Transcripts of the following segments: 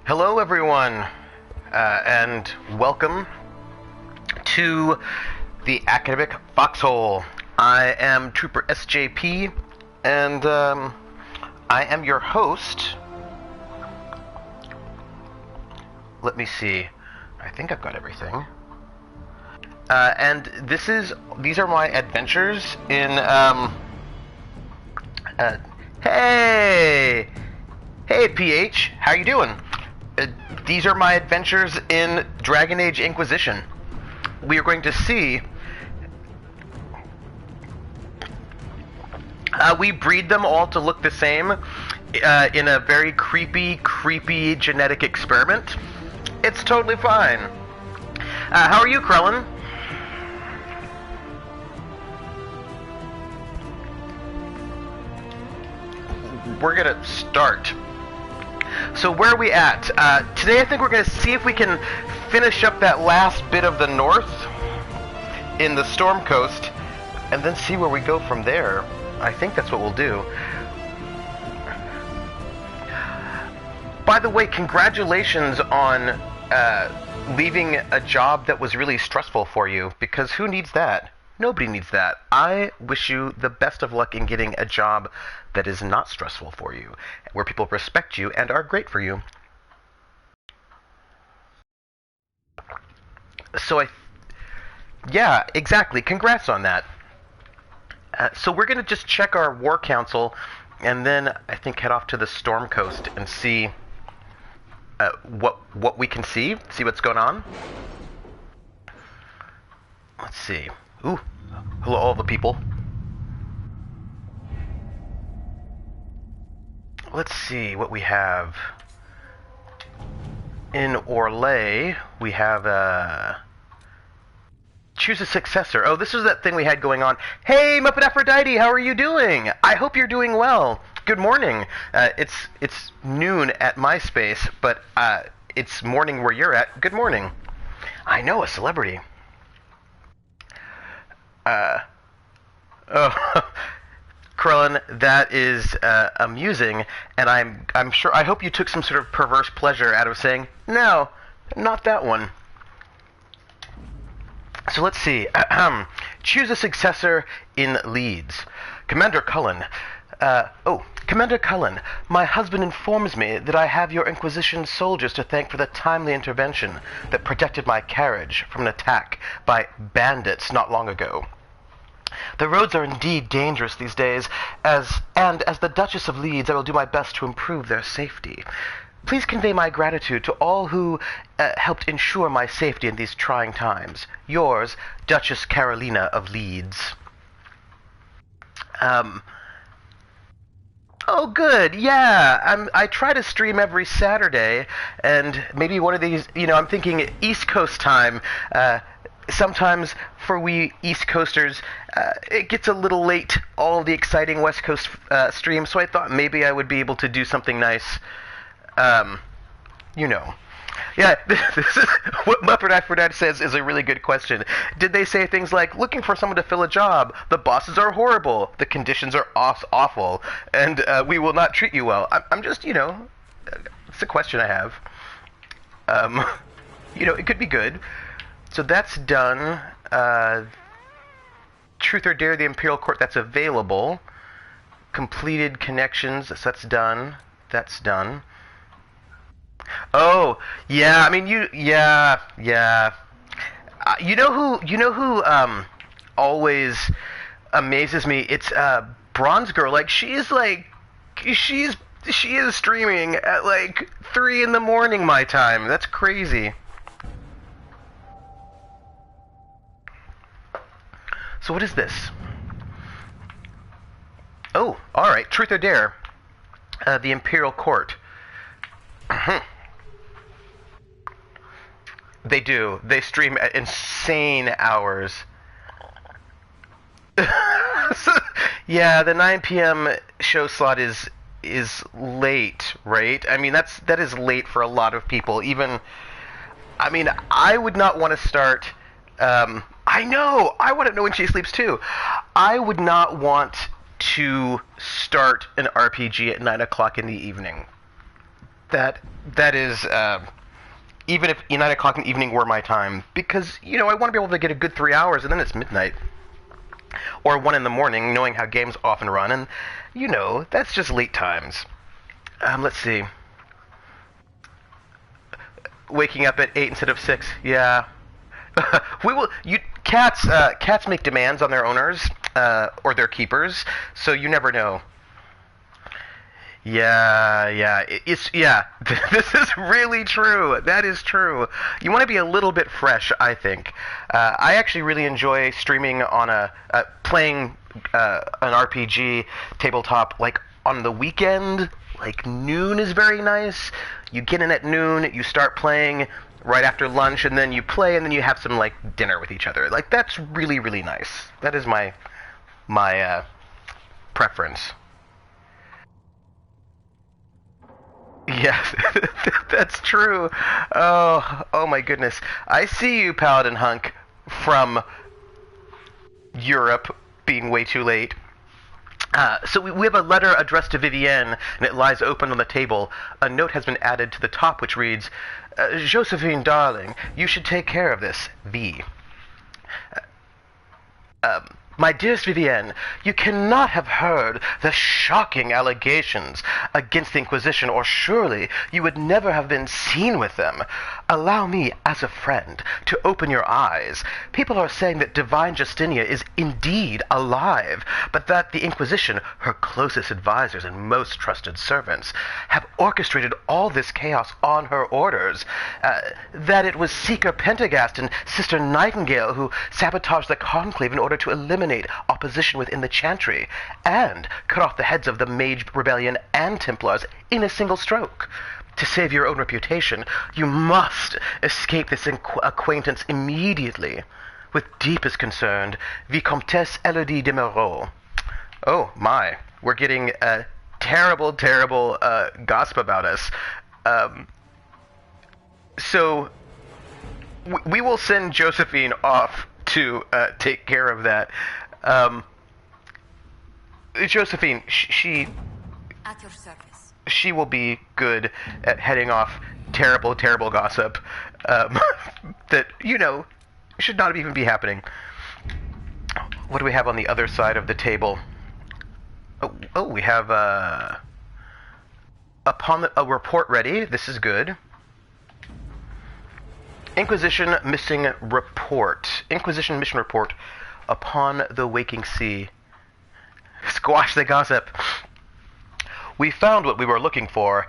Hello, everyone, and welcome to the Academic Foxhole. I am Trooper SJP, and I am your host. Let me see. I think I've got everything. And these are my adventures in hey PH, how you doing? These are my adventures in Dragon Age Inquisition. We are going to see we breed them all to look the same in a very creepy genetic experiment. It's totally fine. How are you, Krellin? We're gonna start. So where are we at? Today I think we're gonna see if we can finish up that last bit of the north in the Storm Coast, and then see where we go from there. I think that's what we'll do. By the way, congratulations on leaving a job that was really stressful for you, because who needs that? Nobody needs that. I wish you the best of luck in getting a job that is not stressful for you, where people respect you and are great for you. Yeah, exactly. Congrats on that. So we're going to just check our war council, and then I think head off to the Storm Coast and see what we can see what's going on. Let's see. Ooh, hello all the people. Let's see what we have. In Orlais, we have choose a successor. Oh, this is that thing we had going on. Hey, Muppet Aphrodite, how are you doing? I hope you're doing well. Good morning. It's noon at my space, but it's morning where you're at. Good morning. I know, a celebrity. Oh, Krellin, that is amusing, and I'm sure. I hope you took some sort of perverse pleasure out of saying no, not that one. So let's see. Choose a successor in Leeds. Commander Cullen. Commander Cullen, my husband informs me that I have your Inquisition soldiers to thank for the timely intervention that protected my carriage from an attack by bandits not long ago. The roads are indeed dangerous these days, as the Duchess of Leeds, I will do my best to improve their safety. Please convey my gratitude to all who helped ensure my safety in these trying times. Yours, Duchess Carolina of Leeds. Oh, good. Yeah, I try to stream every Saturday, and maybe one of these, I'm thinking East Coast time. Sometimes for we East Coasters, it gets a little late, all the exciting West Coast streams, so I thought maybe I would be able to do something nice. Yeah, this is what Muppet Aphrodite says is a really good question. Did they say things like, looking for someone to fill a job, the bosses are horrible, the conditions are awful, and we will not treat you well? I'm just, it's a question I have. It could be good. So that's done. Truth or Dare, the Imperial Court, that's available. Completed connections, that's done. That's done. Oh, yeah, I mean, yeah. You know who always amazes me? It's Bronze Girl. She is streaming at 3 in the morning my time. That's crazy. So what is this? Oh, all right. Truth or Dare, the Imperial Court. They do. They stream at insane hours. Yeah, the 9 p.m. show slot is late, right? I mean, that is late for a lot of people. Even, I mean, I would not want to start. I know. I want to know when she sleeps too. I would not want to start an RPG at 9 o'clock in the evening. That that is even if 9 o'clock in the evening were my time, because I want to be able to get a good 3 hours, and then it's midnight or 1 in the morning, knowing how games often run, and that's just late times. Let's see. Waking up at 8 instead of 6. Yeah. We will. Cats make demands on their owners or their keepers, so you never know. Yeah. Yeah. This is really true. That is true. You want to be a little bit fresh, I think. I actually really enjoy streaming on playing an RPG tabletop like on the weekend. Like noon is very nice. You get in at noon, you start playing right after lunch, and then you play, and then you have some like dinner with each other. Like that's really really nice. That is my preference. Yes, that's true. Oh my goodness. I see you, Paladin Hunk, from Europe, being way too late. So we have a letter addressed to Vivienne, and it lies open on the table. A note has been added to the top, which reads, Josephine, darling, you should take care of this. V. My dearest Vivienne, you cannot have heard the shocking allegations against the Inquisition, or surely you would never have been seen with them. Allow me, as a friend, to open your eyes. People are saying that Divine Justinia is indeed alive, but that the Inquisition, her closest advisors and most trusted servants, have orchestrated all this chaos on her orders. That it was Seeker Pentagast and Sister Nightingale who sabotaged the Conclave in order to eliminate opposition within the Chantry, and cut off the heads of the Mage Rebellion and Templars in a single stroke. To save your own reputation, you must escape this acquaintance immediately. With deepest concern, Vicomtesse Elodie de Moreau. Oh my, we're getting terrible gossip about us. So we will send Josephine off to take care of that. Josephine, she at your service. She will be good at heading off terrible gossip that should not even be happening. What do we have on the other side of the table? Oh, we have a report ready. This is good. Inquisition mission report upon the waking sea. Squash the gossip. We found what we were looking for,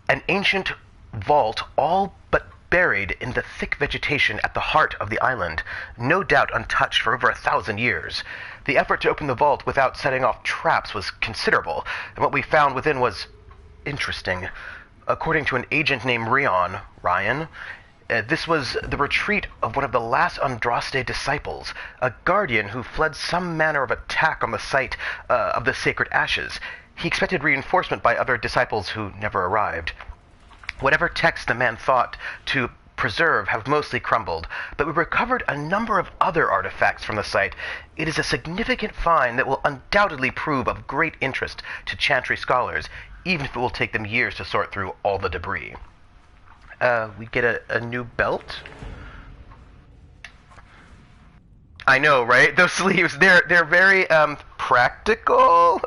an ancient vault all but buried in the thick vegetation at the heart of the island, no doubt untouched for over 1,000 years. The effort to open the vault without setting off traps was considerable, and what we found within was interesting. According to an agent named Ryan, this was the retreat of one of the last Andraste disciples, a guardian who fled some manner of attack on the site of the sacred ashes. He expected reinforcement by other disciples who never arrived. Whatever texts the man thought to preserve have mostly crumbled, but we recovered a number of other artifacts from the site. It is a significant find that will undoubtedly prove of great interest to Chantry scholars, even if it will take them years to sort through all the debris. We get a new belt. I know, right? Those sleeves, they're very practical.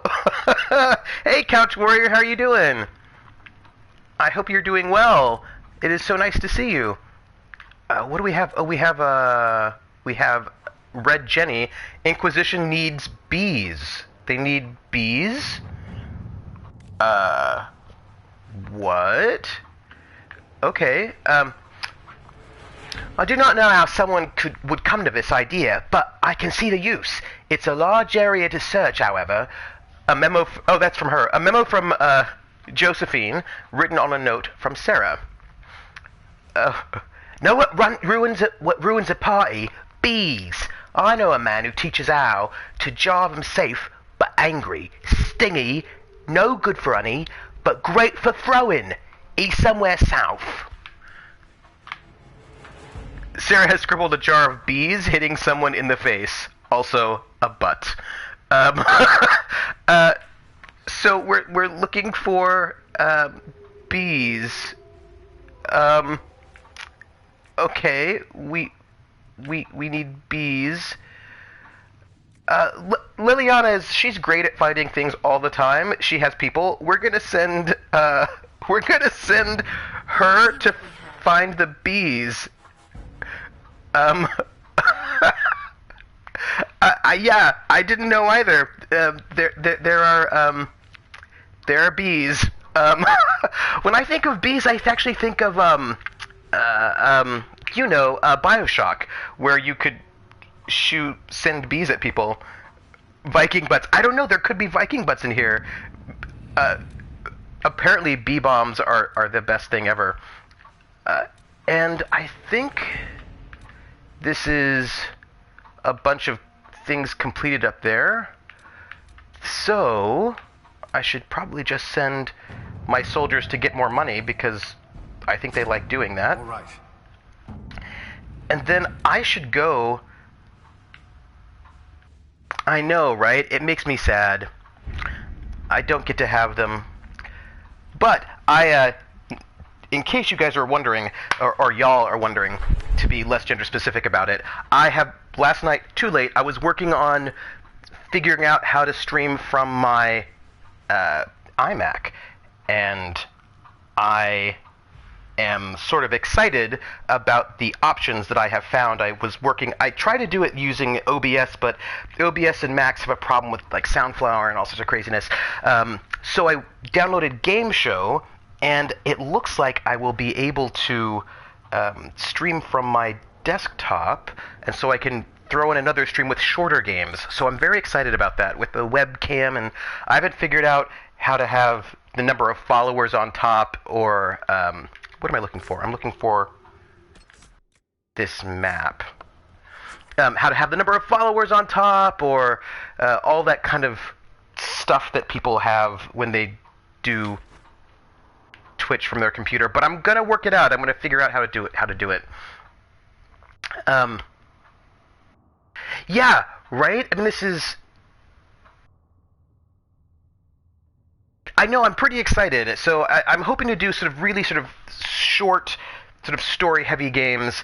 Hey, Couch Warrior, how are you doing? I hope you're doing well. It is so nice to see you. What do we have? Oh, we have Red Jenny. Inquisition needs bees. They need bees? What? Okay, I do not know how someone would come to this idea, but I can see the use. It's a large area to search, however. A memo... oh, that's from her. A memo from, Josephine, written on a note from Sarah. Know what ruins a party? Bees. I know a man who teaches how to jar them safe, but angry, stingy, no good for honey, but great for throwing. He's somewhere south. Sarah has scribbled a jar of bees hitting someone in the face. Also, a butt. So we're looking for bees. Okay, we need bees. Liliana she's great at finding things all the time. She has people. We're gonna send her to find the bees. Yeah, I didn't know either. There are bees. When I think of bees, I actually think of Bioshock, where you could send bees at people. Viking butts. I don't know. There could be Viking butts in here. Apparently, bee bombs are the best thing ever. And I think this is a bunch of things completed up there. So I should probably just send my soldiers to get more money because I think they like doing that. All right. And then I should go. I know, right? It makes me sad. I don't get to have them. But in case you guys are wondering, or y'all are wondering, to be less gender specific about it, last night, too late, I was working on figuring out how to stream from my iMac, and I am sort of excited about the options that I have found. I tried to do it using OBS, but OBS and Macs have a problem with like Soundflower and all sorts of craziness. So I downloaded Game Show, and it looks like I will be able to stream from my desktop, and so I can throw in another stream with shorter games. So I'm very excited about that with the webcam, and I haven't figured out how to have the number of followers on top, or what am I looking for? I'm looking for this map. How to have the number of followers on top, or all that kind of stuff that people have when they do Twitch from their computer. But I'm gonna work it out. I'm gonna figure out how to do it. Yeah, right? I mean, I know, I'm pretty excited. So I'm hoping to do sort of really sort of short, sort of story-heavy games,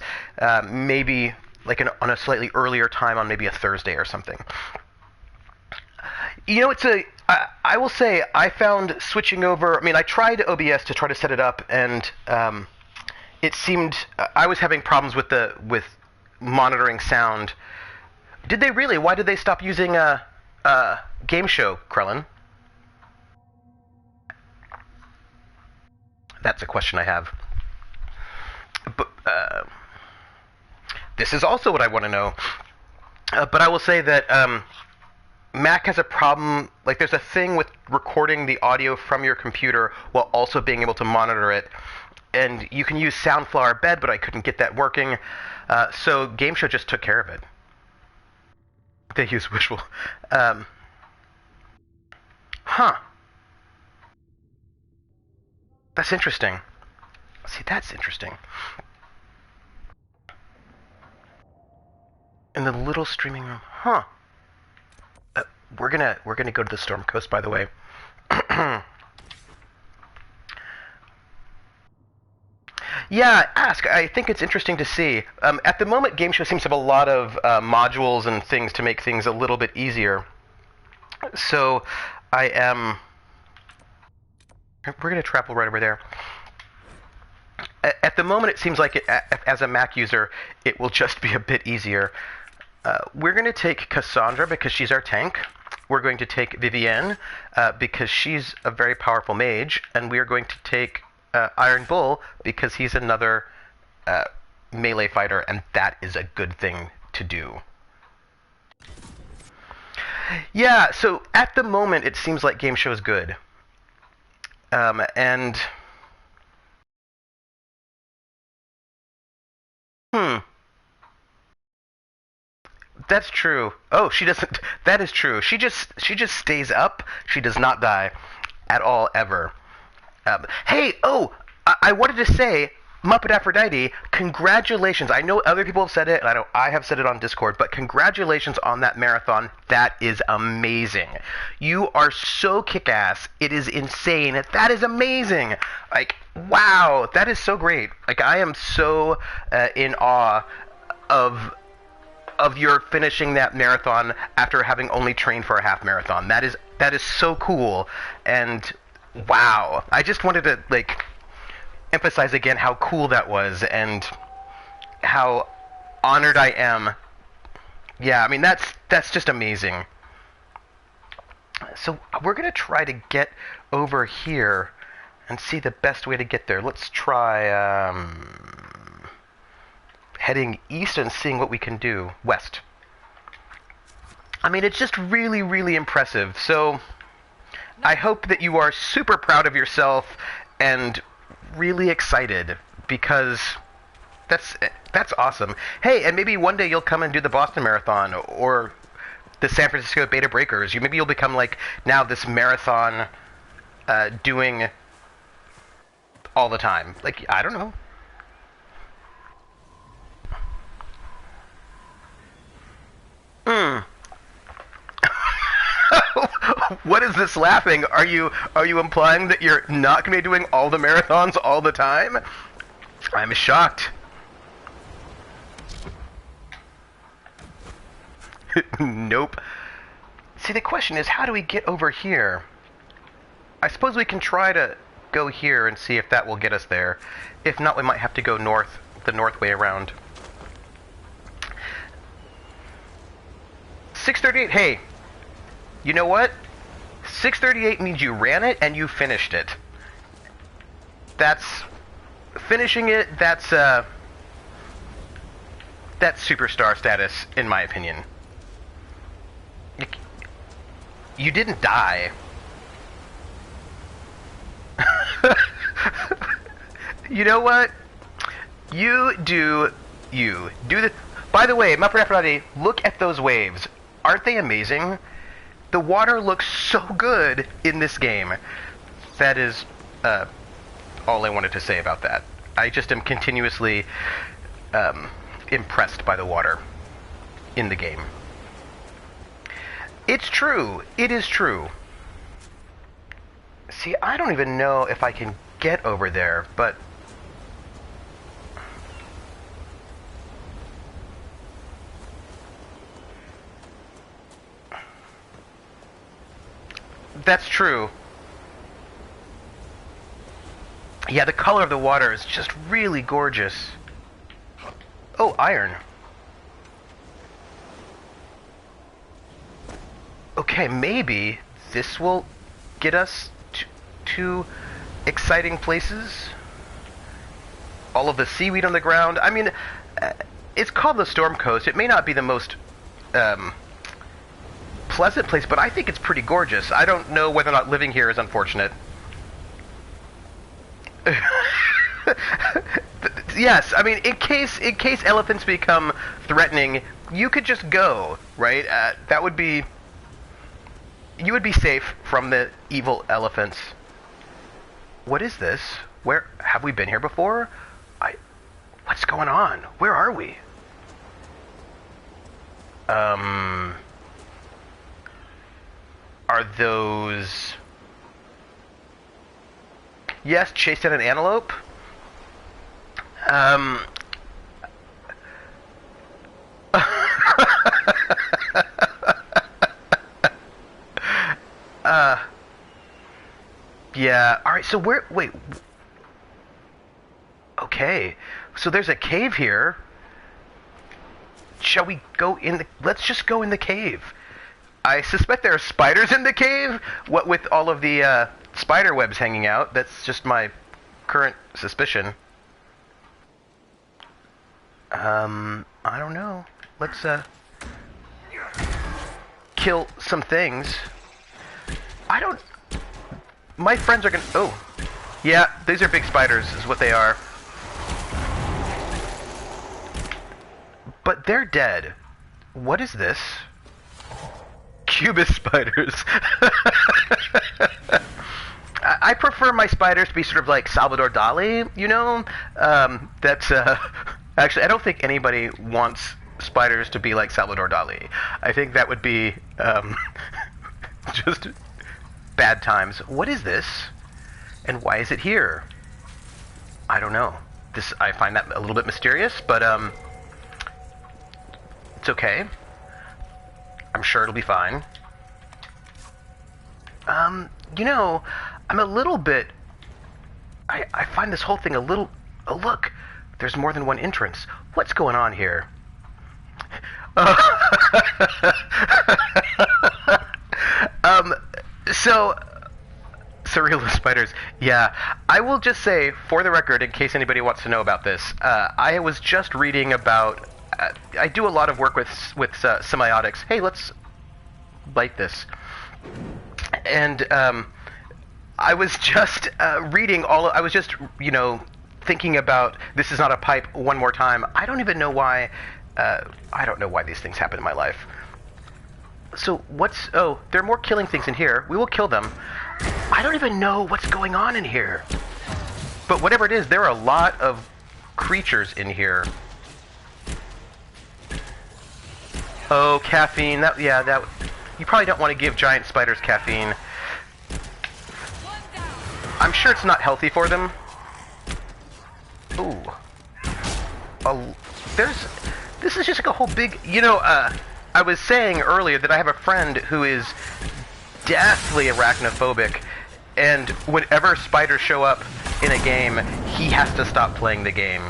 maybe like on a slightly earlier time on maybe a Thursday or something. You know, I will say, I found switching over, I mean, I tried OBS to try to set it up, and it seemed, I was having problems with monitoring sound. Did they really? Why did they stop using Game Show, Krellin? That's a question I have. But this is also what I want to know. But I will say that Mac has a problem. Like, there's a thing with recording the audio from your computer while also being able to monitor it. And you can use Soundflower Bed, but I couldn't get that working. So Game Show just took care of it. They use Wishful. Huh. That's interesting. See, that's interesting. In the little streaming room. Huh. We're gonna go to the Storm Coast, by the way. Yeah, ask. I think it's interesting to see. At the moment, Game Show seems to have a lot of modules and things to make things a little bit easier. So I am... We're going to travel right over there. At the moment, it seems like as a Mac user, it will just be a bit easier. We're going to take Cassandra because she's our tank. We're going to take Vivienne because she's a very powerful mage. And we are going to take Iron Bull because he's another melee fighter, and that is a good thing to do. Yeah, so at the moment, it seems like Game Show is good. And... That's true. Oh, she doesn't... That is true. She just stays up. She does not die at all, ever. Hey, I wanted to say, Muppet Aphrodite, congratulations. I know other people have said it, and I know I have said it on Discord, but congratulations on that marathon. That is amazing. You are so kick-ass. It is insane. That is amazing. Like, wow, that is so great. Like, I am so in awe of your finishing that marathon after having only trained for a half marathon. That is so cool. And wow. I just wanted to, like, emphasize again how cool that was and how honored I am. Yeah, I mean, that's just amazing. So we're going to try to get over here and see the best way to get there. Let's try heading east and seeing what we can do. West. I mean, it's just really, really impressive. So I hope that you are super proud of yourself and really excited, because that's awesome. Hey, and maybe one day you'll come and do the Boston Marathon or the San Francisco Beta Breakers. Maybe you'll become like now this marathon doing all the time. Like, I don't know. What is this laughing? Are you implying that you're not going to be doing all the marathons all the time? I'm shocked. Nope. See, the question is, how do we get over here? I suppose we can try to go here and see if that will get us there. If not, we might have to go north, the north way around. 6:38. Hey, you know what? 6:38 means you ran it and you finished it. That's finishing it. That's superstar status, in my opinion. You didn't die. You know what? You do the. By the way, Muppet Aphrodite, look at those waves. Aren't they amazing? The water looks so good in this game. That is all I wanted to say about that. I just am continuously impressed by the water in the game. It's true. It is true. See, I don't even know if I can get over there, but that's true. Yeah, the color of the water is just really gorgeous. Oh, iron. Okay, maybe this will get us to exciting places. All of the seaweed on the ground. I mean, it's called the Storm Coast. It may not be the most pleasant place, but I think it's pretty gorgeous. I don't know whether or not living here is unfortunate. Yes, I mean, in case elephants become threatening, you could just go, right? That would be... You would be safe from the evil elephants. What is this? Where... Have we been here before? What's going on? Where are we? Are those... Yes, chased at an antelope? Yeah, alright, so where... Wait. Okay, so there's a cave here. Shall we go in the... Let's just go in the cave. I suspect there are spiders in the cave. What with all of the spider webs hanging out. That's just my current suspicion. I don't know. Let's kill some things. I don't... My friends are gonna... Oh. Yeah, these are big spiders is what they are. But they're dead. What is this? Cubist spiders. I prefer my spiders to be sort of like Salvador Dali, you know? That's, actually, I don't think anybody wants spiders to be like Salvador Dali. I think that would be, just bad times. What is this? And why is it here? I don't know. I find that a little bit mysterious, but, it's okay. I'm sure it'll be fine. You know, I'm a little bit... I find this whole thing a little... Oh, look! There's more than one entrance. What's going on here? So... Surrealist spiders. Yeah, I will just say, for the record, in case anybody wants to know about this, I was just reading about... I do a lot of work with semiotics. Hey, let's bite this. And I was just reading I was just, you know, thinking about This Is Not a Pipe one more time. I don't even know why. I don't know why these things happen in my life. So what's... Oh, there are more killing things in here. We will kill them. I don't even know what's going on in here. But whatever it is, there are a lot of creatures in here. Oh, caffeine. That you probably don't want to give giant spiders caffeine. I'm sure it's not healthy for them. Ooh. This is just like a whole big... You know, I was saying earlier that I have a friend who is deathly arachnophobic, and whenever spiders show up in a game, he has to stop playing the game.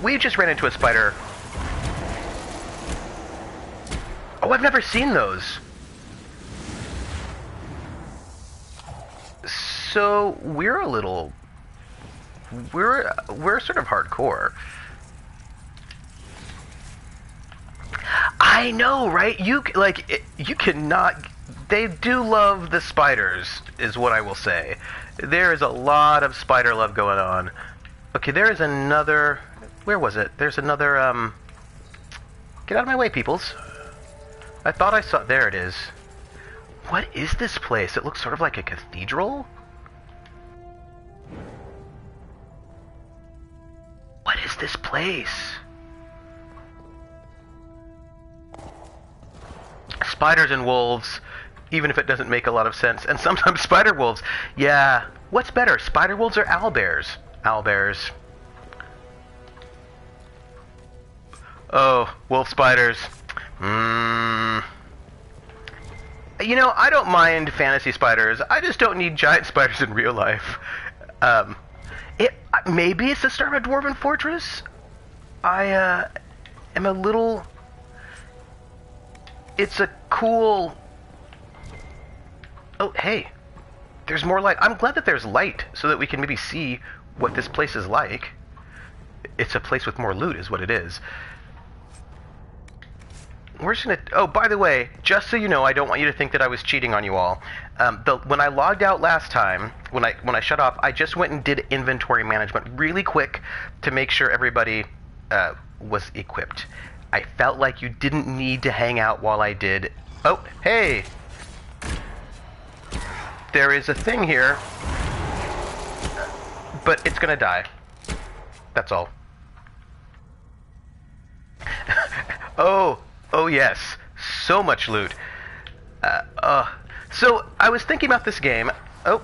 We just ran into a spider. Oh, I've never seen those. So we're sort of hardcore. I know, right? You cannot... They do love the spiders, is what I will say. There is a lot of spider love going on. Okay, there is another... Where was it? There's another, Get out of my way, peoples. I thought I saw... There it is. What is this place? It looks sort of like a cathedral? What is this place? Spiders and wolves, even if it doesn't make a lot of sense. And sometimes spider wolves. Yeah. What's better, spider wolves or owlbears? Owlbears. Oh, wolf spiders. You know, I don't mind fantasy spiders. I just don't need giant spiders in real life. Maybe it's the start of a dwarven fortress? I am a little... It's a cool... Oh, hey. There's more light. I'm glad that there's light so that we can maybe see what this place is like. It's a place with more loot is what it is. We're just gonna... Oh, by the way, just so you know, I don't want you to think that I was cheating on you all. When I logged out last time, when I shut off, I just went and did inventory management really quick to make sure everybody was equipped. I felt like you didn't need to hang out while I did... Oh, hey! There is a thing here, but it's gonna die. That's all. Oh yes, so much loot. So I was thinking about this game. Oh,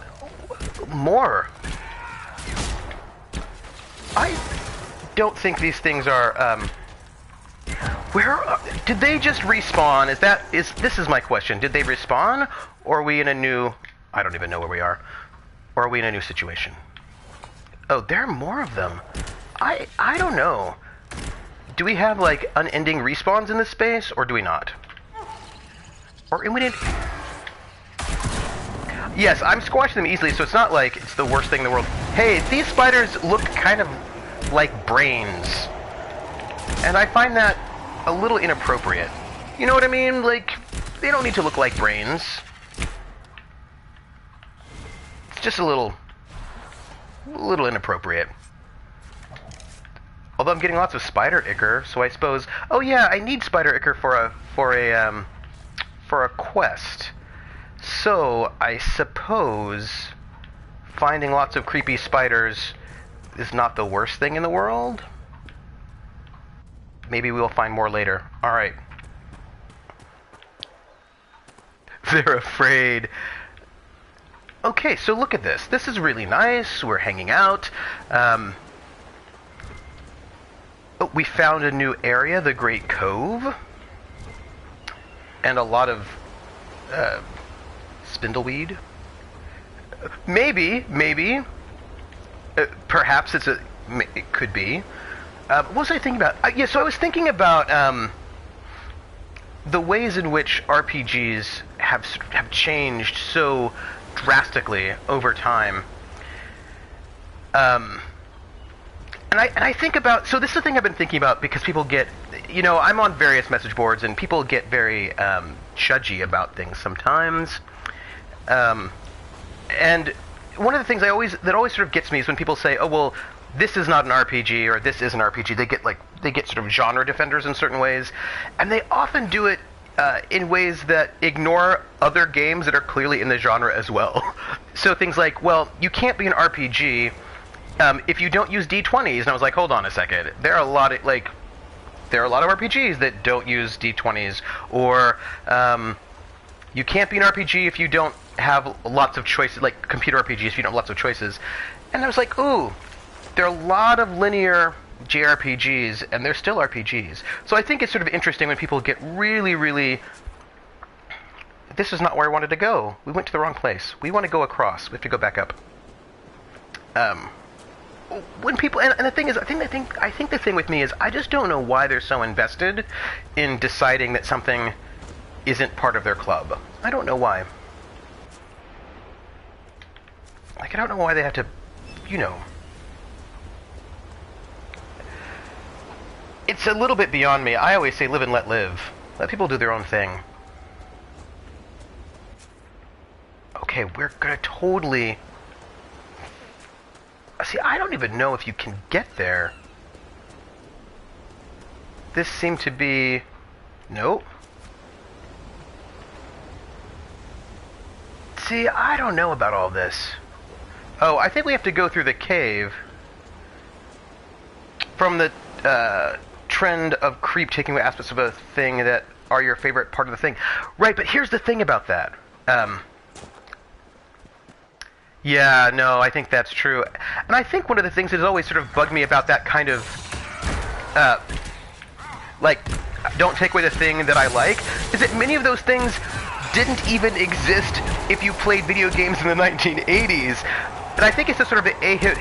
more. I don't think these things are. Did they just respawn? This is my question. Did they respawn, or are we in a new? I don't even know where we are. Or are we in a new situation? Oh, there are more of them. I don't know. Do we have, like, unending respawns in this space, or do we not? Or we didn't... Yes, I'm squashing them easily, so it's not like it's the worst thing in the world. Hey, these spiders look kind of like brains. And I find that a little inappropriate. You know what I mean? Like, they don't need to look like brains. It's just a little inappropriate. Although I'm getting lots of spider ichor, so I suppose... Oh yeah, I need spider ichor for a quest. So, I suppose finding lots of creepy spiders is not the worst thing in the world? Maybe we'll find more later. Alright. They're afraid. Okay, so look at this. This is really nice. We're hanging out. We found a new area, the Great Cove. And a lot of spindleweed. Maybe. Perhaps it could be. What was I thinking about? Yeah, so I was thinking about the ways in which RPGs have changed so drastically over time. And I think about, so this is the thing I've been thinking about, because people get, I'm on various message boards and people get very judgy about things sometimes. And one of the things that always sort of gets me is when people say, oh, well, this is not an RPG or this is an RPG. They get sort of genre defenders in certain ways, and they often do it in ways that ignore other games that are clearly in the genre as well. So things like, well, you can't be an RPG if you don't use D20s. And I was like, hold on a second. There are a lot of RPGs that don't use D20s, or you can't be an RPG if you don't have lots of choices, like computer RPGs if you don't have lots of choices. And I was like, ooh, there are a lot of linear JRPGs, and they're still RPGs. So I think it's sort of interesting when people get really, really, this is not where I wanted to go. We went to the wrong place. We want to go across. We have to go back up. When people, and the thing is, I think the thing with me is, I just don't know why they're so invested in deciding that something isn't part of their club. I don't know why. Like, I don't know why they have to, It's a little bit beyond me. I always say live and let live. Let people do their own thing. Okay, we're gonna totally... See, I don't even know if you can get there. This seemed to be... Nope. See, I don't know about all this. Oh, I think we have to go through the cave. From the trend of creep taking away aspects of a thing that are your favorite part of the thing. Right, but here's the thing about that. Yeah, no, I think that's true. And I think one of the things that has always sort of bugged me about that kind of, don't take away the thing that I like, is that many of those things didn't even exist if you played video games in the 1980s. And I think it's the sort of the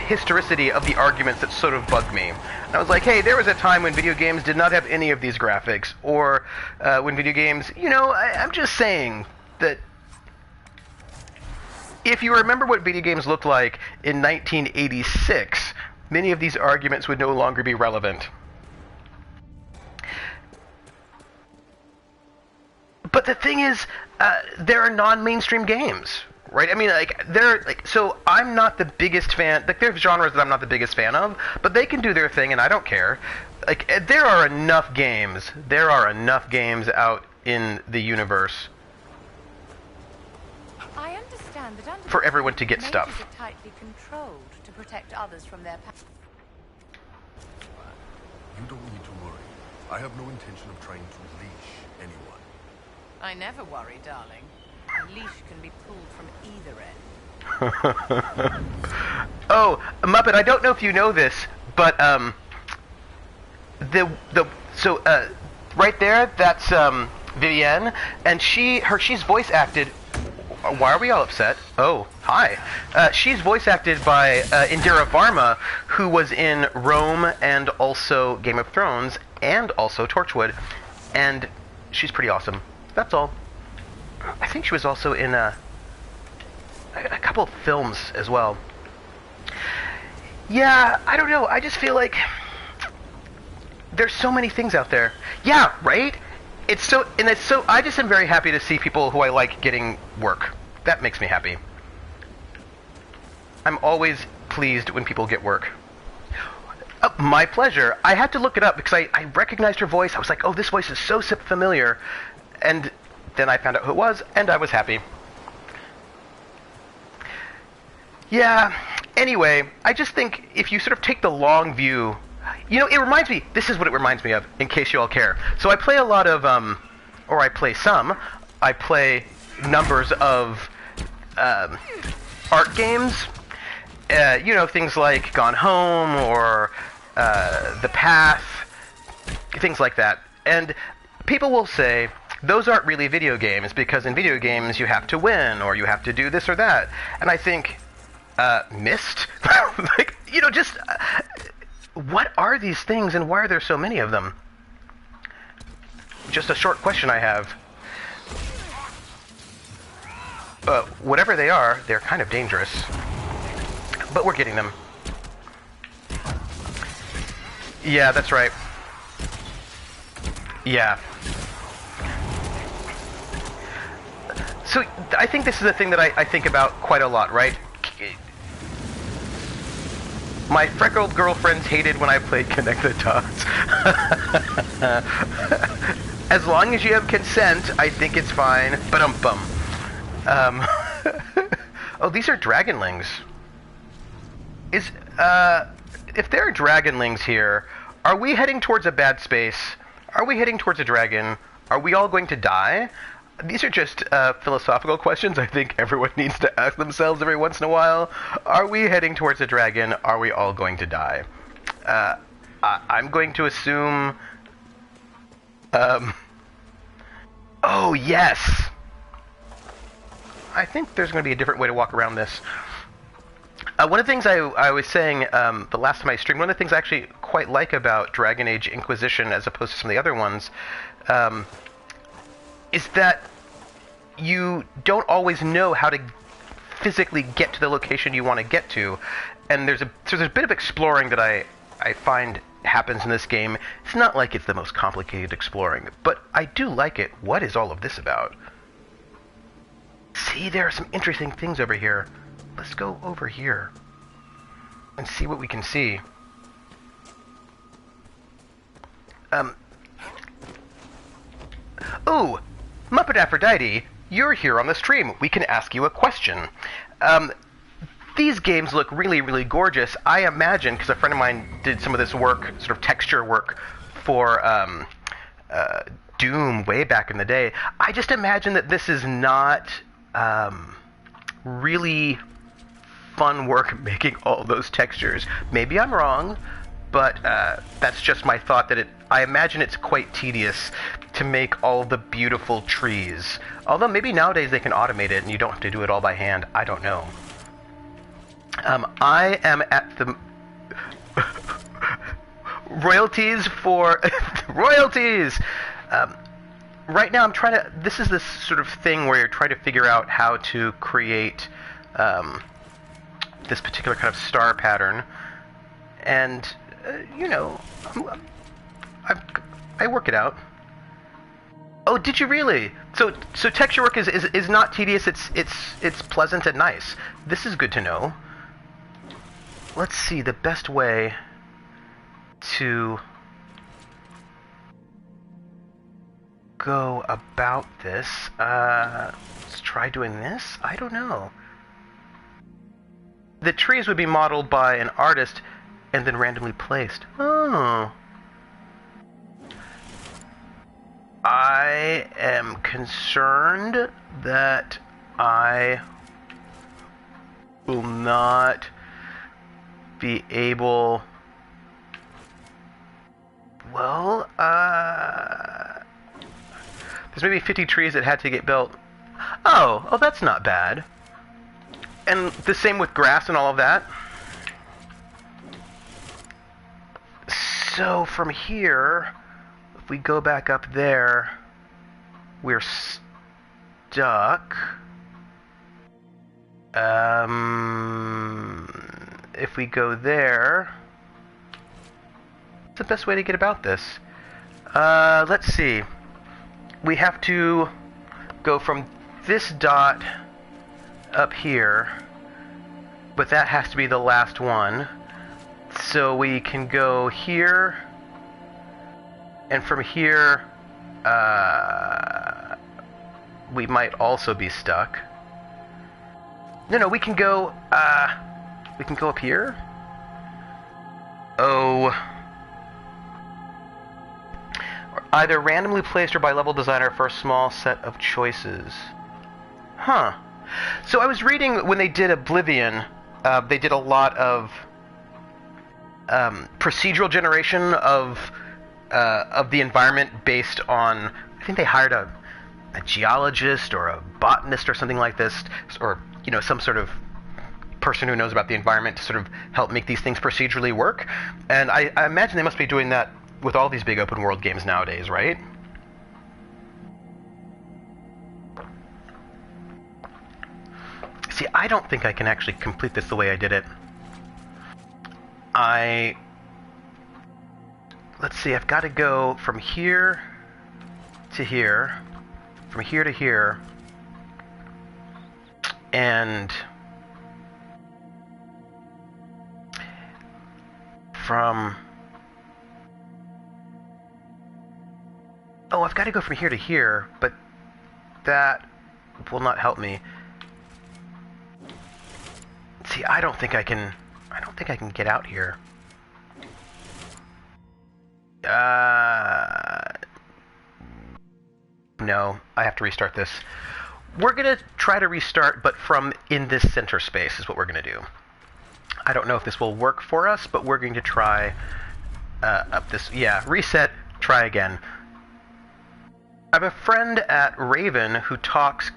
historicity of the arguments that sort of bugged me. And I was like, hey, there was a time when video games did not have any of these graphics, or when video games, I'm just saying that if you remember what video games looked like in 1986, many of these arguments would no longer be relevant. But the thing is, there are non-mainstream games, right? I mean, so I'm not the biggest fan, there's genres that I'm not the biggest fan of, but they can do their thing and I don't care. There are enough games out in the universe for everyone to get stuff. Are tightly controlled to protect others from their You don't need to worry. I have no intention of trying to leash anyone. I never worry, darling. A leash can be pulled from either end. Oh, Muppet, I don't know if you know this, but right there, that's Vivienne, and she's voice acted. Why are we all upset? Oh, hi. She's voice acted by Indira Varma, who was in Rome and also Game of Thrones and also Torchwood, and she's pretty awesome. That's all. I think she was also in a couple of films as well. Yeah, I don't know. I just feel like there's so many things out there. Yeah, right? I just am very happy to see people who I like getting work. That makes me happy. I'm always pleased when people get work. My pleasure. I had to look it up because I recognized her voice. I was like, oh, this voice is so familiar. And then I found out who it was, and I was happy. Yeah. Anyway, I just think if you sort of take the long view, it reminds me. This is what it reminds me of. In case you all care, so I play a lot of, or I play some. I play numbers of art games. Things like Gone Home or The Path, things like that. And people will say those aren't really video games because in video games you have to win or you have to do this or that. And I think. Missed? What are these things and why are there so many of them? Just a short question I have. Whatever they are, they're kind of dangerous. But we're getting them. Yeah, that's right. Yeah. So, I think this is a thing that I think about quite a lot, right? My freckled girlfriends hated when I played Connect the Dots. As long as you have consent, I think it's fine. Ba-dum-bum. Oh, these are dragonlings. If there are dragonlings here, are we heading towards a bad space? Are we heading towards a dragon? Are we all going to die? These are just philosophical questions I think everyone needs to ask themselves every once in a while. Are we heading towards a dragon? Are we all going to die? I'm going to assume... Oh, yes! I think there's going to be a different way to walk around this. One of the things I was saying the last time I streamed, one of the things I actually quite like about Dragon Age Inquisition as opposed to some of the other ones, is that you don't always know how to physically get to the location you want to get to, and there's a bit of exploring that I find happens in this game. It's not like it's the most complicated exploring, but I do like it. What is all of this about? See, there are some interesting things over here. Let's go over here and see what we can see. Ooh, Muppet Aphrodite, you're here on the stream. We can ask you a question. These games look really, really gorgeous. I imagine, because a friend of mine did some of this work, sort of texture work, for Doom way back in the day. I just imagine that this is not really fun work making all those textures. Maybe I'm wrong, but that's just my thought that I imagine it's quite tedious to make all the beautiful trees. Although maybe nowadays they can automate it and you don't have to do it all by hand. I don't know. I am at the royalties for royalties. Right now I'm trying to, this is this sort of thing where you're trying to figure out how to create this particular kind of star pattern, and I work it out. Oh, did you really? So texture work is not tedious. It's pleasant and nice. This is good to know. Let's see the best way to go about this. Let's try doing this. I don't know. The trees would be modeled by an artist and then randomly placed. Oh. I am concerned that I will not be able... Well, there's maybe 50 trees that had to get built. Oh, that's not bad. And the same with grass and all of that. So from here, if we go back up there, we're stuck. If we go there, what's the best way to get about this? Let's see. We have to go from this dot up here, but that has to be the last one. So we can go here, and from here, we might also be stuck. No, we can go up here. Oh. Either randomly placed or by level designer for a small set of choices. Huh. So I was reading when they did Oblivion, they did a lot of procedural generation of the environment based on, I think they hired a geologist or a botanist or something like this, or some sort of person who knows about the environment to sort of help make these things procedurally work. And I imagine they must be doing that with all these big open world games nowadays, right? See, I don't think I can actually complete this the way I did it. Let's see, I've got to go from here to here, from here to here, and from... Oh, I've got to go from here to here, but that will not help me. See, I don't think I can get out here. No, I have to restart this. We're gonna try to restart, but from in this center space is what we're gonna do. I don't know if this will work for us, but we're going to try up this. Yeah, reset, try again. I have a friend at Raven who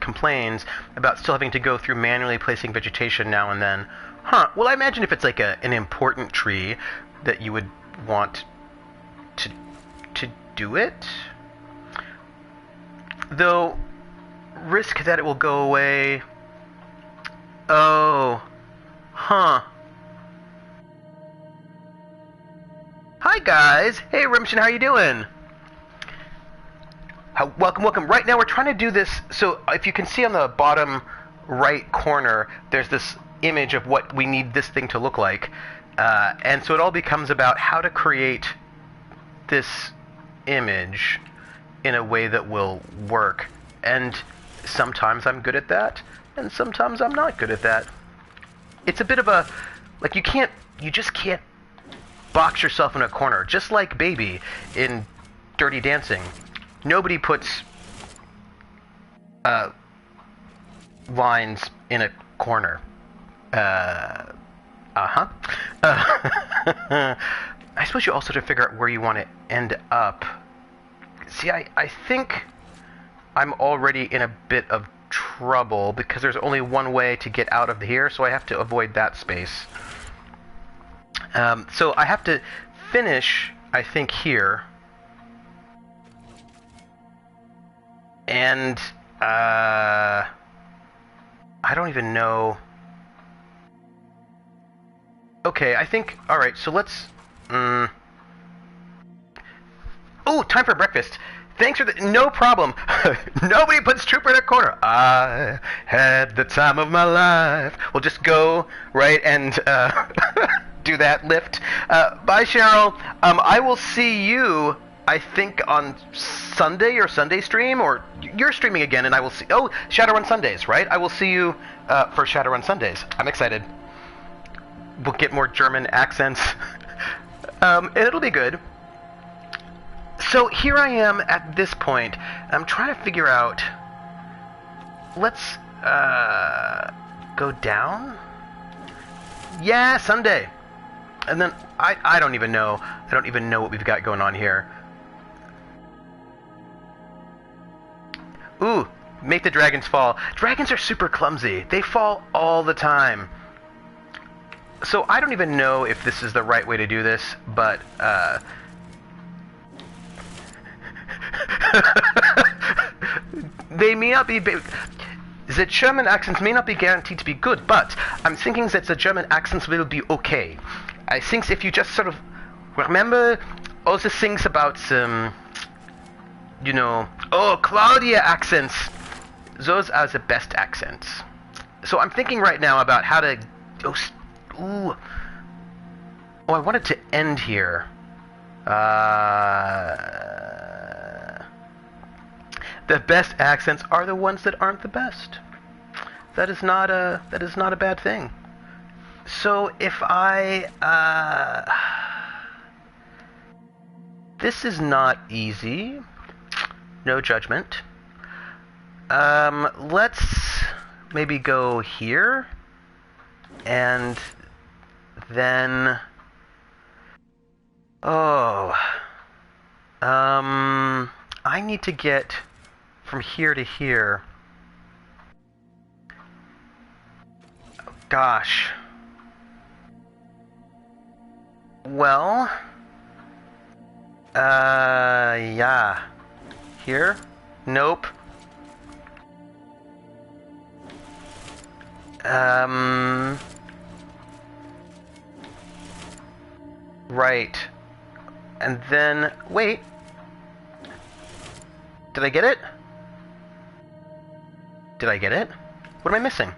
complains about still having to go through manually placing vegetation now and then. Huh, well I imagine if it's like an important tree that you would want to do it. Though, risk that it will go away. Oh, huh. Hi guys, hey Rimshin, how you doing? Welcome. Right now we're trying to do this, so if you can see on the bottom right corner, there's this image of what we need this thing to look like. And so it all becomes about how to create this image in a way that will work. And sometimes I'm good at that, and sometimes I'm not good at that. It's a bit of a, like you just can't box yourself in a corner, just like Baby in Dirty Dancing. Nobody puts lines in a corner. I suppose you also have to figure out where you want to end up. See, I think I'm already in a bit of trouble because there's only one way to get out of here, so I have to avoid that space. So I have to finish, I think, here. And, I don't even know. Okay, I think, alright, so let's, Oh, time for breakfast. Thanks for the, no problem. Nobody puts Trooper in a corner. I had the time of my life. We'll just go, right, and, do that lift. Bye, Cheryl. I will see you, I think, on Sunday or Sunday stream, or you're streaming again, and I will see... Oh, Shadowrun Sundays, right? I will see you for Shadowrun Sundays. I'm excited. We'll get more German accents. And it'll be good. So here I am at this point. I'm trying to figure out... Let's go down? Yeah, Sunday. And then I don't even know. I don't even know what we've got going on here. Ooh, make the dragons fall. Dragons are super clumsy. They fall all the time. So I don't even know if this is the right way to do this, but they may not be... The German accents may not be guaranteed to be good, but I'm thinking that the German accents will be okay. I think if you just sort of remember all the things about, you know, oh, Claudia accents. Those are the best accents. So I'm thinking right now about how to... Oh, I wanted to end here. The best accents are the ones that aren't the best. That is not a bad thing. So if I this is not easy. No judgment. Let's maybe go here and then I need to get from here to here. Gosh. Well, yeah. Here? Nope. Right. And then, wait. Did I get it? Did I get it? What am I missing?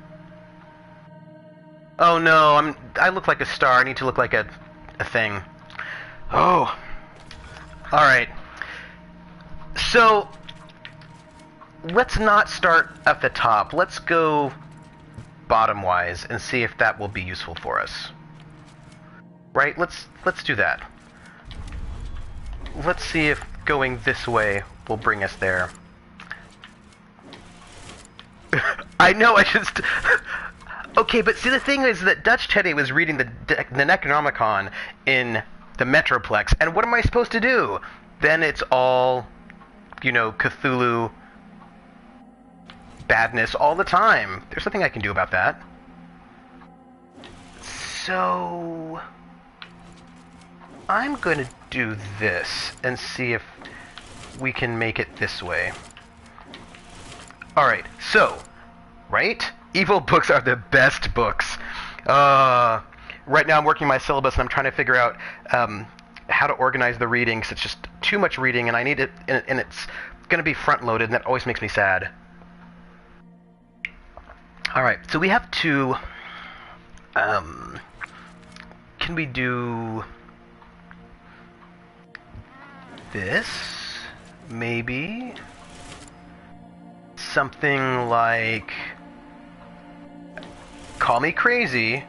Oh no, I look like a star. I need to look like a thing. Oh. Alright. So, let's not start at the top. Let's go bottom-wise and see if that will be useful for us. Right? Let's do that. Let's see if going this way will bring us there. I know, I just... Okay, but see, the thing is that Dutch Teddy was reading the Necronomicon in the Metroplex, and what am I supposed to do? Then it's all, you know, Cthulhu badness all the time. There's nothing I can do about that. So... I'm going to do this and see if we can make it this way. Alright, so, right? Evil books are the best books. Right now I'm working my syllabus and I'm trying to figure out how to organize the reading, because it's just too much reading and I need it, and it's going to be front-loaded, and that always makes me sad. Alright, so we have to... can we do... this? Maybe? Something like... Call me crazy,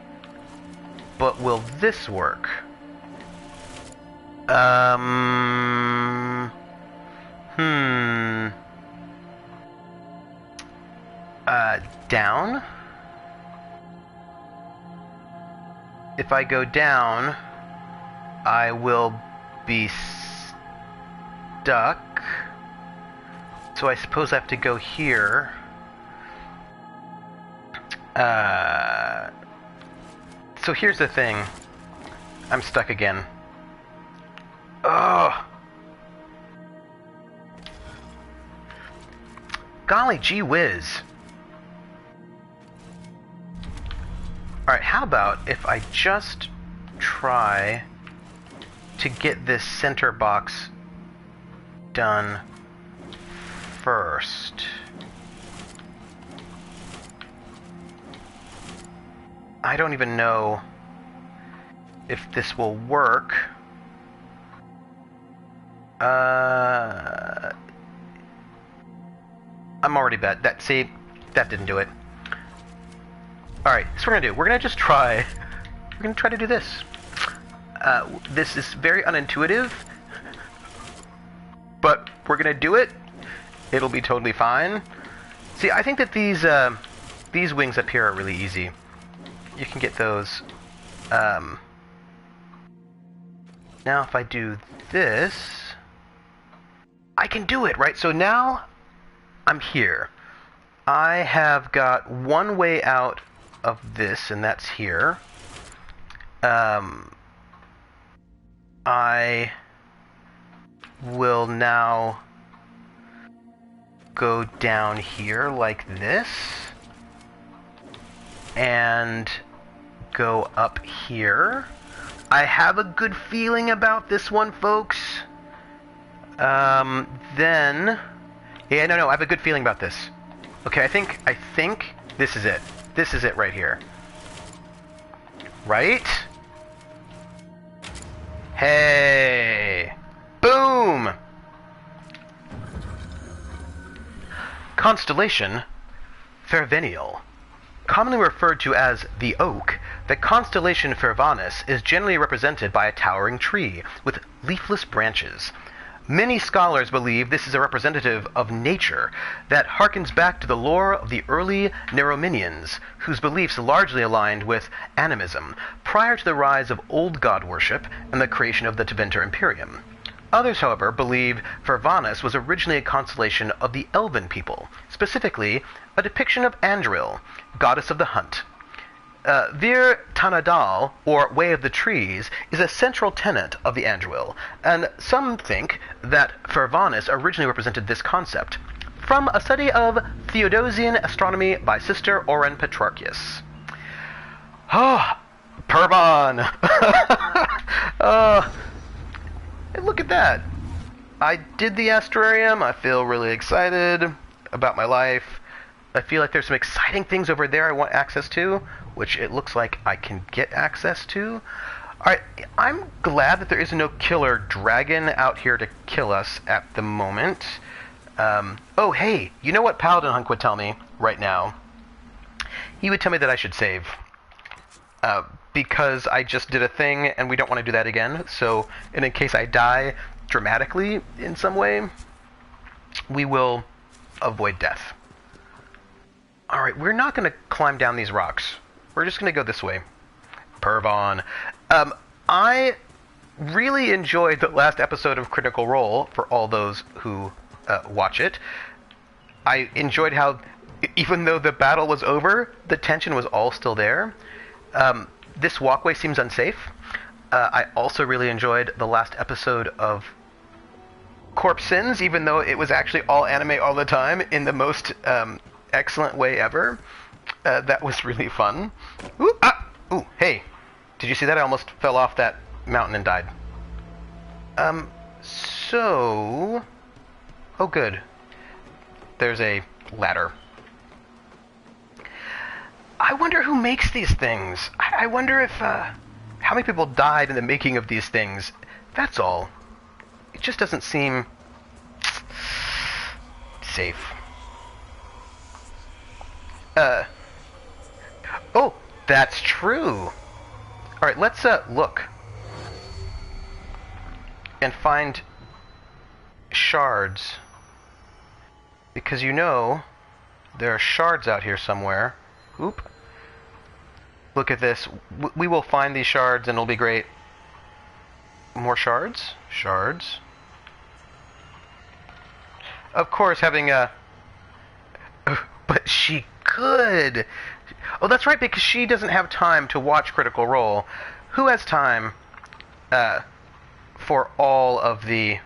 but will this work? Down? If I go down, I will be stuck. So I suppose I have to go here. So here's the thing. I'm stuck again. Ugh. Golly gee whiz. Alright, how about if I just try to get this center box done first. I don't even know if this will work. I'm already bet. See, that didn't do it. Alright, so we're gonna do. We're gonna just try. We're gonna try to do this. This is very unintuitive, but we're gonna do it. It'll be totally fine. See, I think that these wings up here are really easy. You can get those. Now if I do this, I can do it, right? So now I'm here. I have got one way out of this, and that's here. I will now go down here like this and go up here. I have a good feeling about this one, folks. Then... Yeah, no, I have a good feeling about this. Okay, I think this is it. This is it right here. Right? Hey! Boom! Constellation Fervenial. commonly referred to as the Oak, the constellation Fervanus is generally represented by a towering tree with leafless branches. Many scholars believe this is a representative of nature that harkens back to the lore of the early Nerominians, whose beliefs largely aligned with animism, prior to the rise of old god worship and the creation of the Tevinter Imperium. Others, however, believe Fervanus was originally a constellation of the Elven people, specifically a depiction of Andril, goddess of the hunt. Vir Tanadal, or Way of the Trees, is a central tenet of the Andril, and some think that Fervanus originally represented this concept, from a study of Theodosian astronomy by Sister Oren Petrarchus. Oh, Purban! And look at that. I did the Astrarium. I feel really excited about my life. I feel like there's some exciting things over there I want access to, which it looks like I can get access to. Alright, I'm glad that there is no killer dragon out here to kill us at the moment. Oh, hey, you know what Paladin Hunk would tell me right now? He would tell me that I should save. Because I just did a thing and we don't want to do that again. So, and in case I die dramatically in some way, we will avoid death. Alright, we're not going to climb down these rocks. We're just going to go this way. Pervon. I really enjoyed the last episode of Critical Role, for all those who watch it. I enjoyed how, even though the battle was over, the tension was all still there. This walkway seems unsafe. I also really enjoyed the last episode of Corpse Sins, even though it was actually all anime all the time in the most excellent way ever. That was really fun. Ooh, ooh, hey. Did you see that? I almost fell off that mountain and died. So... Oh, good. There's a ladder. I wonder who makes these things. I wonder if, how many people died in the making of these things. That's all. It just doesn't seem safe. Oh, that's true. Alright, let's, look. And find shards. Because you know, there are shards out here somewhere. Oop. Look at this. We will find these shards and it'll be great. More shards? Shards. Of course, having a... But she could! Oh, that's right, because she doesn't have time to watch Critical Role. Who has time for all of the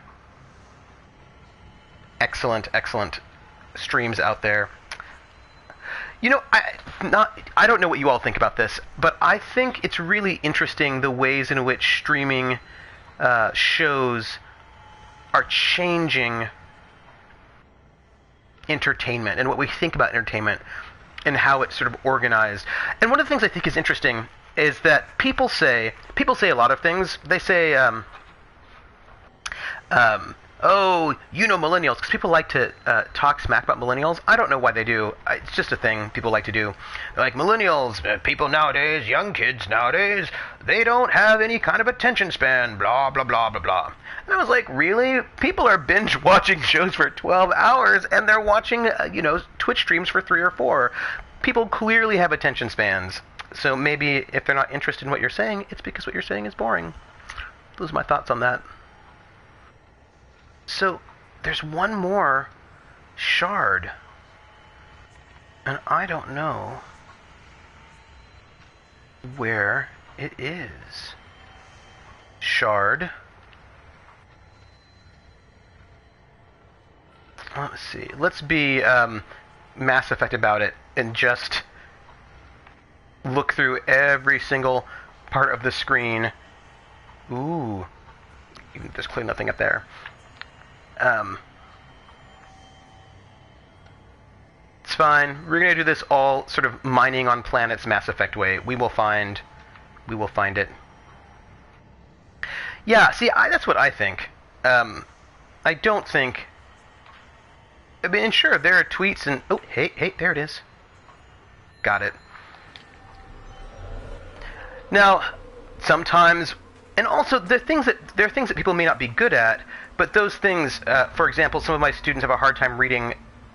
excellent streams out there? You know, I don't know what you all think about this, but I think it's really interesting the ways in which streaming shows are changing entertainment and what we think about entertainment and how it's sort of organized. And one of the things I think is interesting is that people say a lot of things. They say, oh, you know millennials, because people like to talk smack about millennials. I don't know why they do. It's just a thing people like to do. They're like, millennials, people nowadays, young kids nowadays, they don't have any kind of attention span, blah, blah, blah, blah, blah. And I was like, really? People are binge watching shows for 12 hours, and they're watching, Twitch streams for 3 or 4. People clearly have attention spans. So maybe if they're not interested in what you're saying, it's because what you're saying is boring. Those are my thoughts on that. So, there's one more shard. And I don't know where it is. Shard. Let's see. Let's be Mass Effect about it and just look through every single part of the screen. Ooh. There's clearly nothing up there. It's fine. We're gonna do this all sort of mining on planets Mass Effect way. We will find it. Yeah, see, that's what I think. I don't think... I mean, sure, there are tweets and... Oh, hey, there it is. Got it. Now, sometimes, and also there are things that people may not be good at, but those things, for example, some of my students have a hard time reading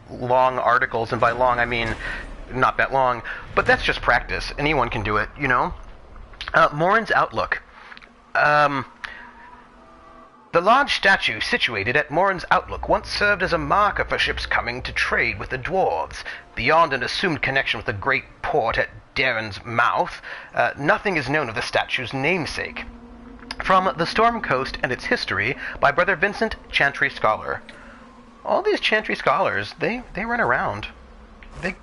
long articles, and by long I mean not that long, but that's just practice. Anyone can do it, you know? Morin's Outlook. The large statue situated at Morin's Outlook once served as a marker for ships coming to trade with the dwarves. Beyond an assumed connection with the great port at Darren's Mouth, nothing is known of the statue's namesake. From The Storm Coast and Its History by Brother Vincent, Chantry Scholar. All these Chantry Scholars, they run around. They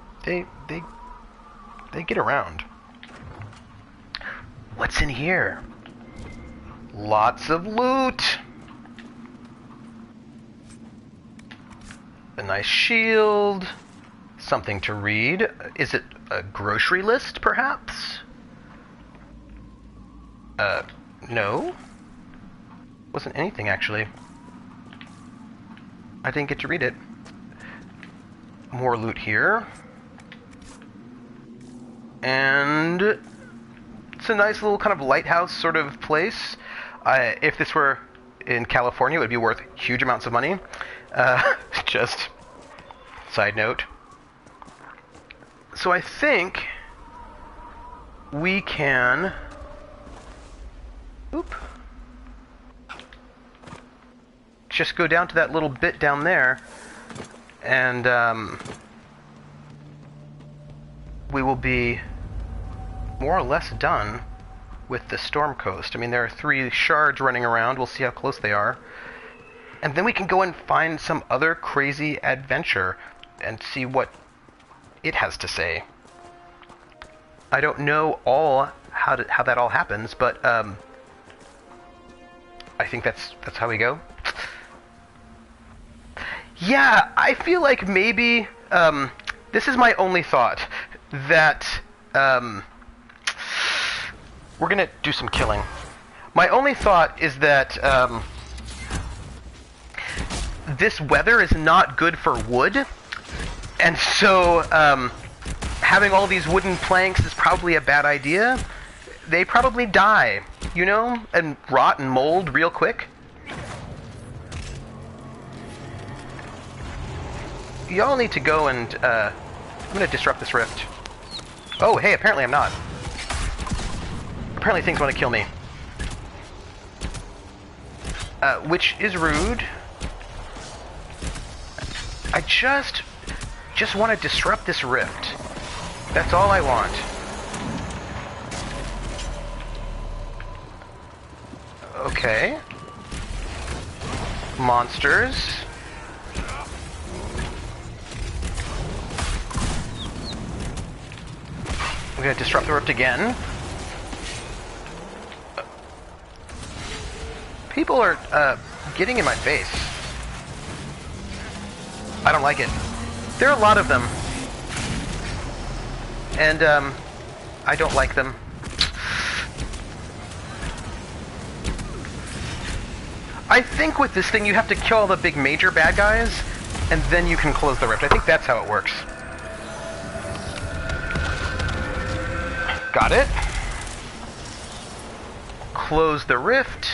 get around. What's in here? Lots of loot. A nice shield. Something to read. Is it a grocery list, perhaps? No. Wasn't anything, actually. I didn't get to read it. More loot here. And it's a nice little kind of lighthouse sort of place. If this were in California, it would be worth huge amounts of money. Just side note. So I think we can... just go down to that little bit down there, and we will be more or less done with the Storm Coast. I mean, there are 3 shards running around. We'll see how close they are. And then we can go and find some other crazy adventure and see what it has to say. I don't know how that all happens, but I think that's how we go. Yeah, I feel like maybe this is my only thought, that we're gonna do some killing. My only thought is that this weather is not good for wood, and so having all these wooden planks is probably a bad idea. They probably die, you know, and rot and mold real quick. Y'all need to go and, I'm gonna disrupt this rift. Oh, hey, apparently I'm not. Apparently things want to kill me. Which is rude. I just want to disrupt this rift. That's all I want. Okay. Monsters. We're gonna disrupt the rift again. People are getting in my face. I don't like it. There are a lot of them. And I don't like them. I think with this thing you have to kill all the big major bad guys, and then you can close the rift. I think that's how it works. Got it. Close the rift.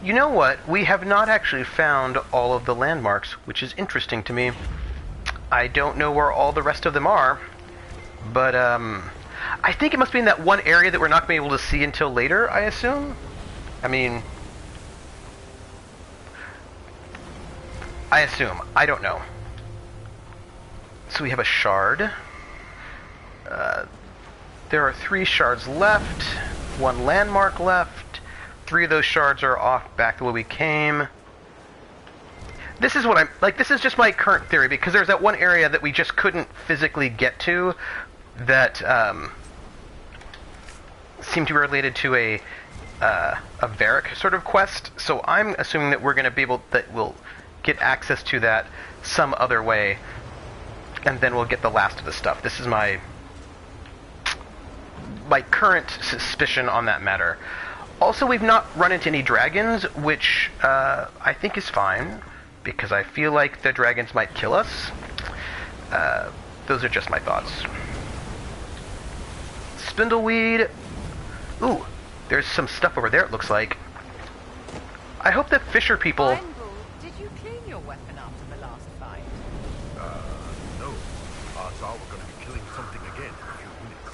You know what? We have not actually found all of the landmarks, which is interesting to me. I don't know where all the rest of them are, but I think it must be in that one area that we're not going to be able to see until later, I assume? I mean... I assume. I don't know. So we have a shard. There are 3 shards left, 1 landmark left. 3 of those shards are off back the way we came. This is what I'm... like, this is just my current theory, because there's that one area that we just couldn't physically get to that seemed to be related to a Varric sort of quest. So I'm assuming that we're going to be able... that we'll get access to that some other way, and then we'll get the last of the stuff. This is my current suspicion on that matter. Also, we've not run into any dragons, which I think is fine, because I feel like the dragons might kill us. Those are just my thoughts. Spindleweed. Ooh, there's some stuff over there, it looks like. I hope that fisher people... Fine, Bull. Did you clean your weapon after the last fight? No. Odds are we're going to be killing something again in a few minutes.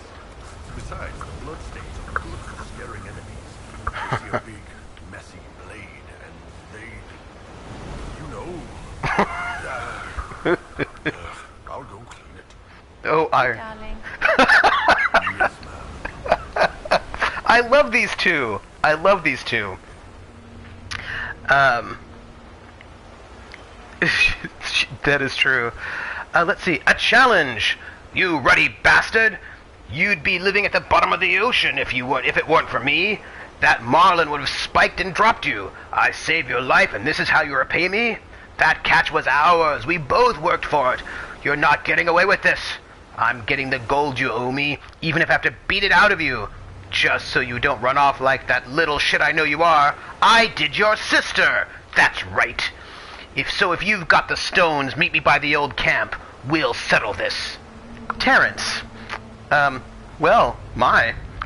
Besides, the bloodstains are good for scaring enemies. They see a big, messy blade, and they... You know... I'll go clean it. Oh, Darling. Yes, ma'am. I love these two. I love these two. That is true. Let's see. A challenge. You ruddy bastard. You'd be living at the bottom of the ocean if it weren't for me. That marlin would have spiked and dropped you. I saved your life, and this is how you repay me? That catch was ours. We both worked for it. You're not getting away with this. I'm getting the gold you owe me, even if I have to beat it out of you. Just so you don't run off like that little shit I know you are. I did your sister. That's right. If you've got the stones, meet me by the old camp. We'll settle this. Terrence. Well,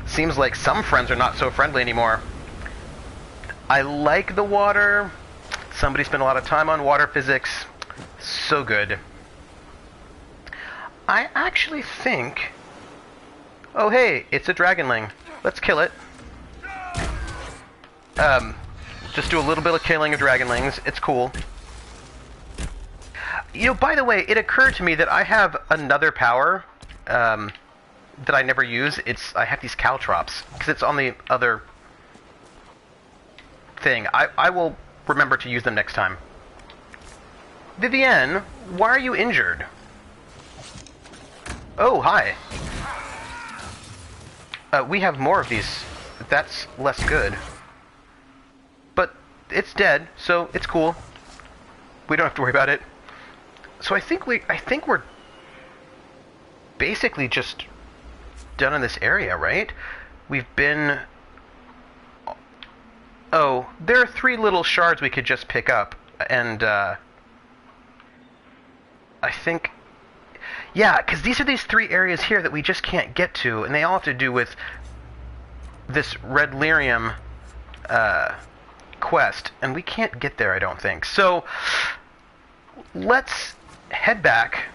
seems like some friends are not so friendly anymore. I like the water. Somebody spent a lot of time on water physics. So good. I actually think... Oh, hey, it's a dragonling. Let's kill it. Just do a little bit of killing of dragonlings. It's cool. You know, by the way, it occurred to me that I have another power that I never use. I have these caltrops, because it's on the other thing. I will remember to use them next time. Vivienne, why are you injured? Oh, hi. We have more of these. That's less good. But it's dead, so it's cool. We don't have to worry about it. So I think we're basically just done in this area, right? We've been... Oh, there are 3 little shards we could just pick up, and I think... Yeah, because these are these 3 areas here that we just can't get to, and they all have to do with this red lyrium quest, and we can't get there, I don't think. So, let's head back,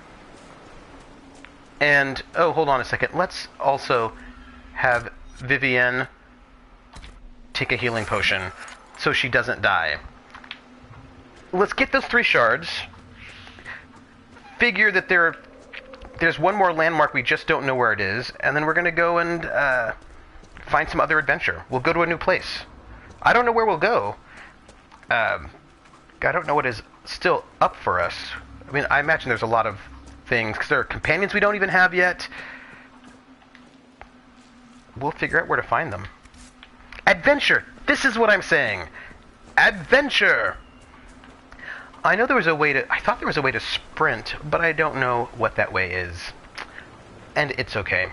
and... Oh, hold on a second. Let's also have Vivienne take a healing potion so she doesn't die. Let's get those 3 shards. Figure that there's one more landmark we just don't know where it is, and then we're going to go and find some other adventure. We'll go to a new place. I don't know where we'll go. I don't know what is still up for us. I mean, I imagine there's a lot of things, because there are companions we don't even have yet. We'll figure out where to find them. Adventure! This is what I'm saying. Adventure! I know there was a way to... I thought there was a way to sprint, but I don't know what that way is. And it's okay.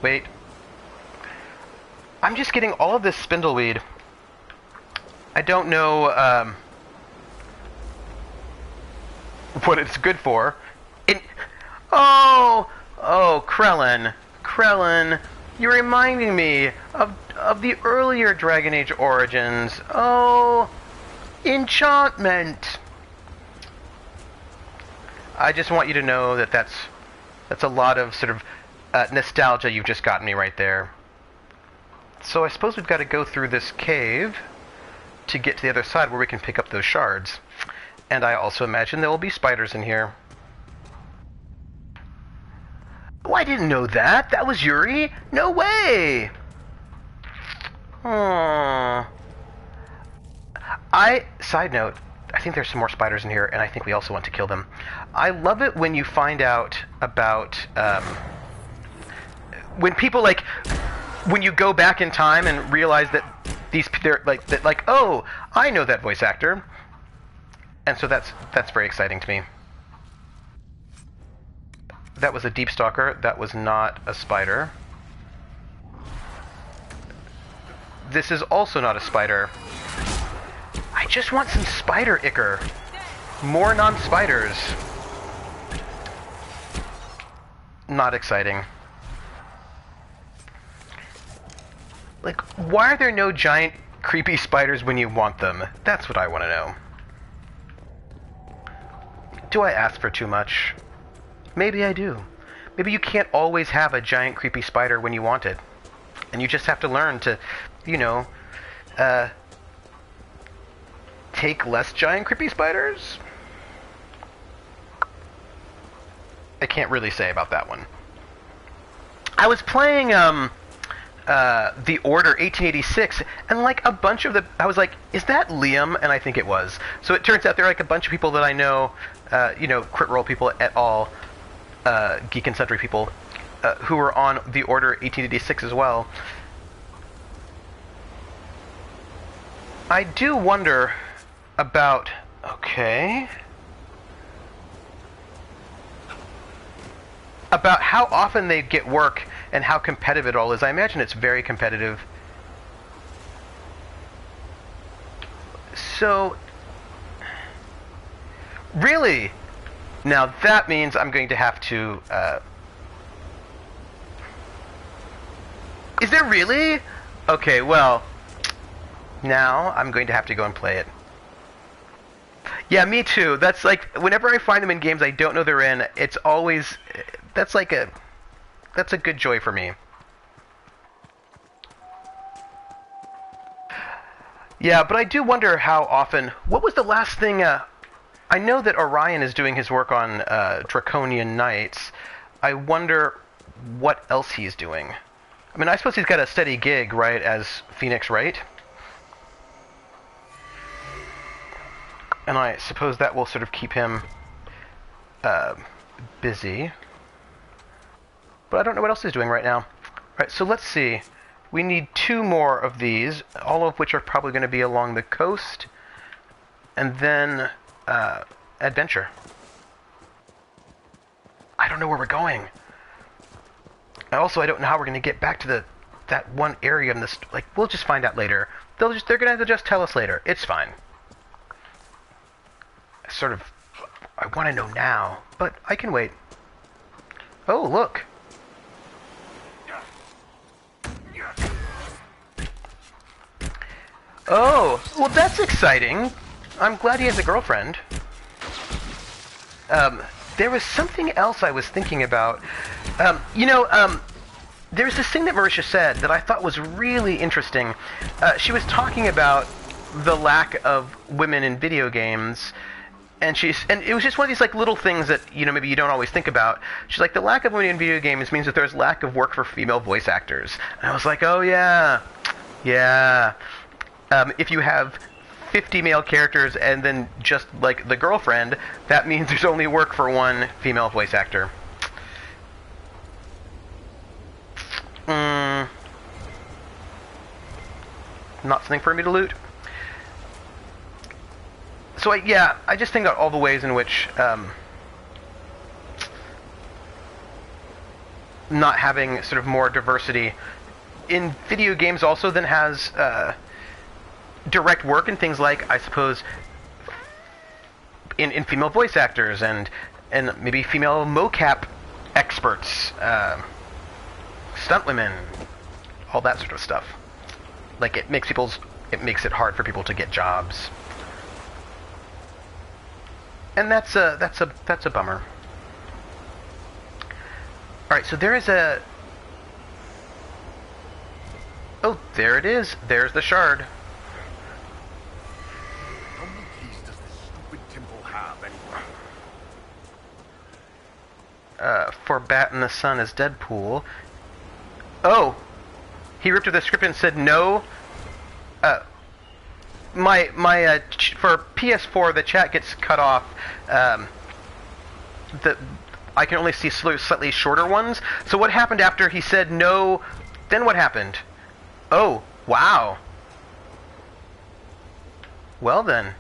Wait. I'm just getting all of this spindleweed. I don't know what it's good for. Oh, Krellin. Krellin, you're reminding me of the earlier Dragon Age Origins. Oh, enchantment. I just want you to know that that's a lot of sort of nostalgia you've just gotten me right there. So I suppose we've got to go through this cave to get to the other side where we can pick up those shards. And I also imagine there will be spiders in here. Oh, I didn't know that. That was Yuri? No way! Aww. Side note, I think there's some more spiders in here, and I think we also want to kill them. I love it when you find out about, when people, like, when you go back in time and realize that oh, I know that voice actor. And so that's very exciting to me. That was a deep stalker. That was not a spider. This is also not a spider. I just want some spider ichor. More non-spiders. not exciting. Like, why are there no giant creepy spiders when you want them? That's what I want to know. Do I ask for too much? Maybe I do. Maybe you can't always have a giant creepy spider when you want it. And you just have to learn to, you know, take less giant creepy spiders? I can't really say about that one. I was playing, The Order 1886, and like a bunch of the... I was like, is that Liam? And I think it was. So it turns out there are like a bunch of people that I know, you know, crit roll people et al., Geek and Sundry people, who were on The Order 1886 as well. I do wonder about... Okay... about how often they get work and how competitive it all is. I imagine it's very competitive. So, really? Now that means I'm going to have to, Is there really? Okay, well, now I'm going to have to go and play it. Yeah, me too. That's like, whenever I find them in games I don't know they're in, it's always... That's a good joy for me. Yeah, but I do wonder how often... What was the last thing... I know that Orion is doing his work on Draconian Knights. I wonder what else he's doing. I mean, I suppose he's got a steady gig, right, as Phoenix Wright? And I suppose that will sort of keep him busy. But I don't know what else he's doing right now. All right, so let's see. We need 2 more of these, all of which are probably going to be along the coast. And then adventure. I don't know where we're going. And also, I don't know how we're going to get back to that one area in this. Like, we'll just find out later. They're going to have to just tell us later. It's fine. I want to know now, but I can wait. Oh, look. Oh, well, that's exciting. I'm glad he has a girlfriend. There was something else I was thinking about. There's this thing that Marisha said that I thought was really interesting. She was talking about the lack of women in video games, and it was just one of these like little things that, you know, maybe you don't always think about. She's like, the lack of women in video games means that there's lack of work for female voice actors. And I was like, oh yeah, yeah. If you have 50 male characters and then just like the girlfriend, that means there's only work for one female voice actor. Not something for me to loot. So I just think about all the ways in which not having sort of more diversity in video games also then has direct work in things like, I suppose, in female voice actors and maybe female mocap experts, stunt women, all that sort of stuff. Like, it makes it hard for people to get jobs. And that's a bummer. All right, so there is a... Oh, there it is. There's the shard. How many keys does this stupid temple have, anyway? For Bat in the Sun as Deadpool. Oh! He ripped up the script and said no. For PS4, the chat gets cut off. I can only see slightly shorter ones. So what happened after he said no? Then what happened? Oh, wow. Well then.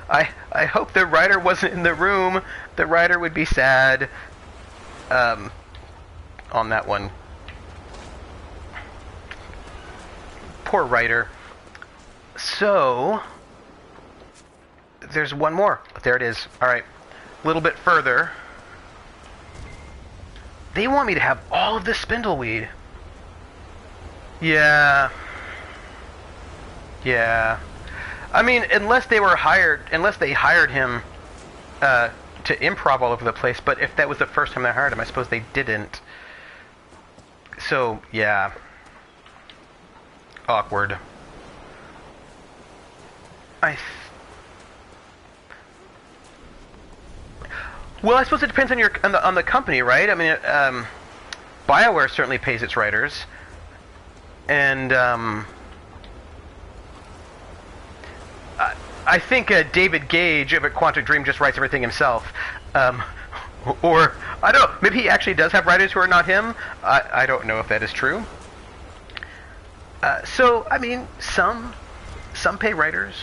I hope the writer wasn't in the room. The writer would be sad. On that one. Poor writer. So, there's one more. There it is. Alright. A little bit further. They want me to have all of this spindleweed. Yeah. Yeah. I mean, unless they hired him to improv all over the place, but if that was the first time they hired him, I suppose they didn't. So, yeah. Awkward. Well, I suppose it depends on the company, right? I mean, BioWare certainly pays its writers, and I think David Gage of Quantic Dream just writes everything himself, or I don't know. Maybe he actually does have writers who are not him. I don't know if that is true. So I mean, some pay writers.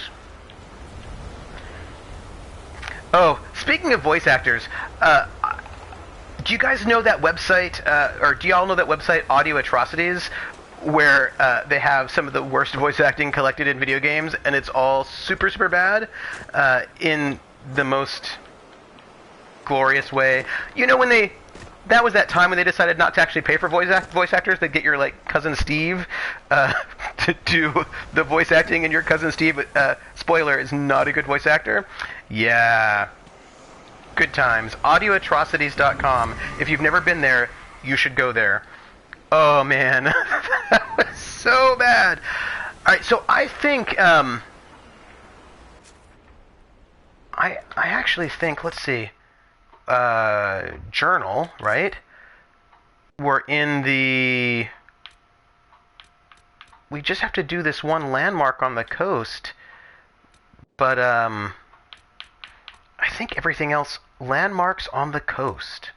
Oh, speaking of voice actors, do you guys know that website, or do y'all know that website, Audio Atrocities, where they have some of the worst voice acting collected in video games, and it's all super, super bad, in the most glorious way? You know, that was that time when they decided not to actually pay for voice actors. They'd get your, like, cousin Steve to do the voice acting, and your cousin Steve, spoiler, is not a good voice actor. Yeah. Good times. AudioAtrocities.com. If you've never been there, you should go there. Oh, man. That was so bad. All right, so I think, I actually think, let's see, journal, right? We're in the... We just have to do this one landmark on the coast, but, I think everything else, landmarks on the coast.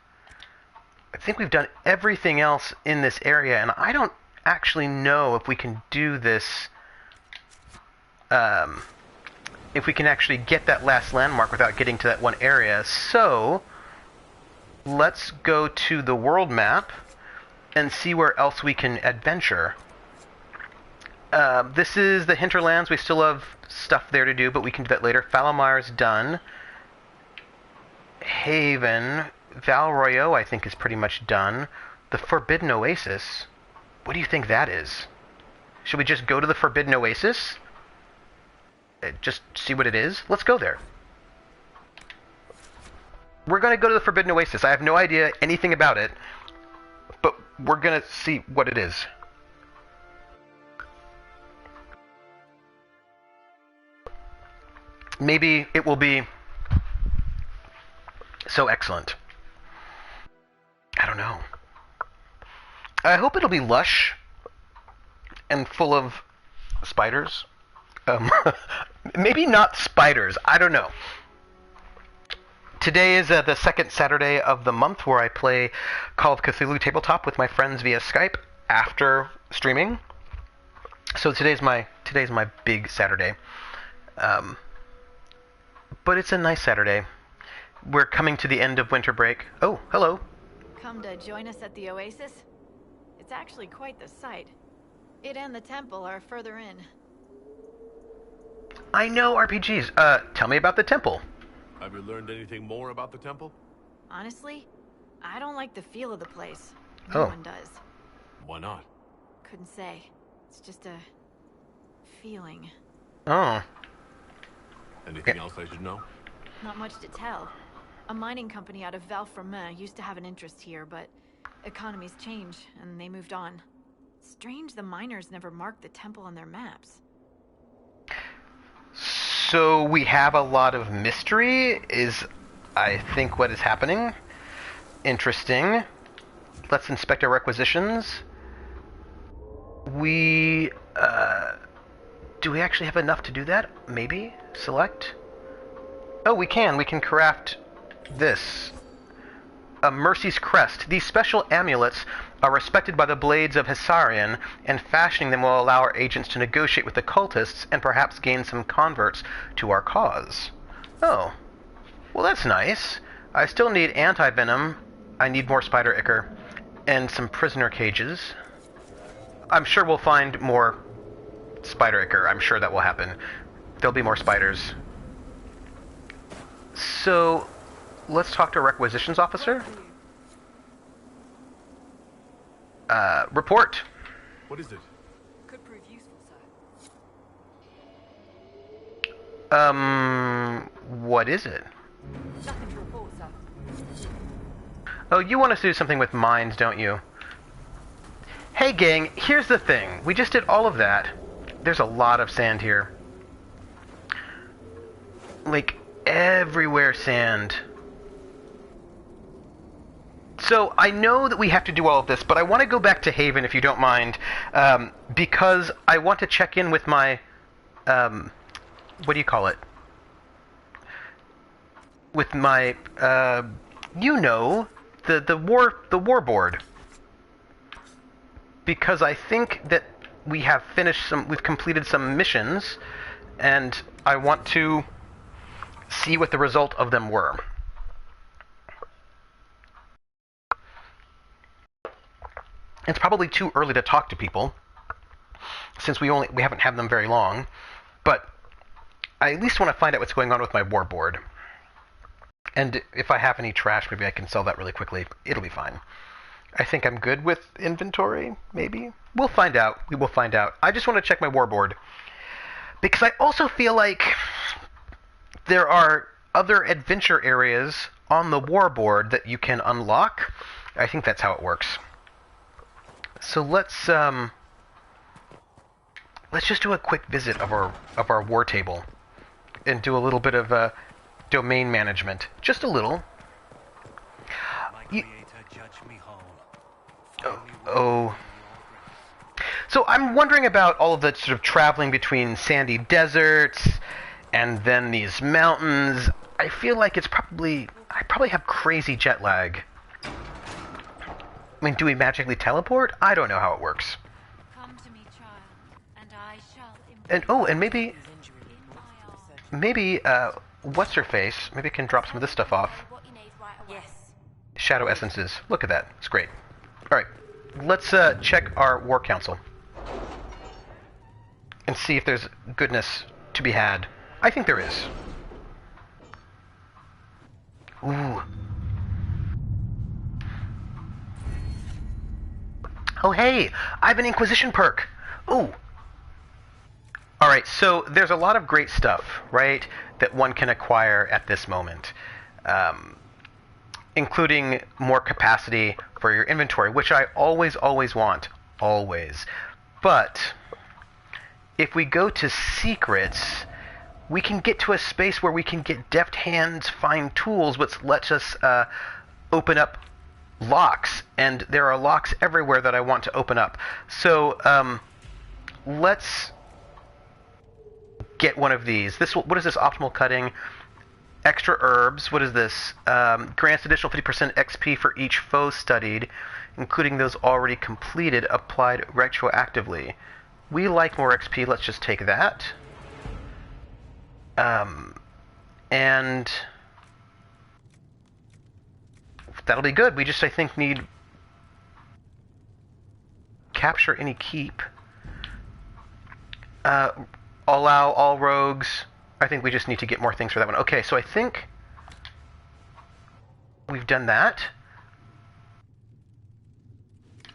I think we've done everything else in this area, and I don't actually know if we can do this, if we can actually get that last landmark without getting to that one area. So, let's go to the world map and see where else we can adventure. This is the hinterlands. We still have stuff there to do, but we can do that later. Fallowmire's done. Haven, Val Royeaux, I think, is pretty much done. The Forbidden Oasis, what do you think that is? Should we just go to the Forbidden Oasis? Just see what it is? Let's go there. We're going to go to the Forbidden Oasis. I have no idea anything about it, but we're going to see what it is. Maybe it will be so excellent. I don't know. I hope it'll be lush and full of spiders. Maybe not spiders. I don't know. Today is the second Saturday of the month where I play Call of Cthulhu Tabletop with my friends via Skype after streaming. So today's my big Saturday. But it's a nice Saturday. We're coming to the end of winter break. Oh, hello. Come to join us at the Oasis? It's actually quite the sight. It and the temple are further in. I know RPGs. Tell me about the temple. Have you learned anything more about the temple? Honestly, I don't like the feel of the place. Oh. No one does. Why not? Couldn't say. It's just a feeling. Oh. Anything else I should know? Not much to tell. A mining company out of Valfremin used to have an interest here, but economies change, and they moved on. Strange the miners never marked the temple on their maps. So we have a lot of mystery, is I think what is happening. Interesting. Let's inspect our requisitions. We, do we actually have enough to do that? Maybe? Select? Oh, we can. We can craft this. A Mercy's Crest. These special amulets are respected by the Blades of Hissarion, and fashioning them will allow our agents to negotiate with the cultists and perhaps gain some converts to our cause. Oh. Well, that's nice. I still need anti-venom. I need more spider ichor. And some prisoner cages. I'm sure we'll find more spider ichor. I'm sure that will happen. There'll be more spiders. So, let's talk to a requisitions officer. Report. What is it? Could prove useful, sir. What is it? Nothing to report, sir. Oh, you want us to do something with mines, don't you? Hey, gang, here's the thing. We just did all of that. There's a lot of sand here. Like, everywhere sand. So, I know that we have to do all of this, but I want to go back to Haven, if you don't mind, because I want to check in with my, what do you call it? With my, you know, the war board. Because I think that we've completed some missions, and I want to see what the result of them were. It's probably too early to talk to people, since we haven't had them very long, but I at least want to find out what's going on with my war board. And if I have any trash, maybe I can sell that really quickly. It'll be fine. I think I'm good with inventory, maybe? We'll find out. We will find out. I just want to check my war board, because I also feel like there are other adventure areas on the war board that you can unlock. I think that's how it works. So let's just do a quick visit of our war table and do a little bit of domain management. Just a little. Oh. So I'm wondering about all of the sort of traveling between sandy deserts and then these mountains. I feel like I probably have crazy jet lag. I mean, do we magically teleport? I don't know how it works. Come to me, child, and I shall And maybe what's her face? Maybe I can drop some of this stuff off. Yes. Shadow essences. Look at that. It's great. All right, let's check our war council and see if there's goodness to be had. I think there is. Ooh. Oh, hey, I have an Inquisition perk. Ooh. All right, so there's a lot of great stuff, right, that one can acquire at this moment, including more capacity for your inventory, which I always want, always. But if we go to secrets, we can get to a space where we can get deft hands, fine tools, which lets us open up locks, and there are locks everywhere that I want to open up. So let's get one of these. What is this? Optimal cutting, extra herbs. What is this? Grants additional 50% XP for each foe studied, including those already completed, applied retroactively. We like more XP. Let's just take that. And that'll be good. We just, I think, need capture any keep. Allow all rogues. I think we just need to get more things for that one. Okay, so I think we've done that.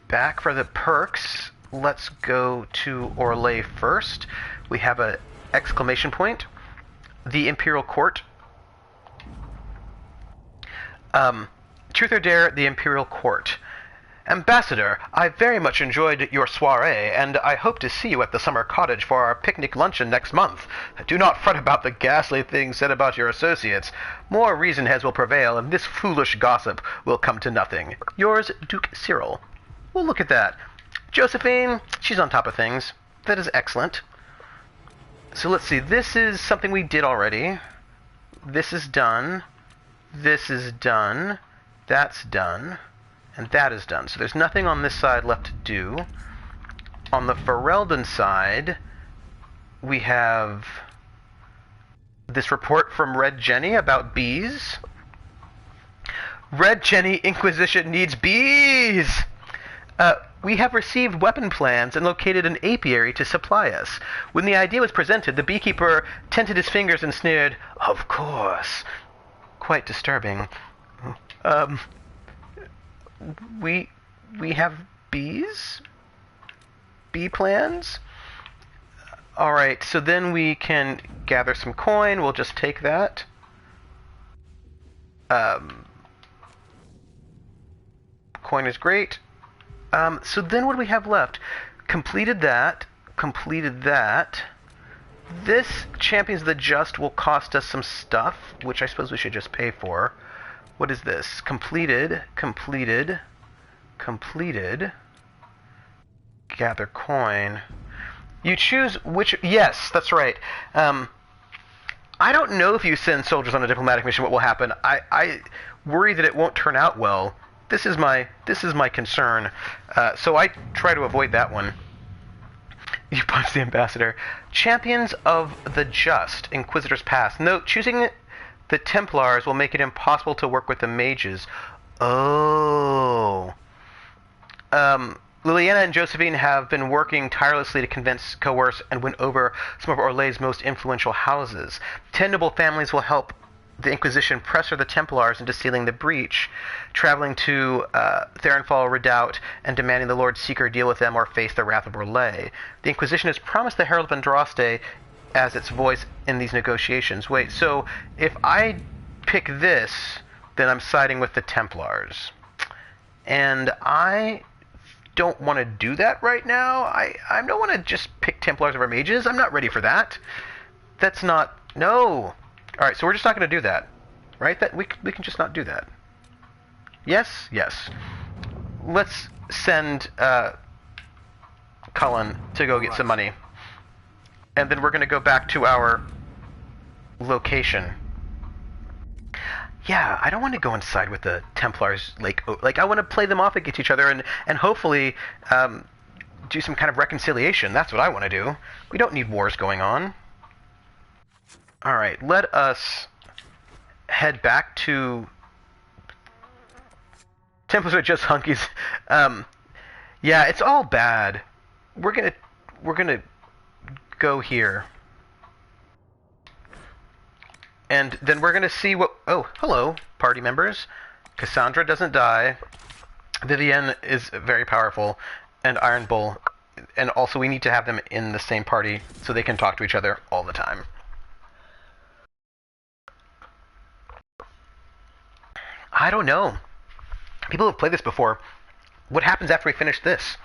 Back for the perks. Let's go to Orlais first. We have a exclamation point. The Imperial Court. Truth or Dare, the Imperial Court. Ambassador, I very much enjoyed your soiree, and I hope to see you at the summer cottage for our picnic luncheon next month. Do not fret about the ghastly things said about your associates. More reasoned heads will prevail, and this foolish gossip will come to nothing. Yours, Duke Cyril. Well, look at that. Josephine, she's on top of things. That is excellent. So let's see. This is something we did already. This is done. This is done. That's done. And that is done. So there's nothing on this side left to do. On the Ferelden side, we have this report from Red Jenny about bees. Red Jenny Inquisition needs bees! We have received weapon plans and located an apiary to supply us. When the idea was presented, the beekeeper tented his fingers and sneered, "Of course." quite disturbing. Um, we have bees? Bee plans? Alright, so then we can gather some coin. We'll just take that. Coin is great. So then what do we have left? Completed that. Completed that. This Champions of the Just will cost us some stuff, which I suppose we should just pay for. What is this? Completed. Completed. Completed. Gather coin. You choose which... Yes, that's right. I don't know if you send soldiers on a diplomatic mission what will happen. I worry that it won't turn out well. This is my concern. So I try to avoid that one. You punch the ambassador. Champions of the Just. Inquisitor's Pass. Note, choosing the Templars will make it impossible to work with the mages. Oh. Liliana and Josephine have been working tirelessly to convince, coerce, and win over some of Orlay's most influential houses. 10 noble families will help the Inquisition pressure the Templars into sealing the breach, traveling to Theronfall Redoubt and demanding the Lord Seeker deal with them or face the wrath of Orlais. The Inquisition has promised the Herald of Andraste as its voice in these negotiations. Wait, so if I pick this, then I'm siding with the Templars. And I don't want to do that right now. I don't want to just pick Templars over mages. I'm not ready for that. That's not... No. Alright, so we're just not going to do that. Right? That we can just not do that. Yes? Yes. Let's send Cullen to go get some money. And then we're going to go back to our location. Yeah, I don't want to go inside with the Templars. Like I want to play them off against each other and hopefully do some kind of reconciliation. That's what I want to do. We don't need wars going on. All right, let us head back to... Templars are just hunkies. Yeah, it's all bad. We're gonna go here. And then we're going to see what... Oh, hello, party members. Cassandra doesn't die. Vivienne is very powerful. And Iron Bull. And also we need to have them in the same party so they can talk to each other all the time. I don't know. People have played this before. What happens after we finish this?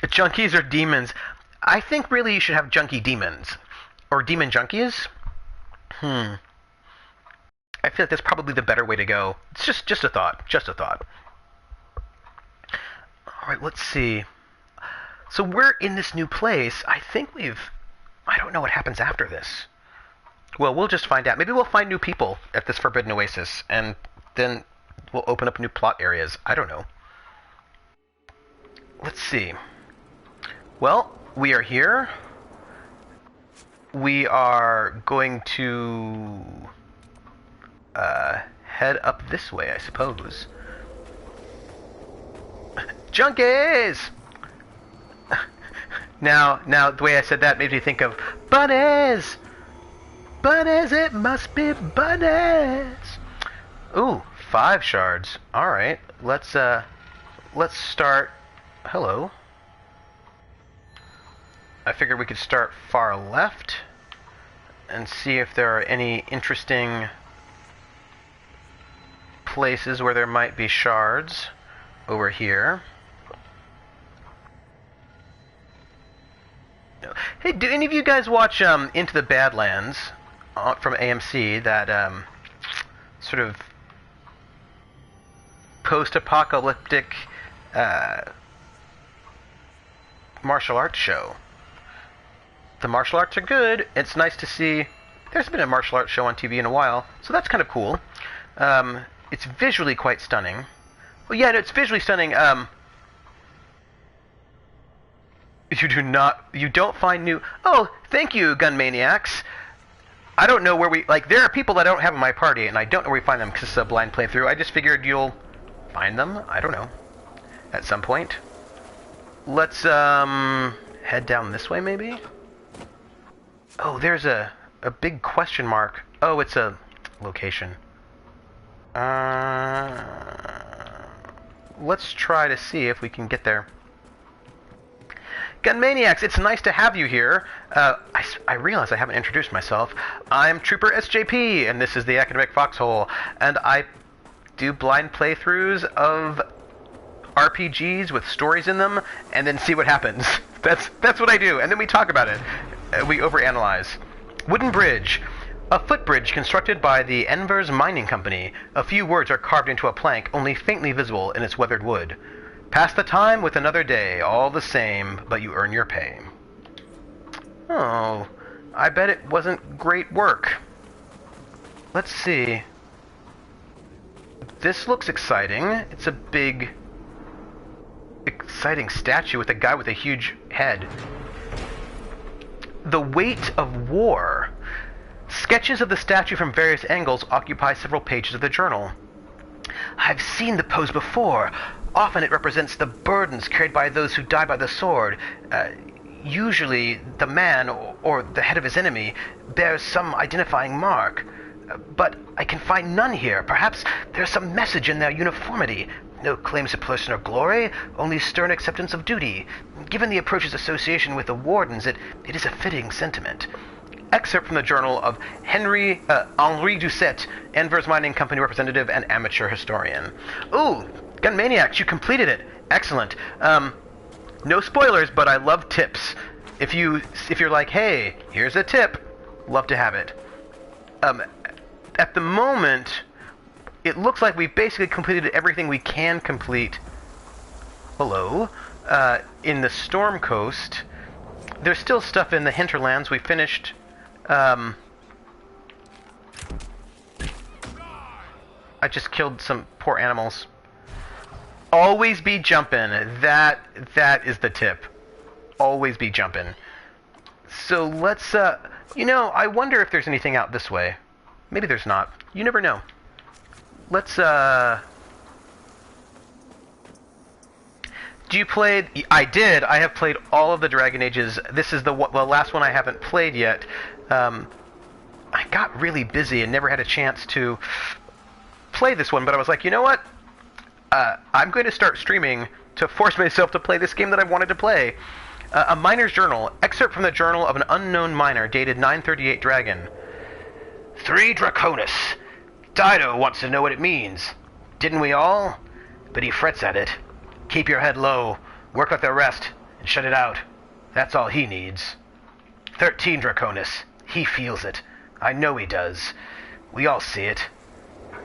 Junkies or demons? I think really you should have junkie demons. Or demon junkies? I feel like that's probably the better way to go. It's just a thought. Just a thought. Alright, let's see. So we're in this new place. I think we've... I don't know what happens after this. Well, we'll just find out. Maybe we'll find new people at this Forbidden Oasis, and then we'll open up new plot areas. I don't know. Let's see. Well, we are here. We are going to... head up this way, I suppose. Junkies! Now, the way I said that made me think of bunnies! Bunnies, it must be bunnies! Ooh, 5 shards. Alright, let's start... Hello. I figured we could start far left and see if there are any interesting places where there might be shards over here. Hey, do any of you guys watch Into the Badlands from AMC, that sort of post-apocalyptic martial arts show? The martial arts are good. It's nice to see. There's been a martial arts show on TV in a while, so that's kind of cool. It's visually quite stunning. Well, yeah, it's visually stunning. You don't find new... Oh, thank you, gun maniacs. I don't know where we... Like, there are people that I don't have in my party, and I don't know where we find them because it's a blind playthrough. I just figured you'll find them. I don't know. At some point. Let's, head down this way, maybe? Oh, there's a big question mark. Oh, it's a location. Let's try to see if we can get there. Gunmaniacs, it's nice to have you here. I realize I haven't introduced myself. I'm Trooper SJP, and this is the Academic Foxhole, and I do blind playthroughs of RPGs with stories in them, and then see what happens. That's what I do, and then we talk about it. We overanalyze. Wooden bridge. A footbridge constructed by the Envers Mining Company. A few words are carved into a plank, only faintly visible in its weathered wood. Pass the time with another day, all the same, but you earn your pay. Oh, I bet it wasn't great work. Let's see. This looks exciting. It's a big, exciting statue with a guy with a huge head. The Weight of War. Sketches of the statue from various angles occupy several pages of the journal. I've seen the pose before. Often it represents the burdens carried by those who die by the sword. Usually the man, or the head of his enemy, bears some identifying mark. But I can find none here. Perhaps there's some message in their uniformity. No claims to personal glory, only stern acceptance of duty. Given the approach's association with the wardens, it is a fitting sentiment. Excerpt from the journal of Henri Doucet, Envers Mining Company representative and amateur historian. Ooh, Gunmaniacs, you completed it. Excellent. No spoilers, but I love tips. If you're like, hey, here's a tip, love to have it. At the moment, it looks like we've basically completed everything we can complete. Hello. In the Storm Coast. There's still stuff in the hinterlands. We finished. I just killed some poor animals. Always be jumping. That is the tip. Always be jumping. So let's, I wonder if there's anything out this way. Maybe there's not. You never know. Let's, Do you play... I did. I have played all of the Dragon Ages. This is the last one I haven't played yet. I got really busy and never had a chance to play this one, but I was like, you know what? I'm going to start streaming to force myself to play this game that I wanted to play. A Miner's Journal. Excerpt from the journal of an unknown miner, dated 938 Dragon. 3 Draconis. Dido wants to know what it means. Didn't we all? But he frets at it. Keep your head low, work like the rest, and shut it out. That's all he needs. 13 Draconis. He feels it. I know he does. We all see it.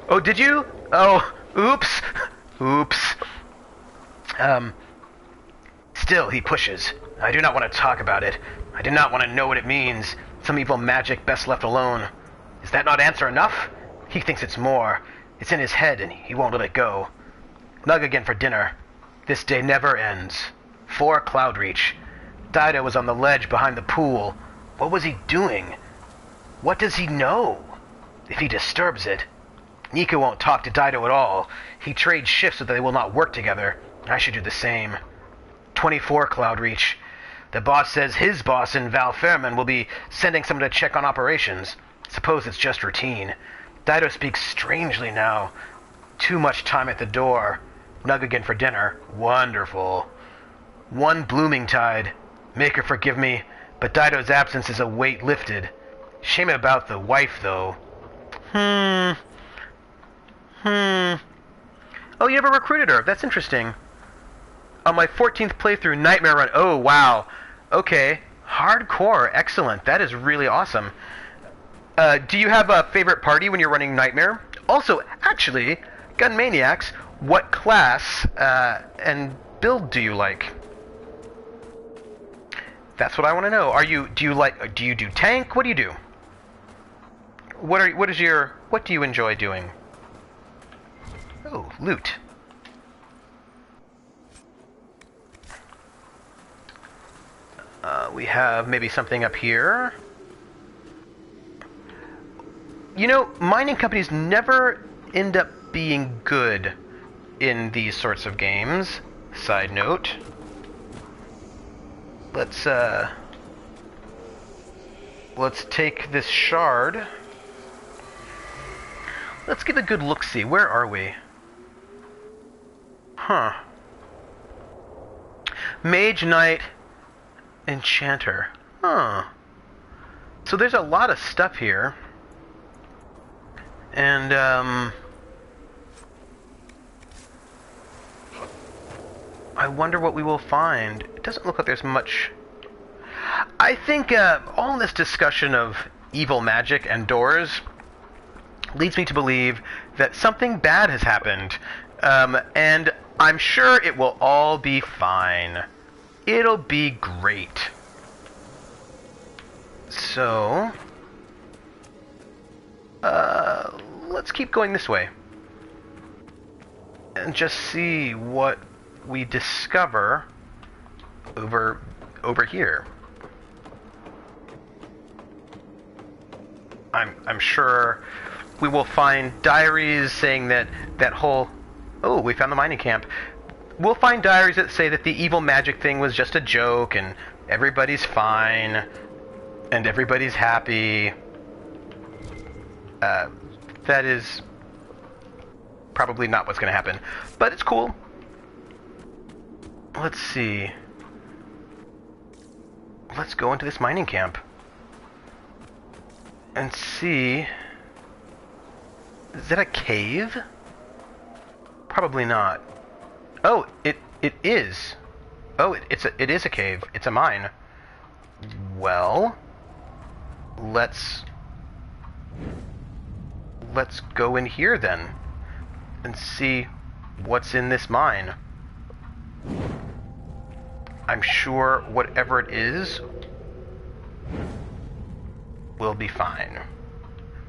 Oh, did you? Oh, oops. Oops. Still, he pushes. I do not want to talk about it. I do not want to know what it means. Some evil magic best left alone. Is that not answer enough? He thinks it's more. It's in his head, and he won't let it go. Nug again for dinner. This day never ends. 4 Cloudreach. Dido was on the ledge behind the pool. What was he doing? What does he know? If he disturbs it... Nika won't talk to Dido at all. He trades shifts so that they will not work together. I should do the same. 24 Cloudreach. The boss says his boss in Val Fairman will be sending someone to check on operations. Suppose it's just routine. Dido speaks strangely now. Too much time at the door. Nug again for dinner. Wonderful. 1 Blooming Tide. Make her forgive me, but Dido's absence is a weight lifted. Shame about the wife, though. Oh, you never recruited her. That's interesting. On my 14th playthrough, Nightmare Run. Oh, wow. Okay. Hardcore. Excellent. That is really awesome. Do you have a favorite party when you're running Nightmare? Also, actually, Gunmaniacs, what class and build do you like? That's what I want to know. Do you do tank? What do you do? What do you enjoy doing? Oh, loot. We have maybe something up here. You know, mining companies never end up being good in these sorts of games. Side note. Let's take this shard. Let's give a good look-see. Where are we? Huh. Mage Knight, Enchanter. Huh. So there's a lot of stuff here. And, I wonder what we will find. It doesn't look like there's much. I think all this discussion of evil magic and doors leads me to believe that something bad has happened. And I'm sure it will all be fine. It'll be great. So, let's keep going this way. And just see what we discover over here. I'm sure we will find diaries saying that whole... Oh, we found the mining camp. We'll find diaries that say that the evil magic thing was just a joke and everybody's fine and everybody's happy. That is probably not what's going to happen, but it's cool. Let's see. Let's go into this mining camp and see. Is that a cave? Probably not. Oh, it is. Oh, it is a cave. It's a mine. Well, let's go in here then and see what's in this mine. I'm sure whatever it is will be fine.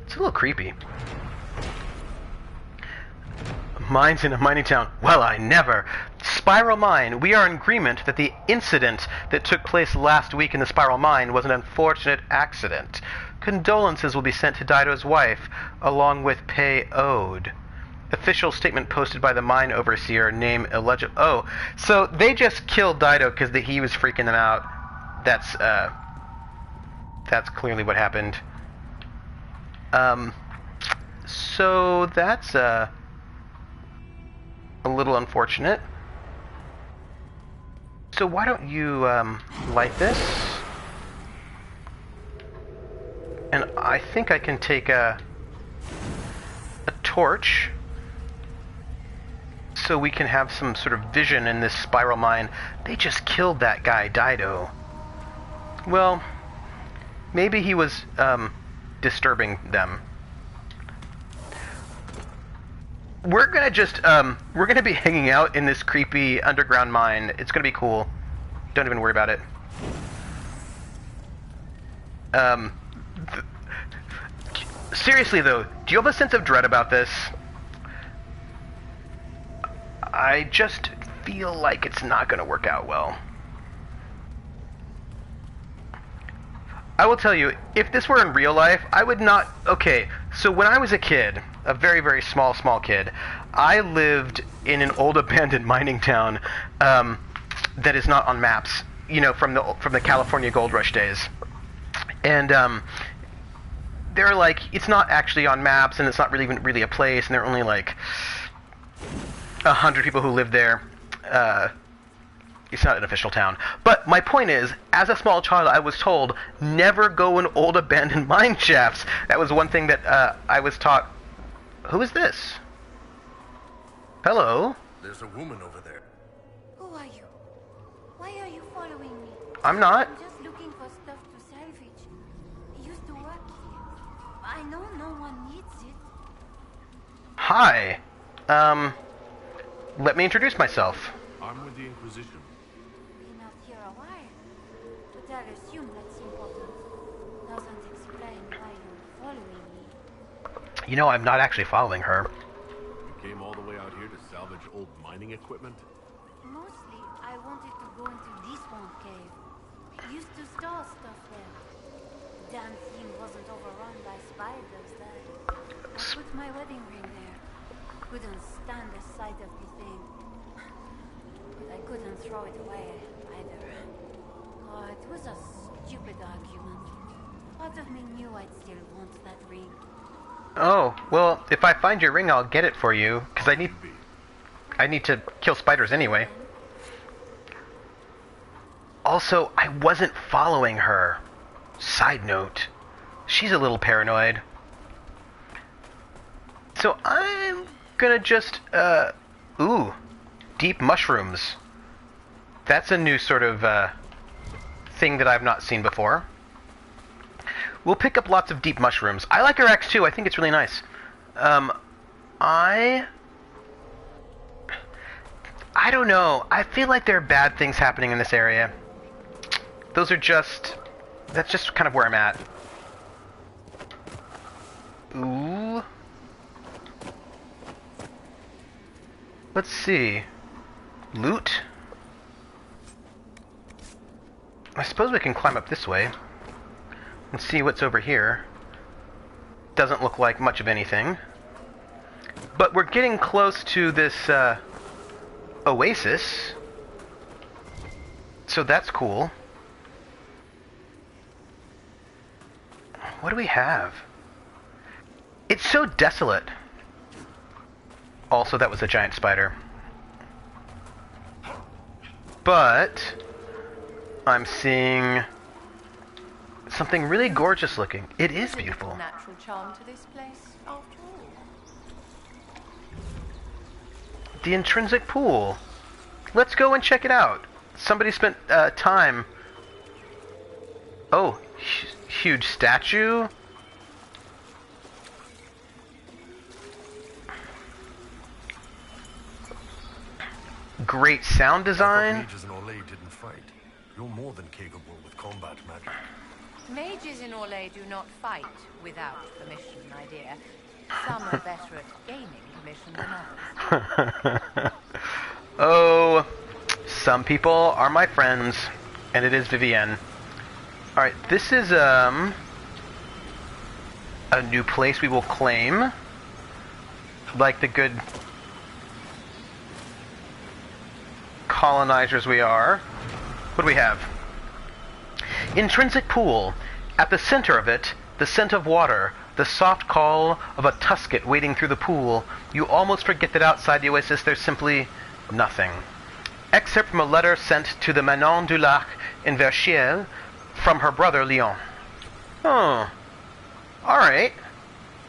It's a little creepy. Mines in a mining town. Well, I never. Spiral Mine. We are in agreement that the incident that took place last week in the Spiral Mine was an unfortunate accident. Condolences will be sent to Dido's wife, along with pay owed. Official statement posted by the mine overseer named illegible. Oh, so they just killed Dido because he was freaking them out. That's clearly what happened. So that's a little unfortunate. So why don't you light this? And I think I can take a torch so we can have some sort of vision in this spiral mine. They just killed that guy, Dido. Well, maybe he was disturbing them. We're gonna be hanging out in this creepy underground mine. It's gonna be cool. Don't even worry about it. Seriously though, do you have a sense of dread about this? I just feel like it's not gonna work out well. I will tell you, if this were in real life, I would not... Okay, so when I was a kid, a very, very small kid, I lived in an old abandoned mining town that is not on maps, you know, from the California Gold Rush days. And they're like, it's not actually on maps, and it's not really even really a place, and there are only like 100 people who live there. It's not an official town. But my point is, as a small child, I was told, never go in old abandoned mine shafts. That was one thing that I was taught. Who is this? Hello? There's a woman over there. Who are you? Why are you following me? I'm not. I'm just looking for stuff to salvage. I used to work here. I know no one needs it. Hi. Let me introduce myself. I'm with the Inquisition. Been out here a while, but I assume that's important. Doesn't explain why you're following me. You know, I'm not actually following her. You came all the way out here to salvage old mining equipment? Mostly, I wanted to go into this one cave. Used to store stuff there. Damn thing wasn't overrun by spiders then. I put my wedding ring there. Couldn't stand the sight of the thing. But I couldn't throw it away either. Oh, it was a stupid argument. Part of me knew I'd still want that ring. Oh, well, if I find your ring, I'll get it for you, because I need to kill spiders anyway. Also, I wasn't following her. Side note, she's a little paranoid. So I'm gonna just, ooh, deep mushrooms. That's a new sort of, thing that I've not seen before. We'll pick up lots of deep mushrooms. I like her axe too. I think it's really nice. I don't know. I feel like there are bad things happening in this area. That's just kind of where I'm at. Ooh. Let's see. Loot? I suppose we can climb up this way and see what's over here. Doesn't look like much of anything. But we're getting close to this Oasis. So that's cool. What do we have? It's so desolate. Also, that was a giant spider. But I'm seeing something really gorgeous looking. It is beautiful. Natural charm to this place, after all. The intrinsic pool. Let's go and check it out. Somebody spent time. Oh, huge statue. Great sound design. Mages in Orlais didn't fight. You're more than capable with combat magic. Mages in Orlais do not fight without permission, my dear. Some are better at gaining permission than others. Oh, some people are my friends, and it is Vivienne. Alright, this is, a new place we will claim. Like the good colonizers we are. What do we have? Intrinsic pool. At the center of it, the scent of water, the soft call of a tusket wading through the pool. You almost forget that outside the oasis there's simply nothing. Excerpt from a letter sent to the Manon du Lac in Verchières from her brother Leon. Oh. Alright.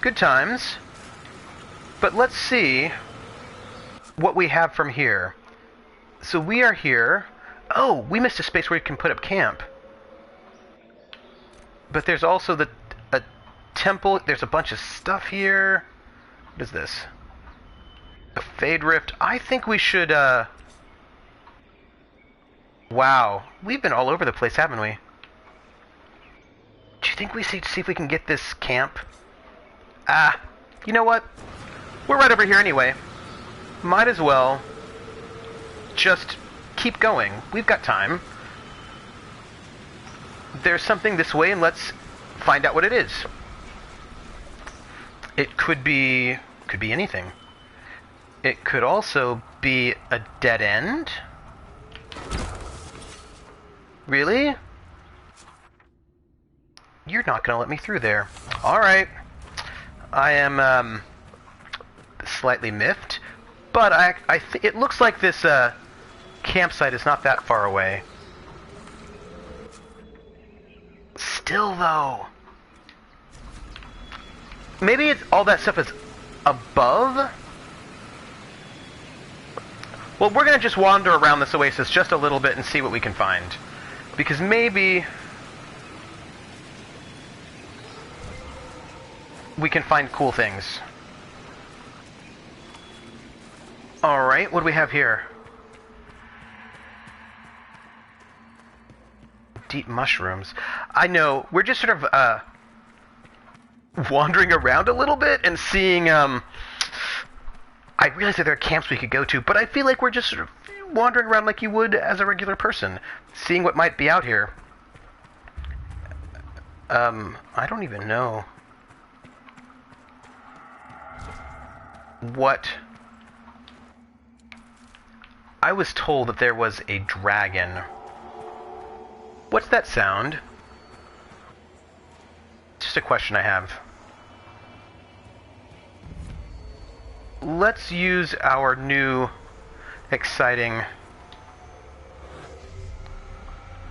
Good times. But let's see what we have from here. So we are here. Oh, we missed a space where we can put up camp. But there's also a temple. There's a bunch of stuff here. What is this? A Fade Rift. I think we should, Wow. We've been all over the place, haven't we? Do you think we see if we can get this camp? You know what? We're right over here anyway. Might as well just keep going. We've got time. There's something this way, and let's find out what it is. It could be anything. It could also be a dead end. Really? You're not gonna let me through there. Alright. I am, slightly miffed. But it looks like this, campsite is not that far away. Still, though. Maybe all that stuff is above? Well, we're gonna just wander around this oasis just a little bit and see what we can find. Because maybe we can find cool things. Alright, what do we have here? Deep mushrooms. I know, we're just sort of, wandering around a little bit and seeing, I realize that there are camps we could go to, but I feel like we're just sort of wandering around like you would as a regular person, seeing what might be out here. I don't even know what... I was told that there was a dragon. What's that sound? Just a question I have. let's use our new exciting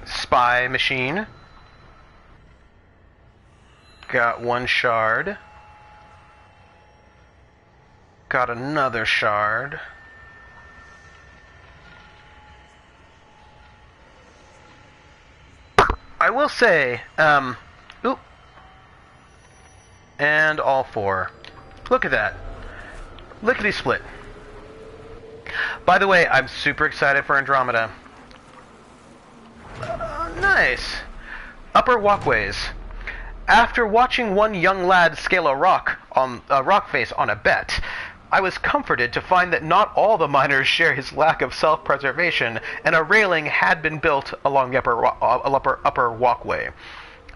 spy machine. Got one shard. Got another shard. I will say, oop. And all four. Look at that. Lickety split. By the way, I'm super excited for Andromeda. Nice. Upper walkways. After watching one young lad scale a rock face on a bet, I was comforted to find that not all the miners share his lack of self-preservation, and a railing had been built along the upper walkway.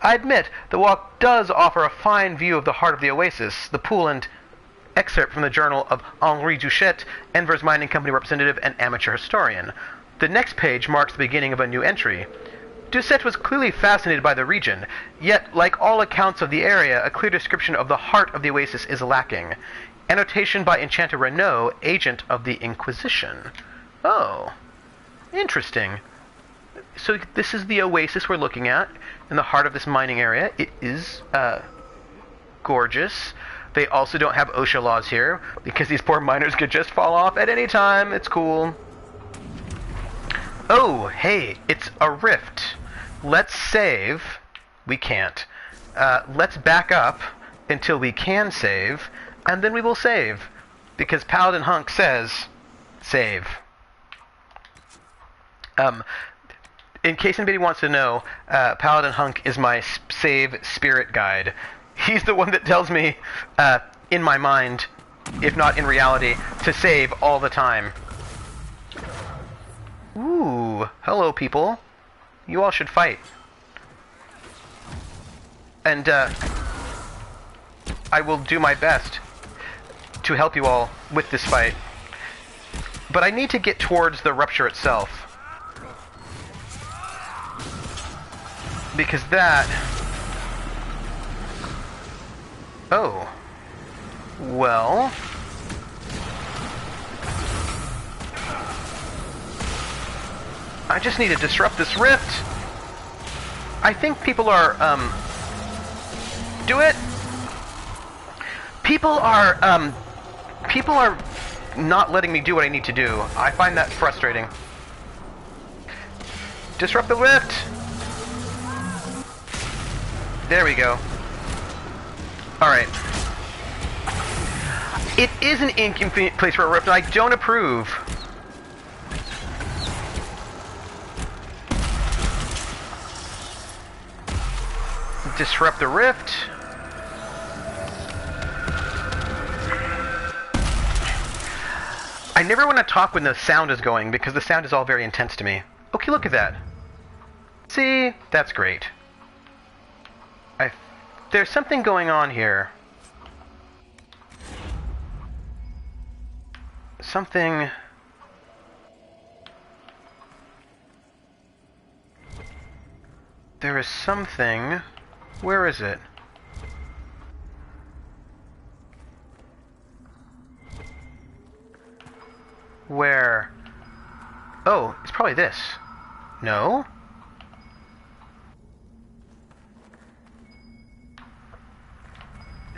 I admit the walk does offer a fine view of the heart of the Oasis, the pool, and excerpt from the journal of Henri Duchette, Enver's mining company representative and amateur historian. The next page marks the beginning of a new entry. Ducette was clearly fascinated by the region, yet, like all accounts of the area, a clear description of the heart of the Oasis is lacking. Annotation by Enchanter Renault, agent of the Inquisition. Oh, interesting. So this is the Oasis we're looking at, in the heart of this mining area. It is, gorgeous. They also don't have OSHA laws here, because these poor miners could just fall off at any time. It's cool. Oh, hey, it's a rift. Let's save. We can't. Let's back up until we can save, and then we will save. Because Paladin Hunk says, save. In case anybody wants to know, Paladin Hunk is my save spirit guide. He's the one that tells me, in my mind, if not in reality, to save all the time. Ooh, hello people. You all should fight. And, I will do my best to help you all with this fight. But I need to get towards the rupture itself. Because that... Oh. Well... I just need to disrupt this rift. I think people are, do it. People are not letting me do what I need to do. I find that frustrating. Disrupt the rift. There we go. Alright. It is an inconvenient place for a rift, and I don't approve. Disrupt the rift. I never want to talk when the sound is going, because the sound is all very intense to me. Okay, look at that. See? That's great. There's something going on here. Something... There is something... Where is it? Where? Oh, it's probably this. No?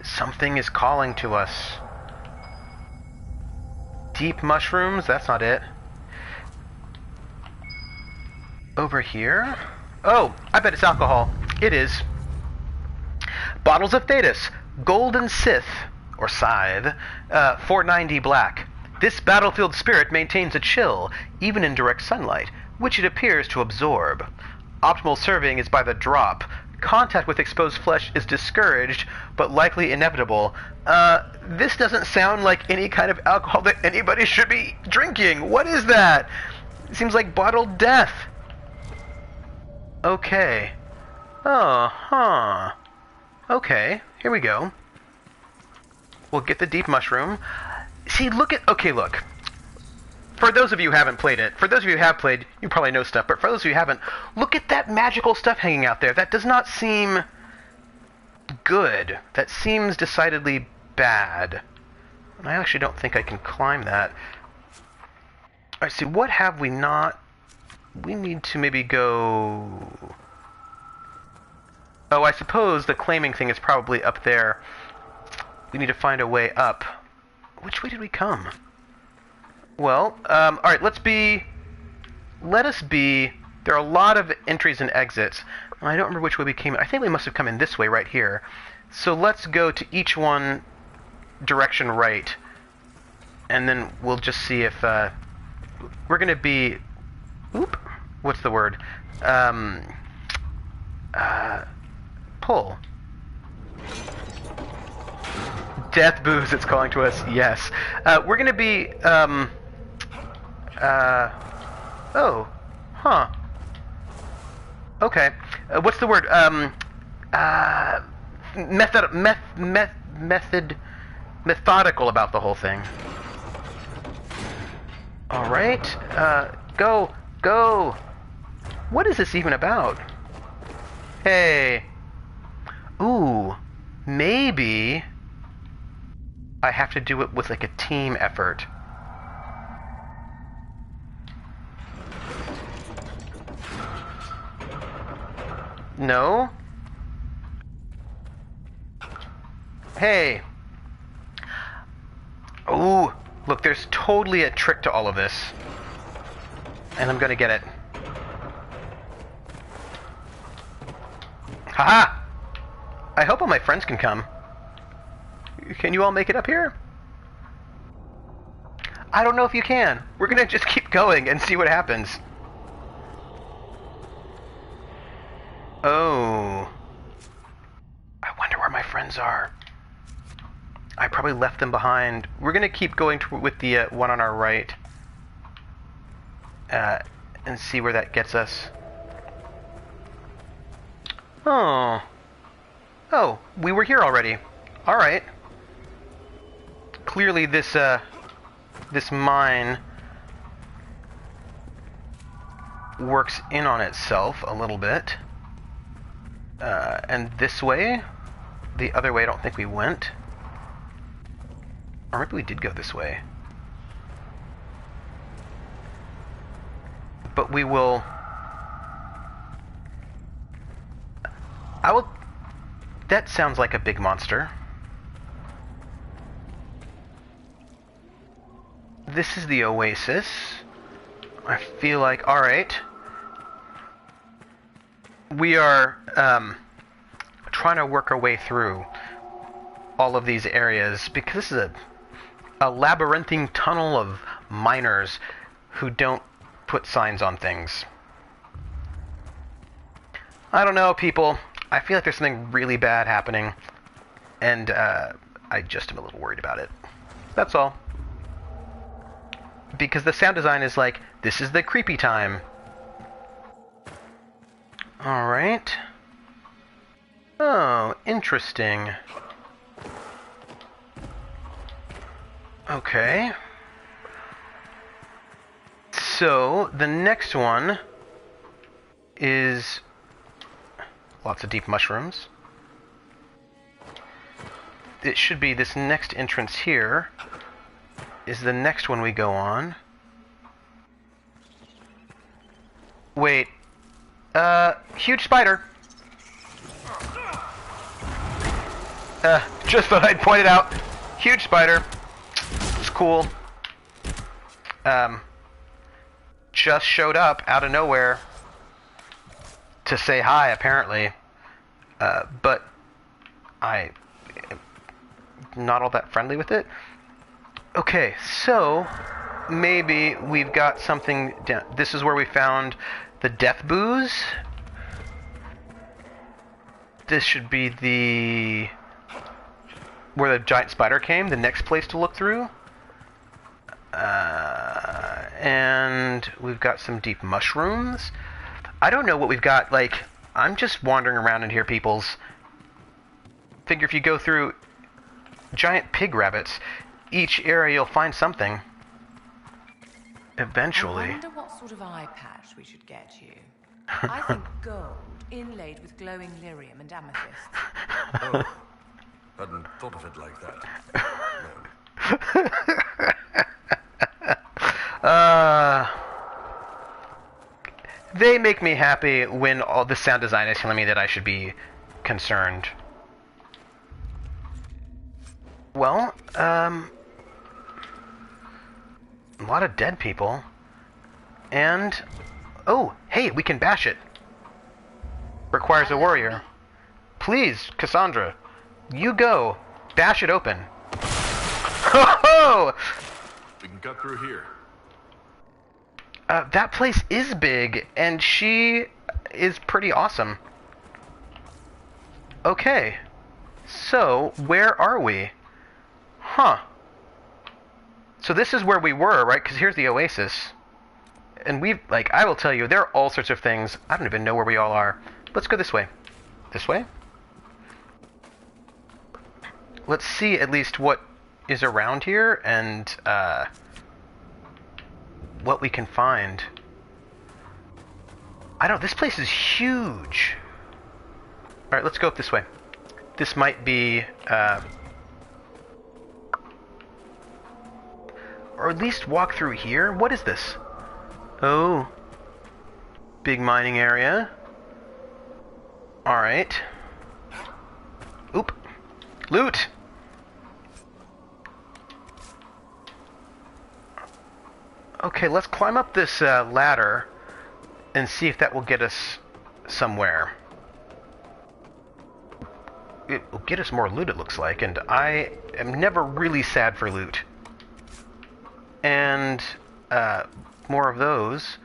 Something is calling to us. Deep mushrooms? That's not it. Over here? Oh, I bet it's alcohol. It is. Bottles of Thetis, Golden Sith, or Scythe, 490 black. This battlefield spirit maintains a chill, even in direct sunlight, which it appears to absorb. Optimal serving is by the drop. Contact with exposed flesh is discouraged, but likely inevitable. This doesn't sound like any kind of alcohol that anybody should be drinking. What is that? It seems like bottled death. Okay. Oh, huh. Okay, here we go. We'll get the deep mushroom. See, look at... Okay, look. For those of you who haven't played it, for those of you who have played, you probably know stuff, but for those of you who haven't, look at that magical stuff hanging out there. That does not seem good. That seems decidedly bad. I actually don't think I can climb that. Alright, see, what have we not... We need to maybe go... Oh, I suppose the claiming thing is probably up there. We need to find a way up. Which way did we come? Well, alright, let us be... There are a lot of entries and exits. I don't remember which way we came in. I think we must have come in this way right here. So let's go to each one direction right. And then we'll just see if... we're going to be... Oop! What's the word? Pull. Death booze, it's calling to us. Yes. We're going to be... Oh. Huh. Okay. What's the word? Methodical about the whole thing. Alright. Go. What is this even about? Hey. Ooh. Maybe I have to do it with like a team effort. No? Hey. Ooh, look, there's totally a trick to all of this. And I'm gonna get it. Haha! I hope all my friends can come. Can you all make it up here? I don't know if you can. We're gonna just keep going and see what happens. Oh. I wonder where my friends are. I probably left them behind. We're gonna keep going with the one on our right. And see where that gets us. Oh. Oh, we were here already. Alright. Clearly this mine works in on itself a little bit. And this way, the other way I don't think we went. Or maybe we did go this way. But we will... That sounds like a big monster. This is the Oasis. I feel like, alright. We are trying to work our way through all of these areas because this is a labyrinthine tunnel of miners who don't put signs on things. I don't know, people. I feel like there's something really bad happening, and I just am a little worried about it. That's all. Because the sound design is like, this is the creepy time. Alright. Oh, interesting. Okay. So, the next one is lots of deep mushrooms. It should be this next entrance here is the next one we go on. Wait. Huge spider. Just thought I'd point it out. Huge spider. It's cool. Just showed up out of nowhere to say hi, apparently. But I am not all that friendly with it. Okay, so maybe we've got something down. This is where we found the death booze. This should be the... where the giant spider came, the next place to look through. And we've got some deep mushrooms. I don't know what we've got, like, I'm just wandering around in here, peoples. Figure if you go through giant pig rabbits, each area you'll find something. Eventually. I wonder what sort of eye patch we should get you. I think gold, inlaid with glowing lyrium and amethyst. Oh, hadn't thought of it like that. No. uh, they make me happy when all the sound design is telling me that I should be concerned. Well, a lot of dead people. And, oh, hey, we can bash it. Requires a warrior. Please, Cassandra, you go. Bash it open. Ho-ho! We can cut through here. That place is big, and she is pretty awesome. Okay. So, where are we? Huh. So this is where we were, right? Because here's the Oasis. And we've, like, I will tell you, there are all sorts of things. I don't even know where we all are. Let's go this way. This way? Let's see at least what is around here and what we can find. This place is huge. Alright, let's go up this way. This might be, or at least walk through here. What is this? Oh. Big mining area. Alright. Oop. Loot! Okay, let's climb up this ladder and see if that will get us somewhere. It will get us more loot, it looks like, and I am never really sad for loot. And more of those,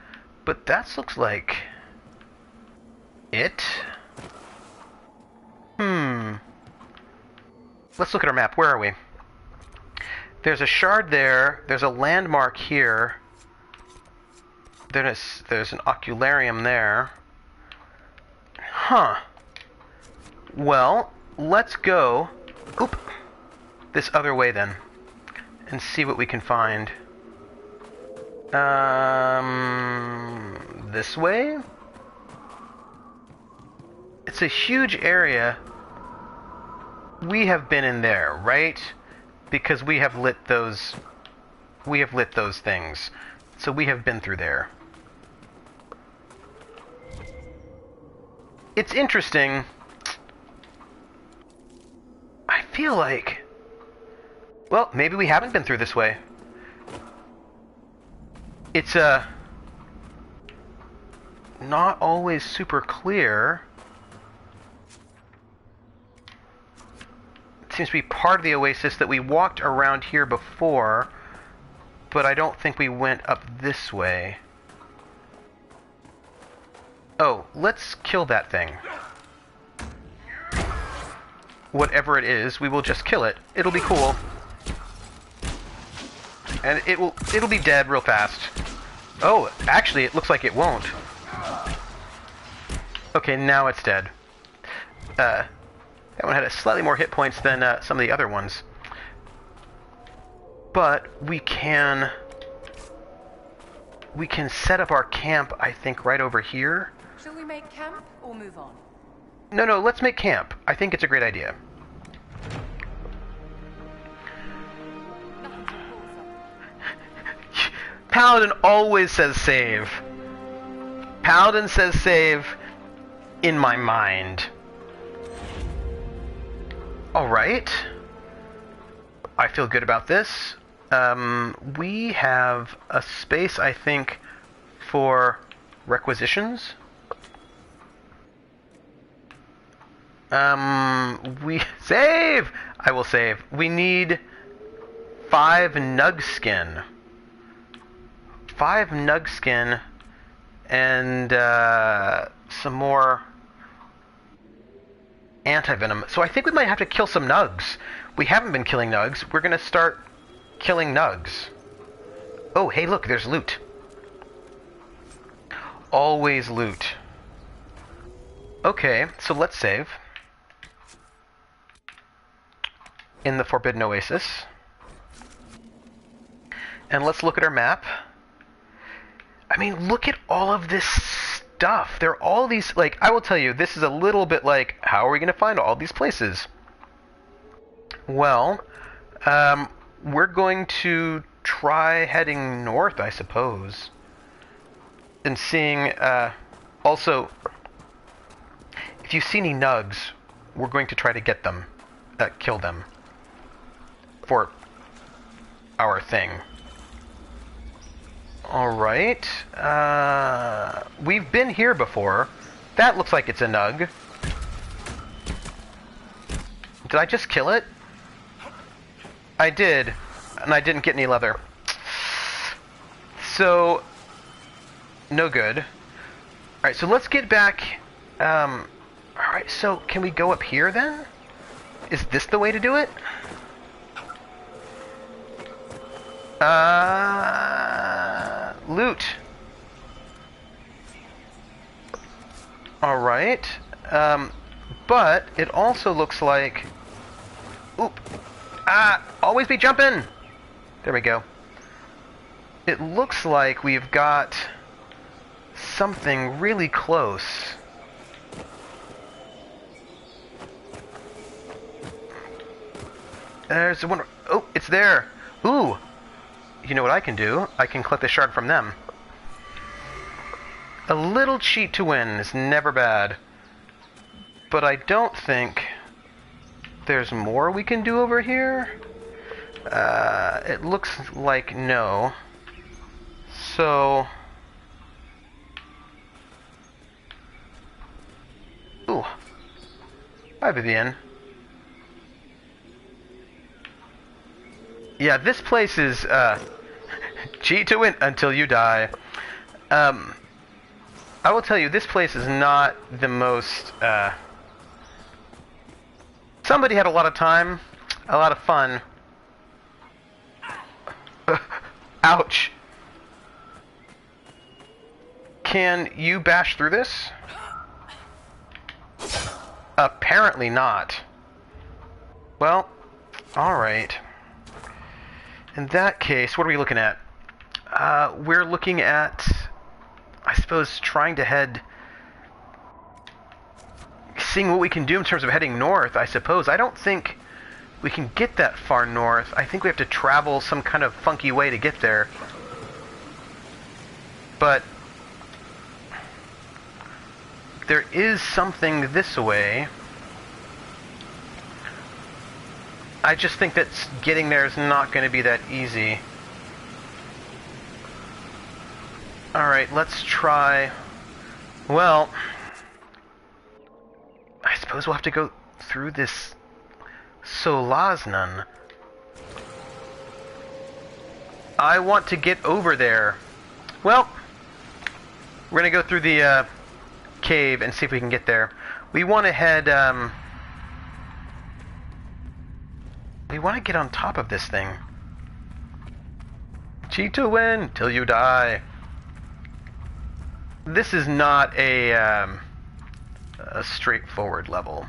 but that looks like it. Let's look at our map. Where are we? There's a shard there. There's a landmark here. There's an ocularium there. Huh. Well, let's go this other way then and see what we can find. This way? It's a huge area. We have been in there, right? Because we have lit those things. So we have been through there. It's interesting. I feel like, well, maybe we haven't been through this way. It's not always super clear. It seems to be part of the Oasis that we walked around here before, but I don't think we went up this way. Oh, let's kill that thing. Whatever it is, we will just kill it. It'll be cool. And it'll be dead real fast. Oh, actually, it looks like it won't. Okay, now it's dead. That one had a slightly more hit points than some of the other ones. But we can set up our camp, I think, right over here. Shall we make camp or move on? No, let's make camp. I think it's a great idea. Paladin always says save. Paladin says save in my mind. Alright. I feel good about this. We have a space, I think, for requisitions. We save! I will save. We need 5 nug skin. 5 nug skin and some more anti-venom. So I think we might have to kill some nugs. We haven't been killing nugs. We're gonna start killing nugs. Oh, hey, look, there's loot. Always loot. Okay, so let's save. In the Forbidden Oasis. And let's look at our map. I mean, look at all of this stuff. There are all these, like, I will tell you, this is a little bit like, how are we going to find all these places? Well, we're going to try heading north, I suppose. And seeing, also, if you see any nugs, we're going to try to get them, kill them. For our thing. Alright, we've been here before. That looks like it's a nug. Did I just kill it? I did, and I didn't get any leather. So, no good. Alright, so let's get back. Alright, so can we go up here then? Is this the way to do it? Loot. Alright. But it also looks like... Oop. Always be jumping! There we go. It looks like we've got something really close. There's one... Oh, it's there! Ooh! You know what I can do? I can collect the shard from them. A little cheat to win is never bad. But I don't think there's more we can do over here. It looks like no. So... Ooh. Hi, Vivian. Yeah, this place is, cheat to win until you die. I will tell you, this place is not the most, somebody had a lot of time, a lot of fun. Ouch. Can you bash through this? Apparently not. Well, alright. In that case, what are we looking at? We're looking at, I suppose, trying to head... Seeing what we can do in terms of heading north, I suppose. I don't think we can get that far north. I think we have to travel some kind of funky way to get there. But... there is something this way. I just think that getting there is not going to be that easy. Alright, let's try... Well... I suppose we'll have to go through this Solaznan. I want to get over there. Well, we're going to go through the cave and see if we can get there. We want to head... we want to get on top of this thing. Cheat to win till you die. This is not a straightforward level,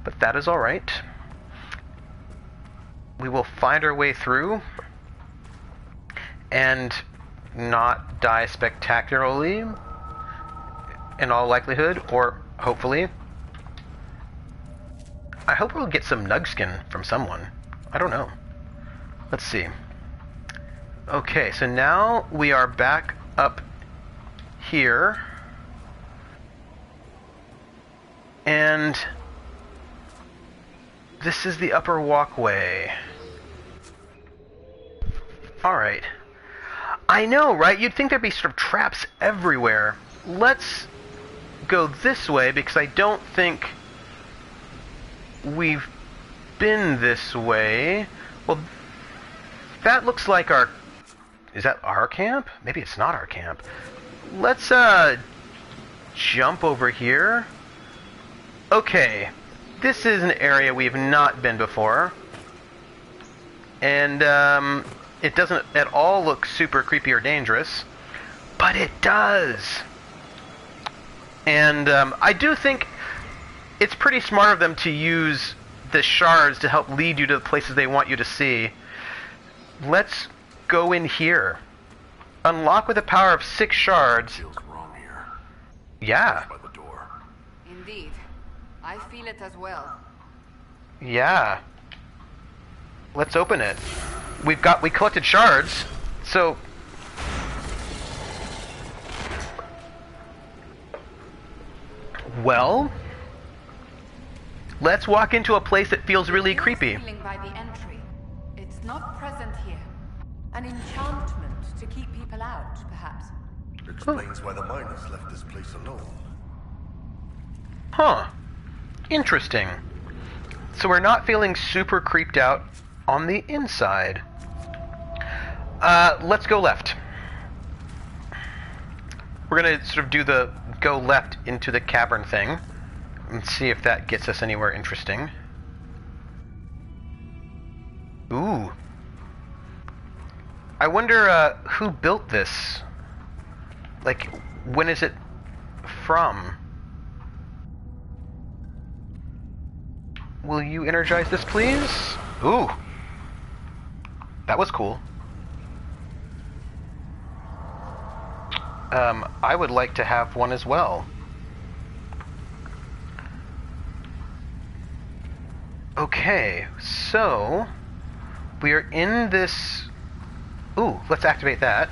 but that is alright. We will find our way through and not die spectacularly in all likelihood, or hopefully. I hope we'll get some nugskin from someone. I don't know. Let's see. Okay, so now we are back up here. And this is the upper walkway. Alright. I know, right? You'd think there'd be sort of traps everywhere. Let's go this way, because I don't think we've been this way. Well, that looks like our... Is that our camp? Maybe it's not our camp. Let's, jump over here. Okay. This is an area we've not been before. And, it doesn't at all look super creepy or dangerous. But it does! And, I do think it's pretty smart of them to use the shards to help lead you to the places they want you to see. Let's go in here. Unlock with the power of 6 shards. Feels wrong here. Yeah. By the door. Indeed. I feel it as well. Yeah. Let's open it. we collected shards, so... Well... Let's walk into a place that feels really creepy. Ceiling by the entry. It's not present here. An enchantment to keep people out, perhaps. Explains why the miners left this place alone. Huh. Interesting. So we're not feeling super creeped out on the inside. Let's go left. We're gonna sort of do the go left into the cavern thing and see if that gets us anywhere interesting. Ooh. I wonder who built this. Like, when is it from? Will you energize this, please? Ooh. That was cool. I would like to have one as well. Okay, so we are in this... Ooh, let's activate that.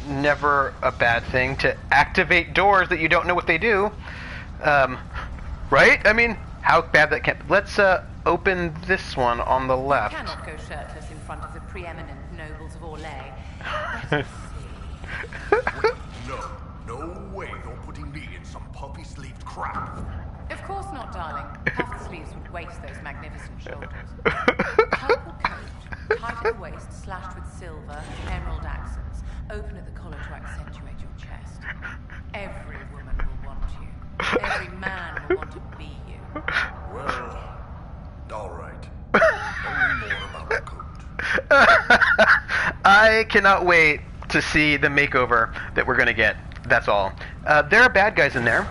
Never a bad thing to activate doors that you don't know what they do. Right? I mean, how bad that can... Let's open this one on the left. You cannot go shirtless in front of the preeminent nobles of Orlais. No way you're putting me in some poppy-sleeved crap. Of course not, darling. Puffed sleeves would waste those magnificent shoulders. Purple coat, tight at the waist, slashed with silver, emerald accents, open at the collar to accentuate your chest. Every woman will want you. Every man will want to be you. Well, all right. Tell me more about the coat. I cannot wait to see the makeover that we're gonna get. That's all. There are bad guys in there.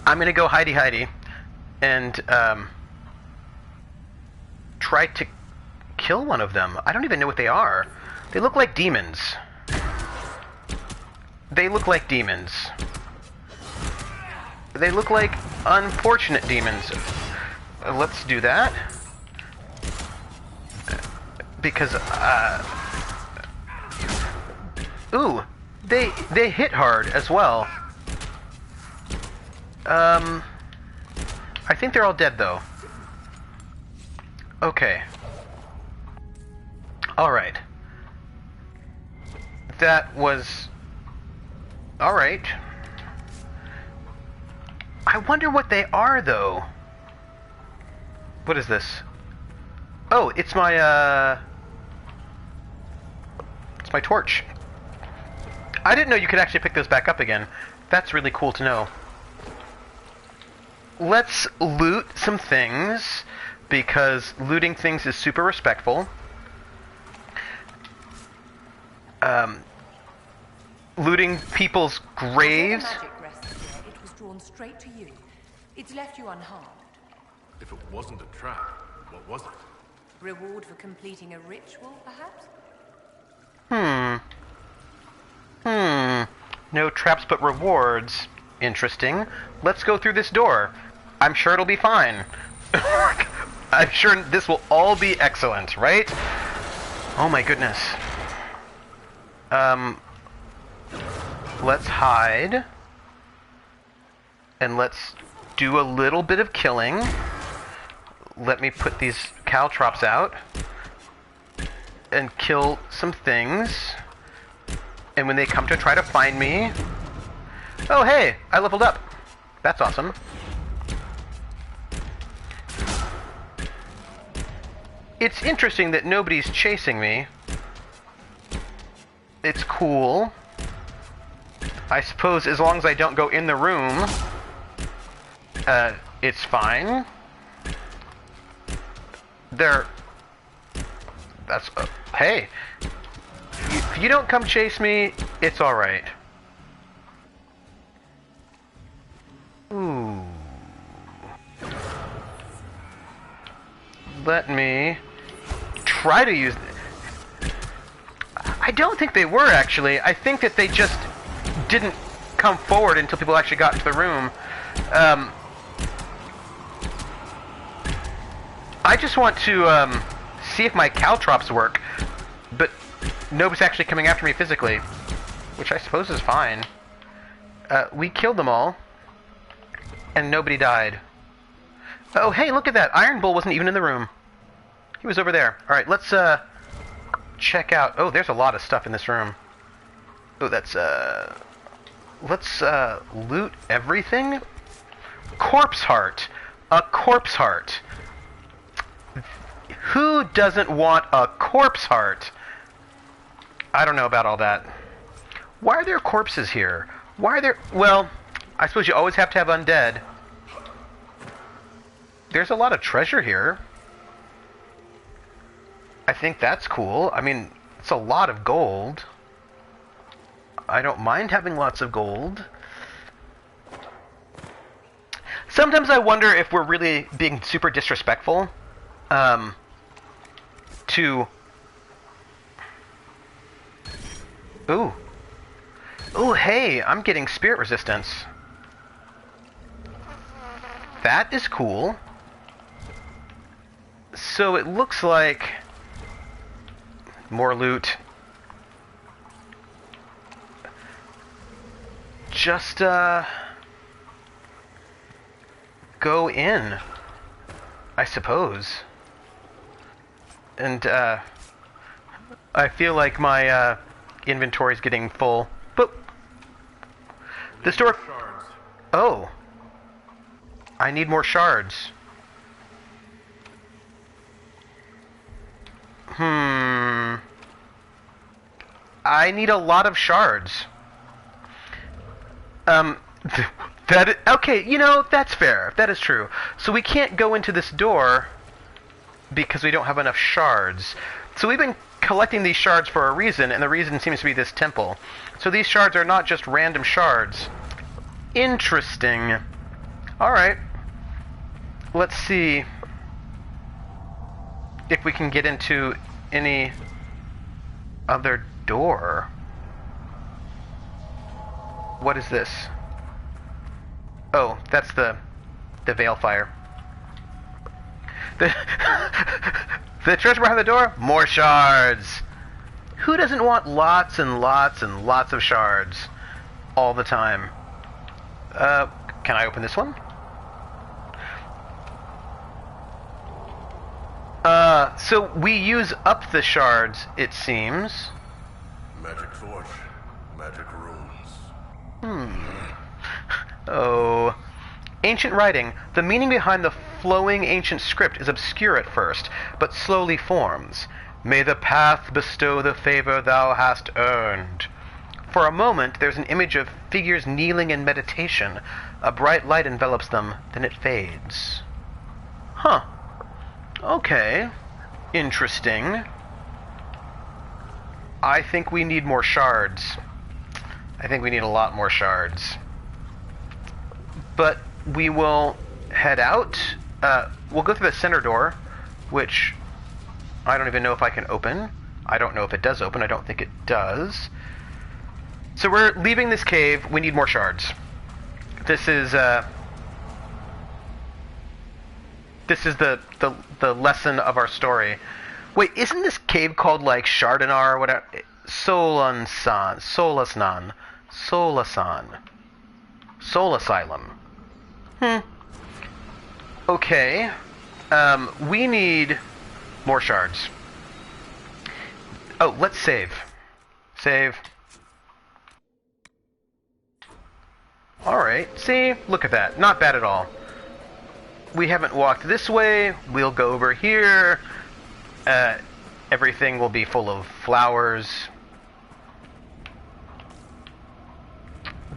I'm gonna go hidey and try to kill one of them. I don't even know what they are. They look like demons. They look like demons. They look like unfortunate demons. Let's do that. Because, ooh, they hit hard as well. I think they're all dead, though. Okay. Alright. That was... Alright. I wonder what they are, though. What is this? Oh, it's my, It's my torch. I didn't know you could actually pick those back up again. That's really cool to know. Let's loot some things, because looting things is super respectful. Looting people's graves. Magic rested here. It was drawn straight to you. It's left you unharmed. If it wasn't a trap, what was it? Reward for completing a ritual, perhaps? No traps but rewards. Interesting. Let's go through this door. I'm sure it'll be fine. I'm sure this will all be excellent, right? Oh my goodness. Let's hide. And let's do a little bit of killing. Let me put these caltrops out. And kill some things. And when they come to try to find me... Oh, hey! I leveled up. That's awesome. It's interesting that nobody's chasing me. It's cool. I suppose as long as I don't go in the room, it's fine. That's... hey! If you don't come chase me, it's alright. Ooh. Let me try to use... I don't think they were, actually. I think that they just didn't come forward until people actually got into the room. I just want to see if my caltrops work, but nobody's actually coming after me physically, which I suppose is fine. We killed them all, and nobody died. Oh, hey, look at that. Iron Bull wasn't even in the room. He was over there. Alright, let's check out... Oh, there's a lot of stuff in this room. Oh, that's... Let's loot everything? Corpse heart. A corpse heart. Who doesn't want a corpse heart? I don't know about all that. Why are there corpses here? Why are there... Well, I suppose you always have to have undead. There's a lot of treasure here. I think that's cool. I mean, it's a lot of gold. I don't mind having lots of gold. Sometimes I wonder if we're really being super disrespectful to... Ooh. Ooh, hey, I'm getting spirit resistance. That is cool. So it looks like... More loot. Just, go in, I suppose. And, I feel like my, inventory's getting full. But this door... Oh. I need more shards. I need a lot of shards. Okay, you know, that's fair. That is true. So we can't go into this door because we don't have enough shards. So we've been collecting these shards for a reason, and the reason seems to be this temple. So these shards are not just random shards. Interesting. Alright. Let's see if we can get into any other door. What is this? Oh, that's the veil fire. The treasure behind the door? More shards! Who doesn't want lots and lots and lots of shards all the time? Can I open this one? So we use up the shards, it seems. Magic torch, magic runes. Oh. Ancient writing. The meaning behind the flowing ancient script is obscure at first, but slowly forms. May the path bestow the favor thou hast earned. For a moment, there's an image of figures kneeling in meditation. A bright light envelops them, then it fades. Huh. Okay. Interesting. I think we need more shards. I think we need a lot more shards. But we will head out. We'll go through the center door, which I don't even know if I can open. I don't know if it does open. I don't think it does. So we're leaving this cave. We need more shards. This is the lesson of our story. Wait, isn't this cave called like Shardanar or whatever? Solasnan. Soul Asylum. Okay. We need more shards. Oh, let's save. Save. Alright, see? Look at that. Not bad at all. We haven't walked this way. We'll go over here. Everything will be full of flowers.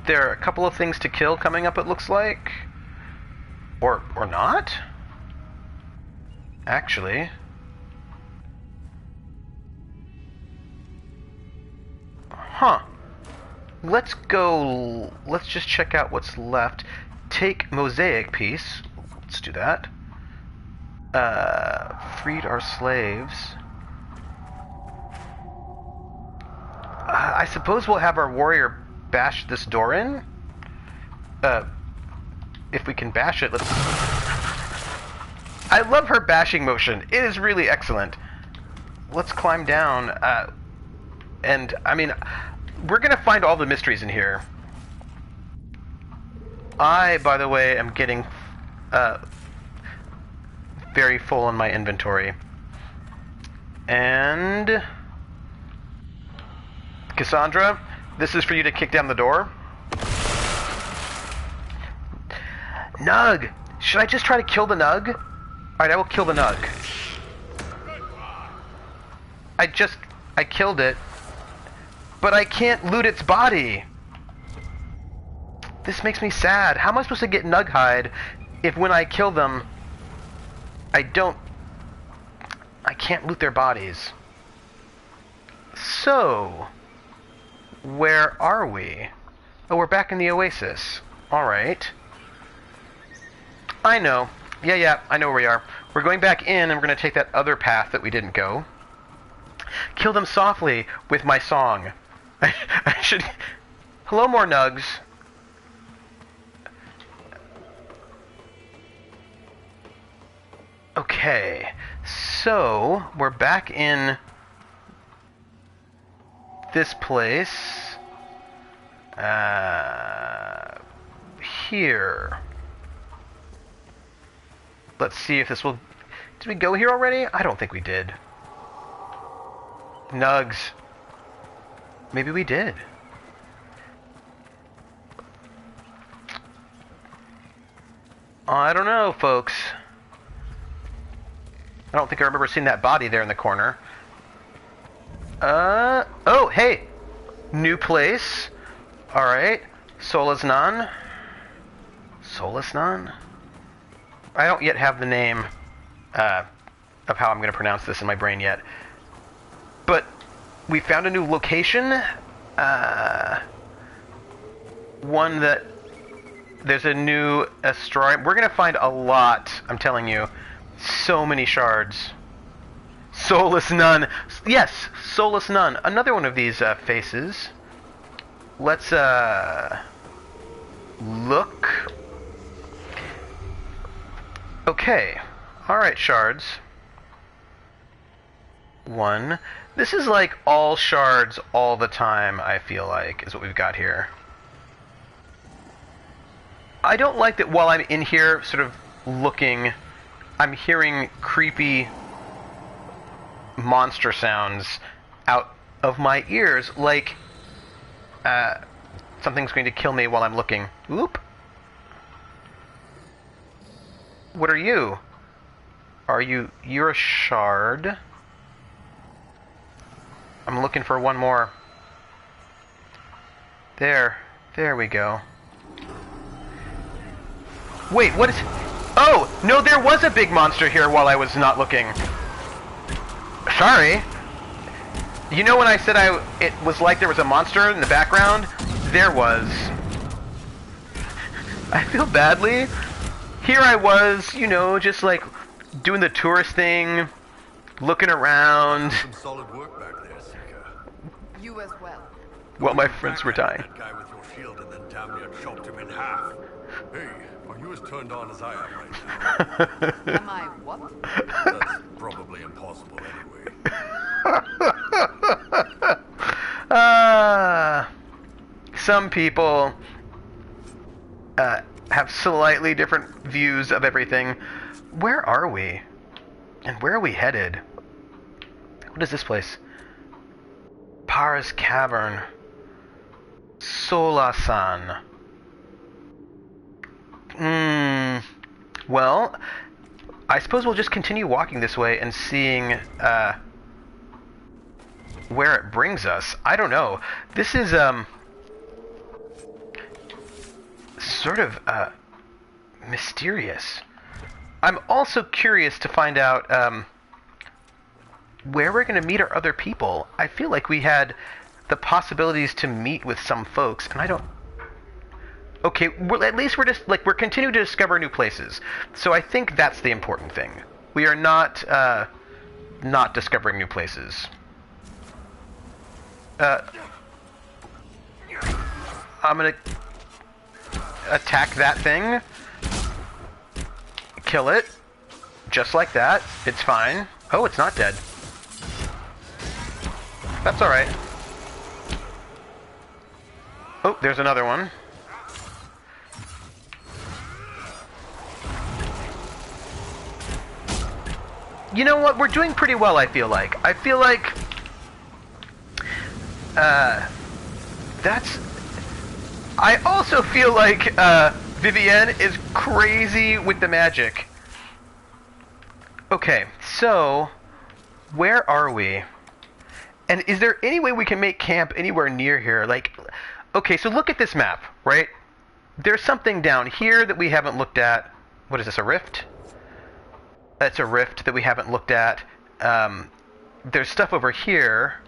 There are a couple of things to kill coming up, it looks like. Or not? Actually. Huh. Let's go... Let's just check out what's left. Take mosaic piece. Let's do that. Freed our slaves. I suppose we'll have our warrior bash this door in? If we can bash it, let's... I love her bashing motion. It is really excellent. Let's climb down. And, I mean, we're going to find all the mysteries in here. I, by the way, am getting very full in my inventory. And... Cassandra, this is for you to kick down the door. Nug! Should I just try to kill the Nug? Alright, I will kill the Nug. I killed it. But I can't loot its body. This makes me sad. How am I supposed to get Nug hide if when I kill them, I can't loot their bodies? So, where are we? Oh, we're back in the Oasis. Alright. I know. Yeah, I know where we are. We're going back in, and we're going to take that other path that we didn't go. Kill them softly with my song. I should... Hello, more Nugs. Okay. So, we're back in this place. Here. Let's see if this will... Did we go here already? I don't think we did. Nugs. Maybe we did. I don't know, folks. I don't think I remember seeing that body there in the corner. Oh, hey! New place. Alright. Solasnan. Solasnan? I don't yet have the name of how I'm going to pronounce this in my brain yet. But we found a new location. One that there's a new asteroid. We're going to find a lot, I'm telling you. So many shards. Soulless Nun. Yes, Soulless Nun. Another one of these faces. Let's look. Okay. Alright, shards. One. This is like all shards all the time, I feel like, is what we've got here. I don't like that while I'm in here sort of looking, I'm hearing creepy monster sounds out of my ears, like something's going to kill me while I'm looking. Oop. What are you? You're a shard. I'm looking for one more. There we go. Wait, what is... Oh, no, there was a big monster here while I was not looking. Sorry. You know when I said it was like there was a monster in the background? There was. I feel badly. Here I was, you know, just like doing the tourist thing, looking around. Some solid work back there, Seeker. You as well. While my friends were dying. That guy with your shield and then damn near chopped him in half. Hey, are you as turned on as I am right now? Am I what? That's probably impossible anyway. Some people have slightly different views of everything. Where are we? And where are we headed? What is this place? Para's Cavern. Solasan. Well, I suppose we'll just continue walking this way and seeing where it brings us. I don't know. This is sort of mysterious. I'm also curious to find out where we're going to meet our other people. I feel like we had the possibilities to meet with some folks, and I don't... Okay, at least we're just, like, we're continuing to discover new places. So I think that's the important thing. We are not discovering new places. I'm gonna attack that thing. Kill it. Just like that. It's fine. Oh, it's not dead. That's alright. Oh, there's another one. You know what? We're doing pretty well, I feel like. I feel like... that's... I also feel like, Vivienne is crazy with the magic. Okay, so... where are we? And is there any way we can make camp anywhere near here? Like, okay, so look at this map, right? There's something down here that we haven't looked at. What is this, a rift? That's a rift that we haven't looked at. There's stuff over here.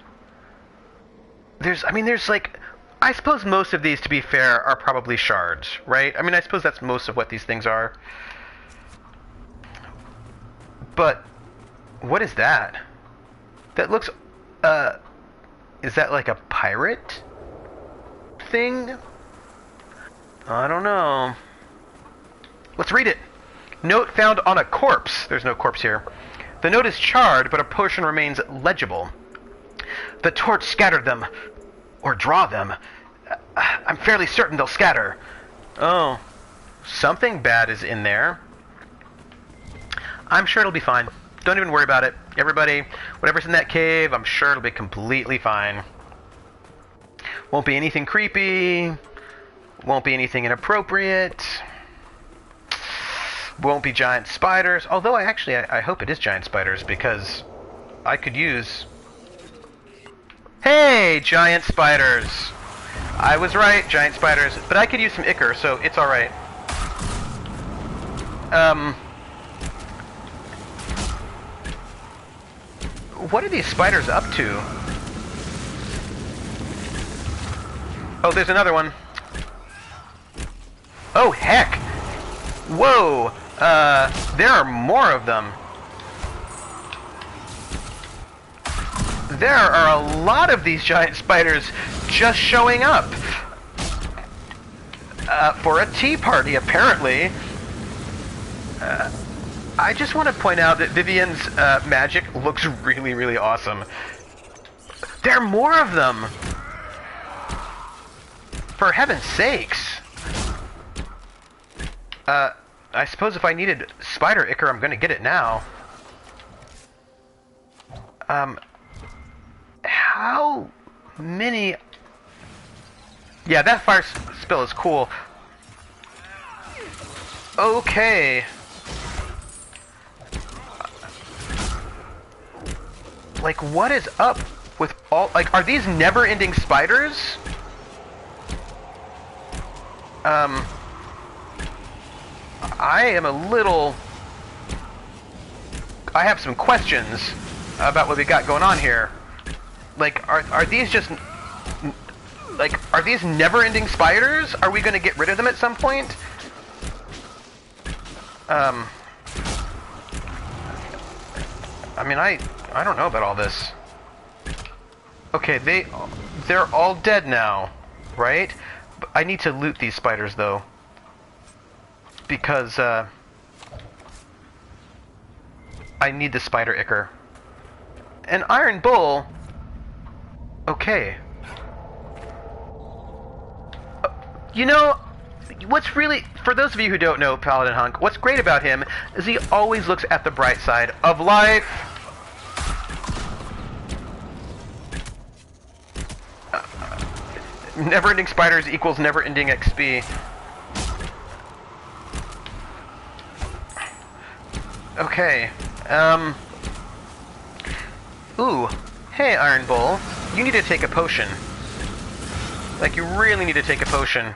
There's like... I suppose most of these, to be fair, are probably shards, right? I mean, I suppose that's most of what these things are. But, what is that? That looks... is that like a pirate thing? I don't know. Let's read it. Note found on a corpse. There's no corpse here. The note is charred, but a portion remains legible. The torch scattered them. Or draw them. I'm fairly certain they'll scatter. Oh. Something bad is in there. I'm sure it'll be fine. Don't even worry about it. Everybody, whatever's in that cave, I'm sure it'll be completely fine. Won't be anything creepy. Won't be anything inappropriate. Won't be giant spiders. Although I hope it is giant spiders, because I could use... Hey, giant spiders! I was right, giant spiders. But I could use some ichor, so it's alright. What are these spiders up to? Oh, there's another one. Oh, heck! Whoa! There are more of them. There are a lot of these giant spiders just showing up. For a tea party, apparently. I just want to point out that Vivienne's magic looks really, really awesome. There are more of them! For heaven's sakes! I suppose if I needed spider ichor, I'm gonna get it now. How many... Yeah, that fire spill is cool. Okay. Like, what is up with all... Like, are these never-ending spiders? I am a little... I have some questions about what we got going on here. Like, are these just... Like, are these never-ending spiders? Are we gonna get rid of them at some point? I mean, I don't know about all this. Okay, they're all dead now, right? I need to loot these spiders, though. Because, I need the spider ichor. An iron bull? Okay. You know, what's really... For those of you who don't know Paladin Hunk, what's great about him is he always looks at the bright side of life. Never-ending spiders equals never-ending XP. Okay. Ooh. Hey, Iron Bull. You need to take a potion. Like, you really need to take a potion.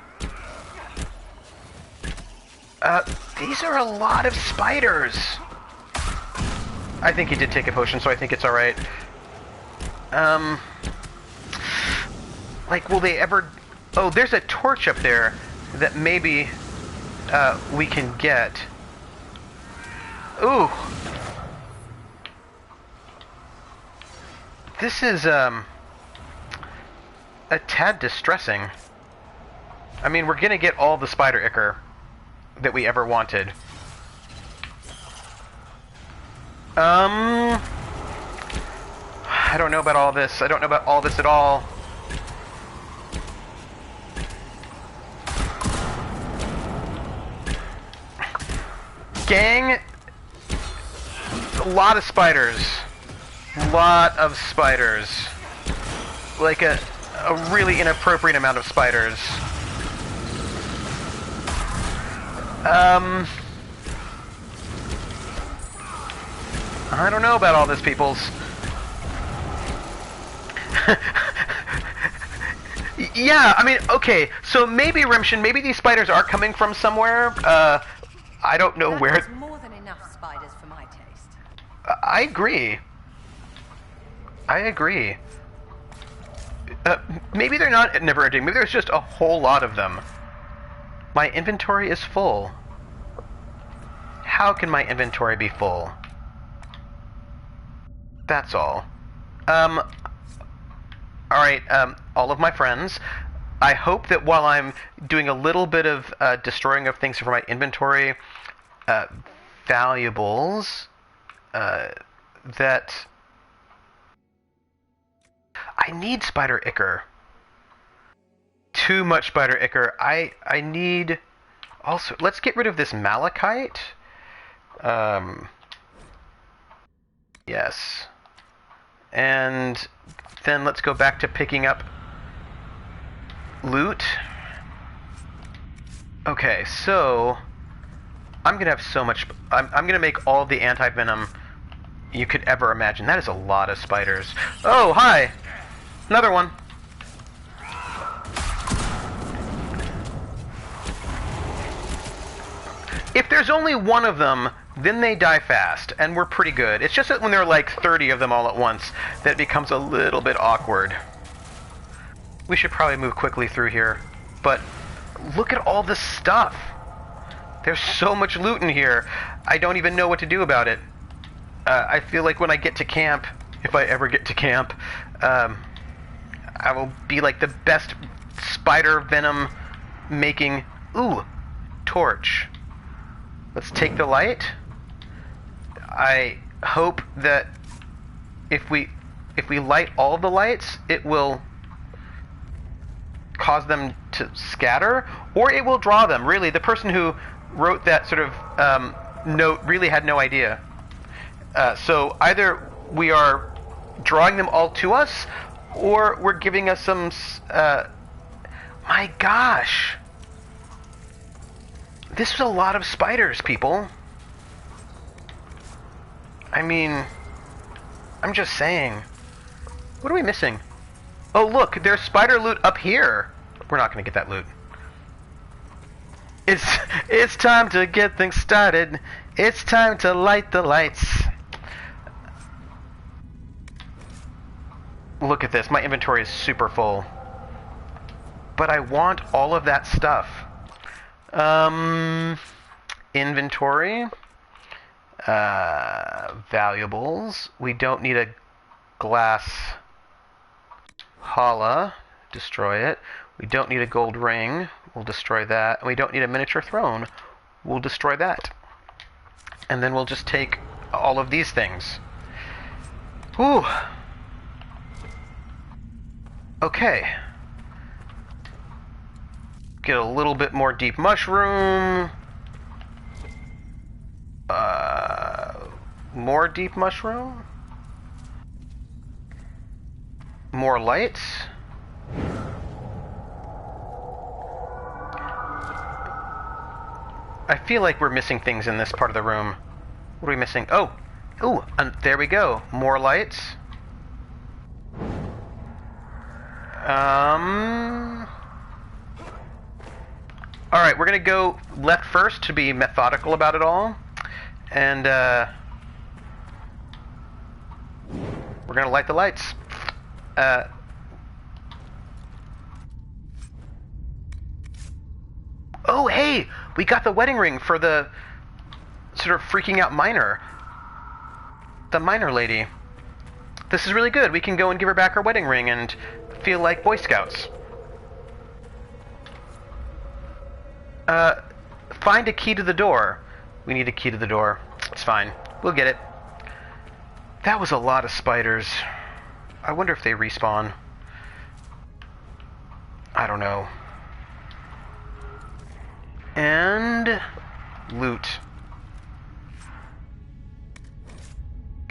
These are a lot of spiders. I think he did take a potion, so I think it's alright. Like, will they ever... Oh, there's a torch up there that maybe, we can get. Ooh. This is, a tad distressing. I mean, we're gonna get all the spider ichor that we ever wanted. I don't know about all this. I don't know about all this at all. Gang, a lot of spiders. Lot of spiders. Like a really inappropriate amount of spiders. I don't know about all this, peoples. Yeah, I mean, okay, so maybe, Rimshin, maybe these spiders are coming from somewhere. I don't know where. There's more than enough spiders for my taste. I agree. I agree. Maybe they're not never-ending. Maybe there's just a whole lot of them. My inventory is full. How can my inventory be full? That's all. Alright, all of my friends, I hope that while I'm doing a little bit of destroying of things for my inventory, valuables, that I need spider ichor. Too much spider ichor. I need also, let's get rid of this malachite. Yes. And then let's go back to picking up loot. Okay, so I'm gonna have so much. I'm gonna make all the anti-venom you could ever imagine. That is a lot of spiders. Oh, hi! Another one. If there's only one of them, then they die fast, and we're pretty good. It's just that when there are like 30 of them all at once, that becomes a little bit awkward. We should probably move quickly through here, but look at all this stuff. There's so much loot in here. I don't even know what to do about it. I feel like when I get to camp, if I ever get to camp, I will be like the best spider venom making... Ooh, torch. Let's take the light. I hope that if we light all the lights, it will cause them to scatter, or it will draw them. Really, the person who wrote that sort of note really had no idea. So either we are drawing them all to us, or we're giving us some... my gosh! This was a lot of spiders, people. I mean, I'm just saying. What are we missing? Oh, look, there's spider loot up here. We're not going to get that loot. It's time to get things started. It's time to light the lights. Look at this. My inventory is super full. But I want all of that stuff. Inventory. Valuables. We don't need a glass hala. Destroy it. We don't need a gold ring. We'll destroy that. And we don't need a miniature throne. We'll destroy that. And then we'll just take all of these things. Whew. Okay. Get a little bit more deep mushroom. More deep mushroom. More lights. I feel like we're missing things in this part of the room. What are we missing? Oh! Ooh! There we go. More lights. Alright, we're gonna go left first to be methodical about it all. And, we're gonna light the lights. Oh, hey! We got the wedding ring for the sort of freaking out miner. The miner lady. This is really good. We can go and give her back her wedding ring and feel like Boy Scouts. Find a key to the door. We need a key to the door. It's fine. We'll get it. That was a lot of spiders. I wonder if they respawn. I don't know. And loot.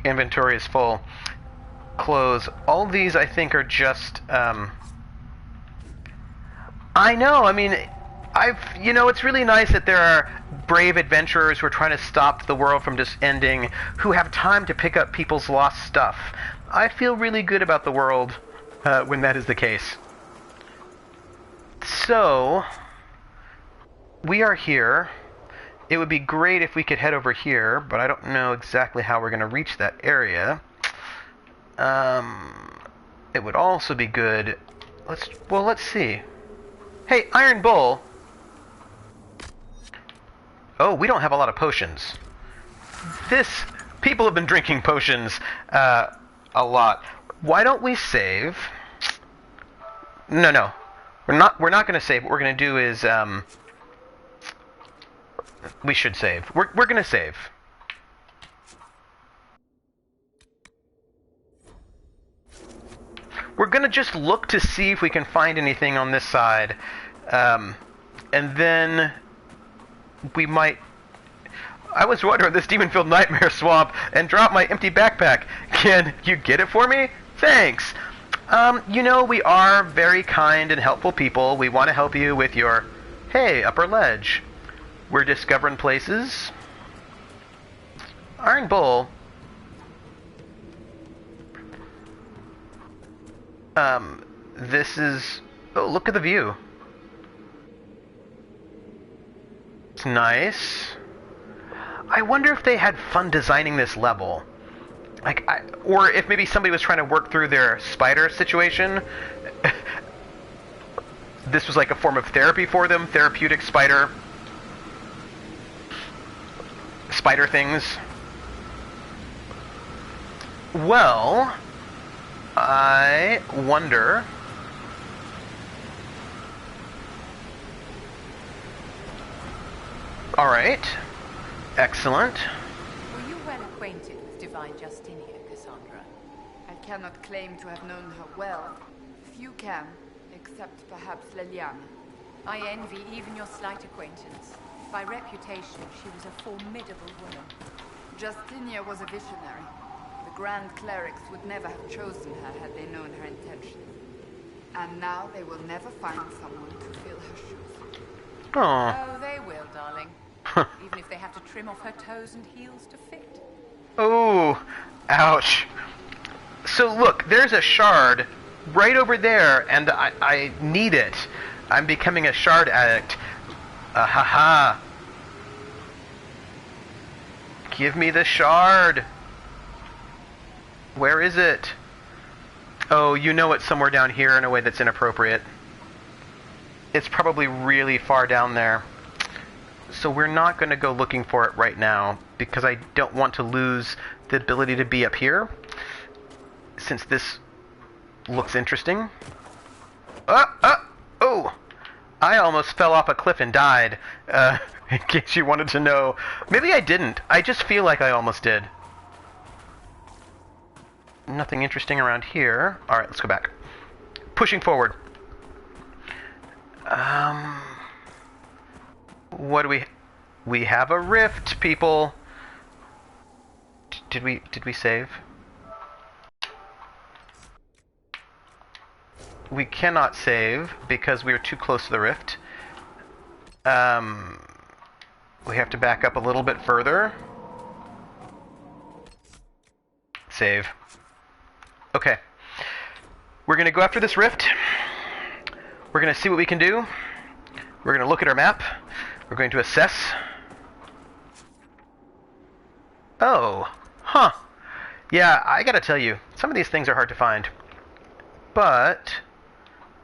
Inventory is full. Clothes. All these, I think, are just, I know, I mean, it's really nice that there are brave adventurers who are trying to stop the world from just ending, who have time to pick up people's lost stuff. I feel really good about the world when that is the case. So, we are here. It would be great if we could head over here, but I don't know exactly how we're going to reach that area. It would also be good... Let's see. Hey, Iron Bull! Oh, we don't have a lot of potions. People have been drinking potions, a lot. Why don't we save? No. We're not going to save. What we're going to do is, we should save. We're going to save. We're going to just look to see if we can find anything on this side. And then we might... I was wondering this demon-filled nightmare swamp and drop my empty backpack. Can you get it for me? Thanks. We are very kind and helpful people. We want to help you with your... Hey, upper ledge. We're discovering places. Iron Bull. This is... Oh, look at the view. It's nice. I wonder if they had fun designing this level. Or if maybe somebody was trying to work through their spider situation. This was like a form of therapy for them. Therapeutic spider things. Well, I wonder... Alright. Excellent. Were you well acquainted with Divine Justinia, Cassandra? I cannot claim to have known her well. Few can, except perhaps Leliane. I envy even your slight acquaintance. By reputation, she was a formidable woman. Justinia was a visionary. The Grand Clerics would never have chosen her had they known her intentions. And now they will never find someone to fill her shoes. Oh, they will, darling. Even if they have to trim off her toes and heels to fit. Oh, ouch. So look, there's a shard right over there, and I need it. I'm becoming a shard addict. Haha. Give me the shard. Where is it? Oh, you know it's somewhere down here in a way that's inappropriate. It's probably really far down there. So we're not going to go looking for it right now, because I don't want to lose the ability to be up here, since this looks interesting. Oh! I almost fell off a cliff and died, in case you wanted to know. Maybe I didn't. I just feel like I almost did. Nothing interesting around here. Alright, let's go back. Pushing forward. What do we have a rift, people. Did we save? We cannot save because we are too close to the rift. We have to back up a little bit further. Save. Okay. We're going to go after this rift. We're going to see what we can do. We're going to look at our map. We're going to assess. Oh. Huh. Yeah, I gotta tell you, some of these things are hard to find. But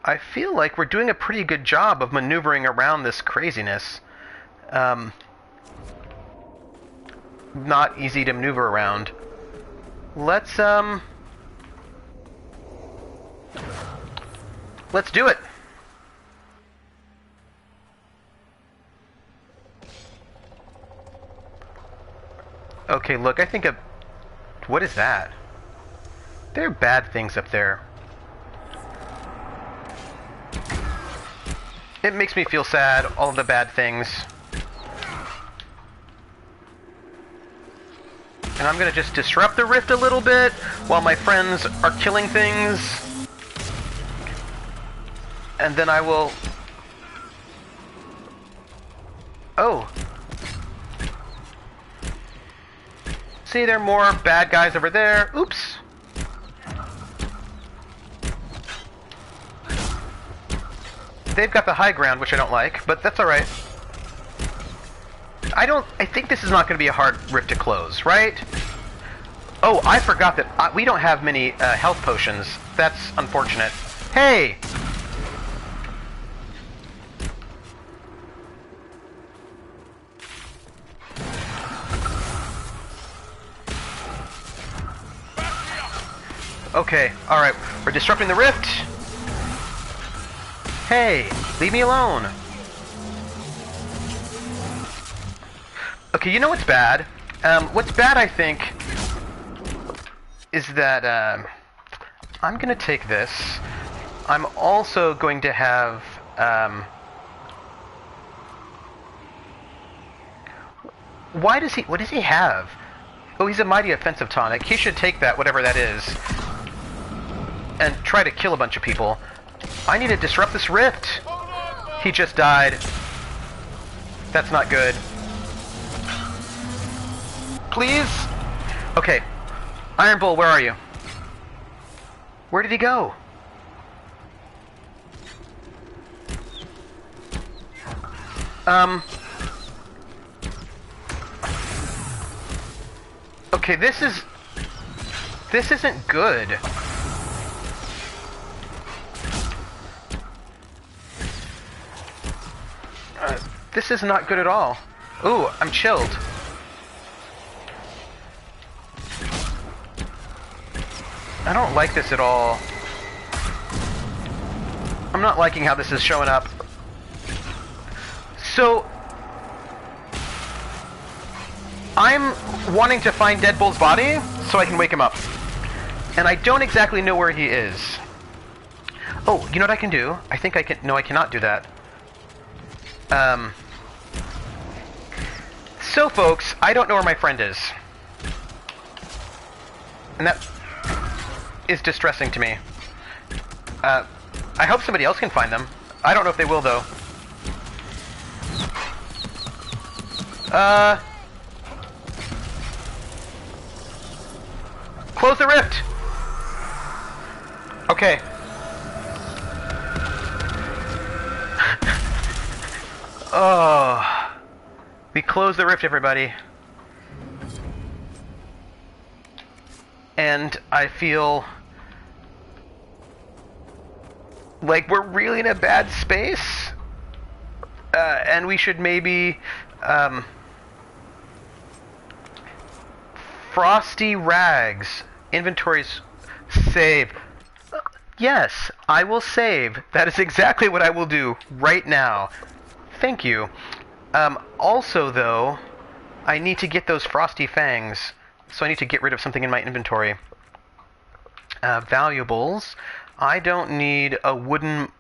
I feel like we're doing a pretty good job of maneuvering around this craziness. Not easy to maneuver around. Let's do it. Okay, look, I think What is that? There are bad things up there. It makes me feel sad, all of the bad things. And I'm gonna just disrupt the rift a little bit while my friends are killing things. And then I will... Oh. See, there are more bad guys over there. Oops. They've got the high ground, which I don't like, but that's alright. I think this is not going to be a hard rift to close, right? Oh, I forgot that we don't have many health potions. That's unfortunate. Hey! Okay, alright. We're disrupting the rift. Hey, leave me alone. Okay, you know what's bad? What's bad, I think, is that I'm going to take this. I'm also going to have... what does he have? Oh, he's a mighty offensive tonic. He should take that, whatever that is, and try to kill a bunch of people. I need to disrupt this rift. He just died. That's not good. Please? Okay. Iron Bull, where are you? Where did he go? Okay, this isn't good. This is not good at all. Ooh, I'm chilled. I don't like this at all. I'm not liking how this is showing up. So, I'm wanting to find Deadpool's body so I can wake him up. And I don't exactly know where he is. Oh, you know what I can do? I think I can... No, I cannot do that. So, folks, I don't know where my friend is. And that is distressing to me. I hope somebody else can find them. I don't know if they will, though. Close the rift! Okay. Oh. We closed the rift, everybody. And I feel like we're really in a bad space. And we should maybe... Frosty Rags. Inventories. Save. Yes, I will save. That is exactly what I will do right now. Thank you. Also, though, I need to get those Frosty Fangs. So I need to get rid of something in my inventory. Valuables. I don't need a wooden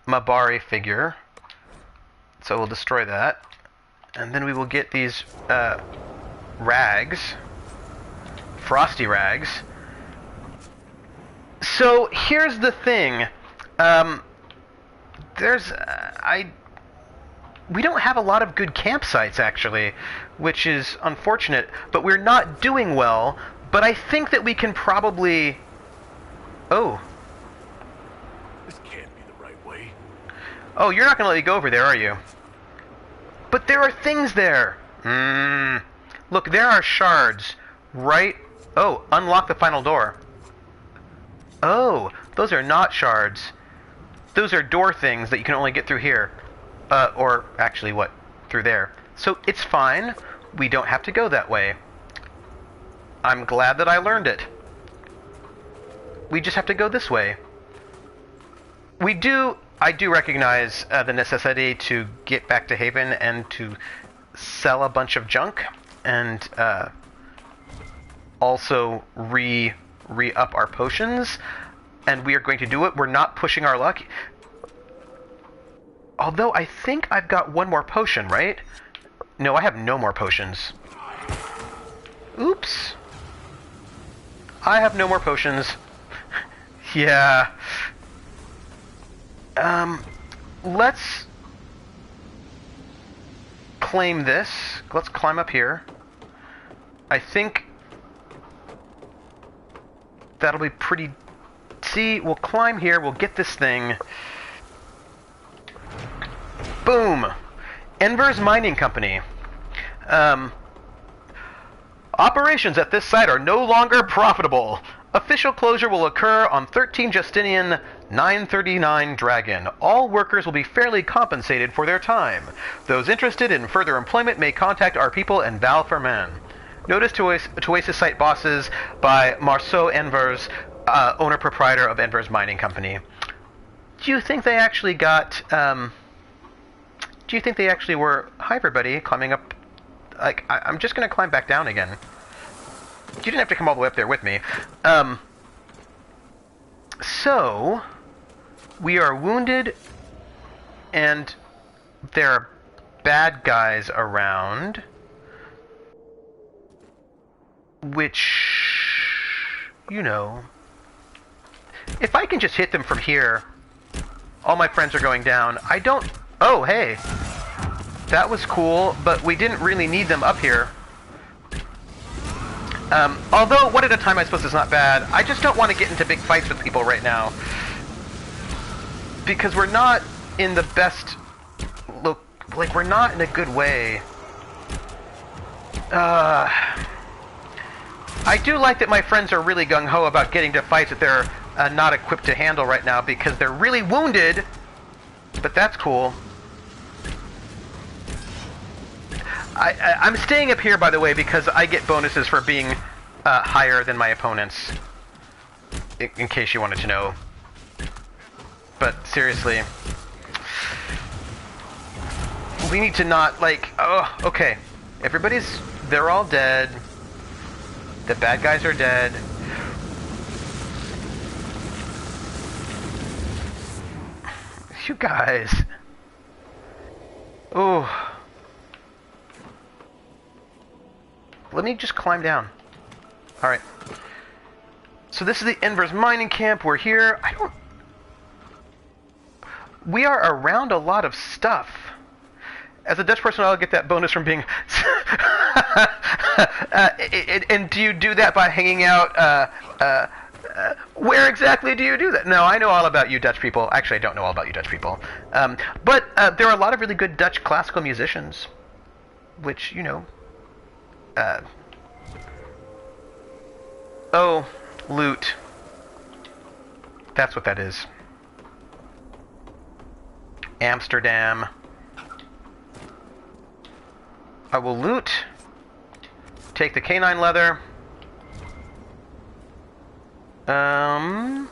Mabari figure. So we'll destroy that. And then we will get these rags. Frosty Rags. So here's the thing. We don't have a lot of good campsites, actually, which is unfortunate, but we're not doing well, but I think that we can probably... Oh. This can't be the right way. Oh, you're not going to let me go over there, are you? But there are things there! Look, there are shards right... Oh, unlock the final door. Oh, those are not shards. Those are door things that you can only get through here. Or actually, what? Through there. So it's fine. We don't have to go that way. I'm glad that I learned it. We just have to go this way. I do recognize the necessity to get back to Haven and to sell a bunch of junk and also re-up our potions, and we are going to do it. We're not pushing our luck. Although I think I've got one more potion, right? No, I have no more potions. Oops. I have no more potions. Yeah. Let's claim this. Let's climb up here. I think that'll be pretty... See, we'll climb here, we'll get this thing. Boom! Enver's Mining Company. Operations at this site are no longer profitable. Official closure will occur on 13 Justinian 939 Dragon. All workers will be fairly compensated for their time. Those interested in further employment may contact our people in Val Ferman. Notice to Oasis site bosses by Marceau Envers, owner-proprietor of Enver's Mining Company. Do you think they actually got... do you think they actually were... Hi, everybody, climbing up... Like, I'm just going to climb back down again. You didn't have to come all the way up there with me. So, we are wounded, and there are bad guys around, which, you know, if I can just hit them from here, all my friends are going down. I don't... Oh, hey. That was cool, but we didn't really need them up here. Although, one at a time I suppose is not bad. I just don't want to get into big fights with people right now. Because we're not in the best... Look, like, we're not in a good way. I do like that my friends are really gung-ho about getting to fights that they're not equipped to handle right now, because they're really wounded. But that's cool. I'm staying up here, by the way, because I get bonuses for being higher than my opponents. In case you wanted to know. But seriously, we need to not, like... Oh, okay. They're all dead. The bad guys are dead. You guys. Ooh. Let me just climb down. Alright. So this is the Enver's Mining Camp. We're here. We are around a lot of stuff. As a Dutch person, I'll get that bonus from being... and do you do that by hanging out... where exactly do you do that? No, I know all about you Dutch people. Actually, I don't know all about you Dutch people. But there are a lot of really good Dutch classical musicians. Which, you know... Oh, loot. That's what that is. Amsterdam. I will loot. Take the canine leather. I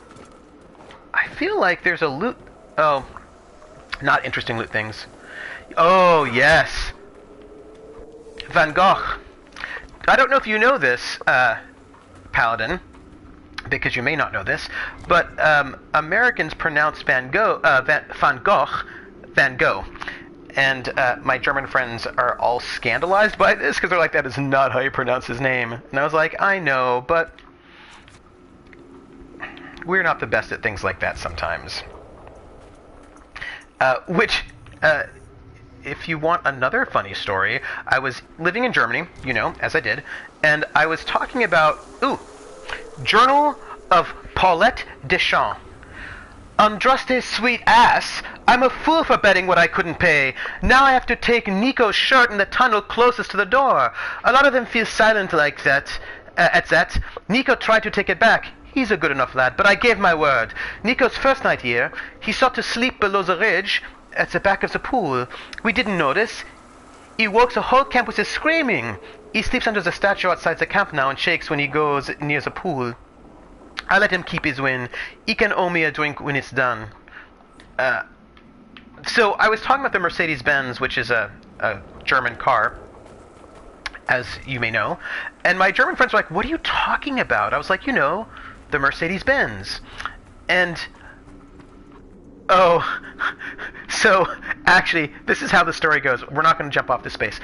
feel like there's a loot... Oh. Not interesting loot things. Oh, yes. Van Gogh. I don't know if you know this, Paladin, because you may not know this, but Americans pronounce Van Gogh, Van Gogh. And my German friends are all scandalized by this, because they're like, that is not how you pronounce his name. And I was like, I know, but we're not the best at things like that sometimes. If you want another funny story, I was living in Germany, you know, as I did, and I was talking about, Journal of Paulette Deschamps. Andraste's sweet ass. I'm a fool for betting what I couldn't pay. Now I have to take Nico's shirt in the tunnel closest to the door. A lot of them feel silent like that. At that, Nico tried to take it back. He's a good enough lad, but I gave my word. Nico's first night here, he sought to sleep below the ridge at the back of the pool. We didn't notice. He woke the whole camp with his screaming. He sleeps under the statue outside the camp now and shakes when he goes near the pool. I let him keep his win. He can owe me a drink when it's done. So I was talking about the Mercedes-Benz, which is a German car. as you may know. And my German friends were like, what are you talking about? I was like, the Mercedes-Benz. And, oh, so actually, this is how the story goes. We're not going to jump off this space.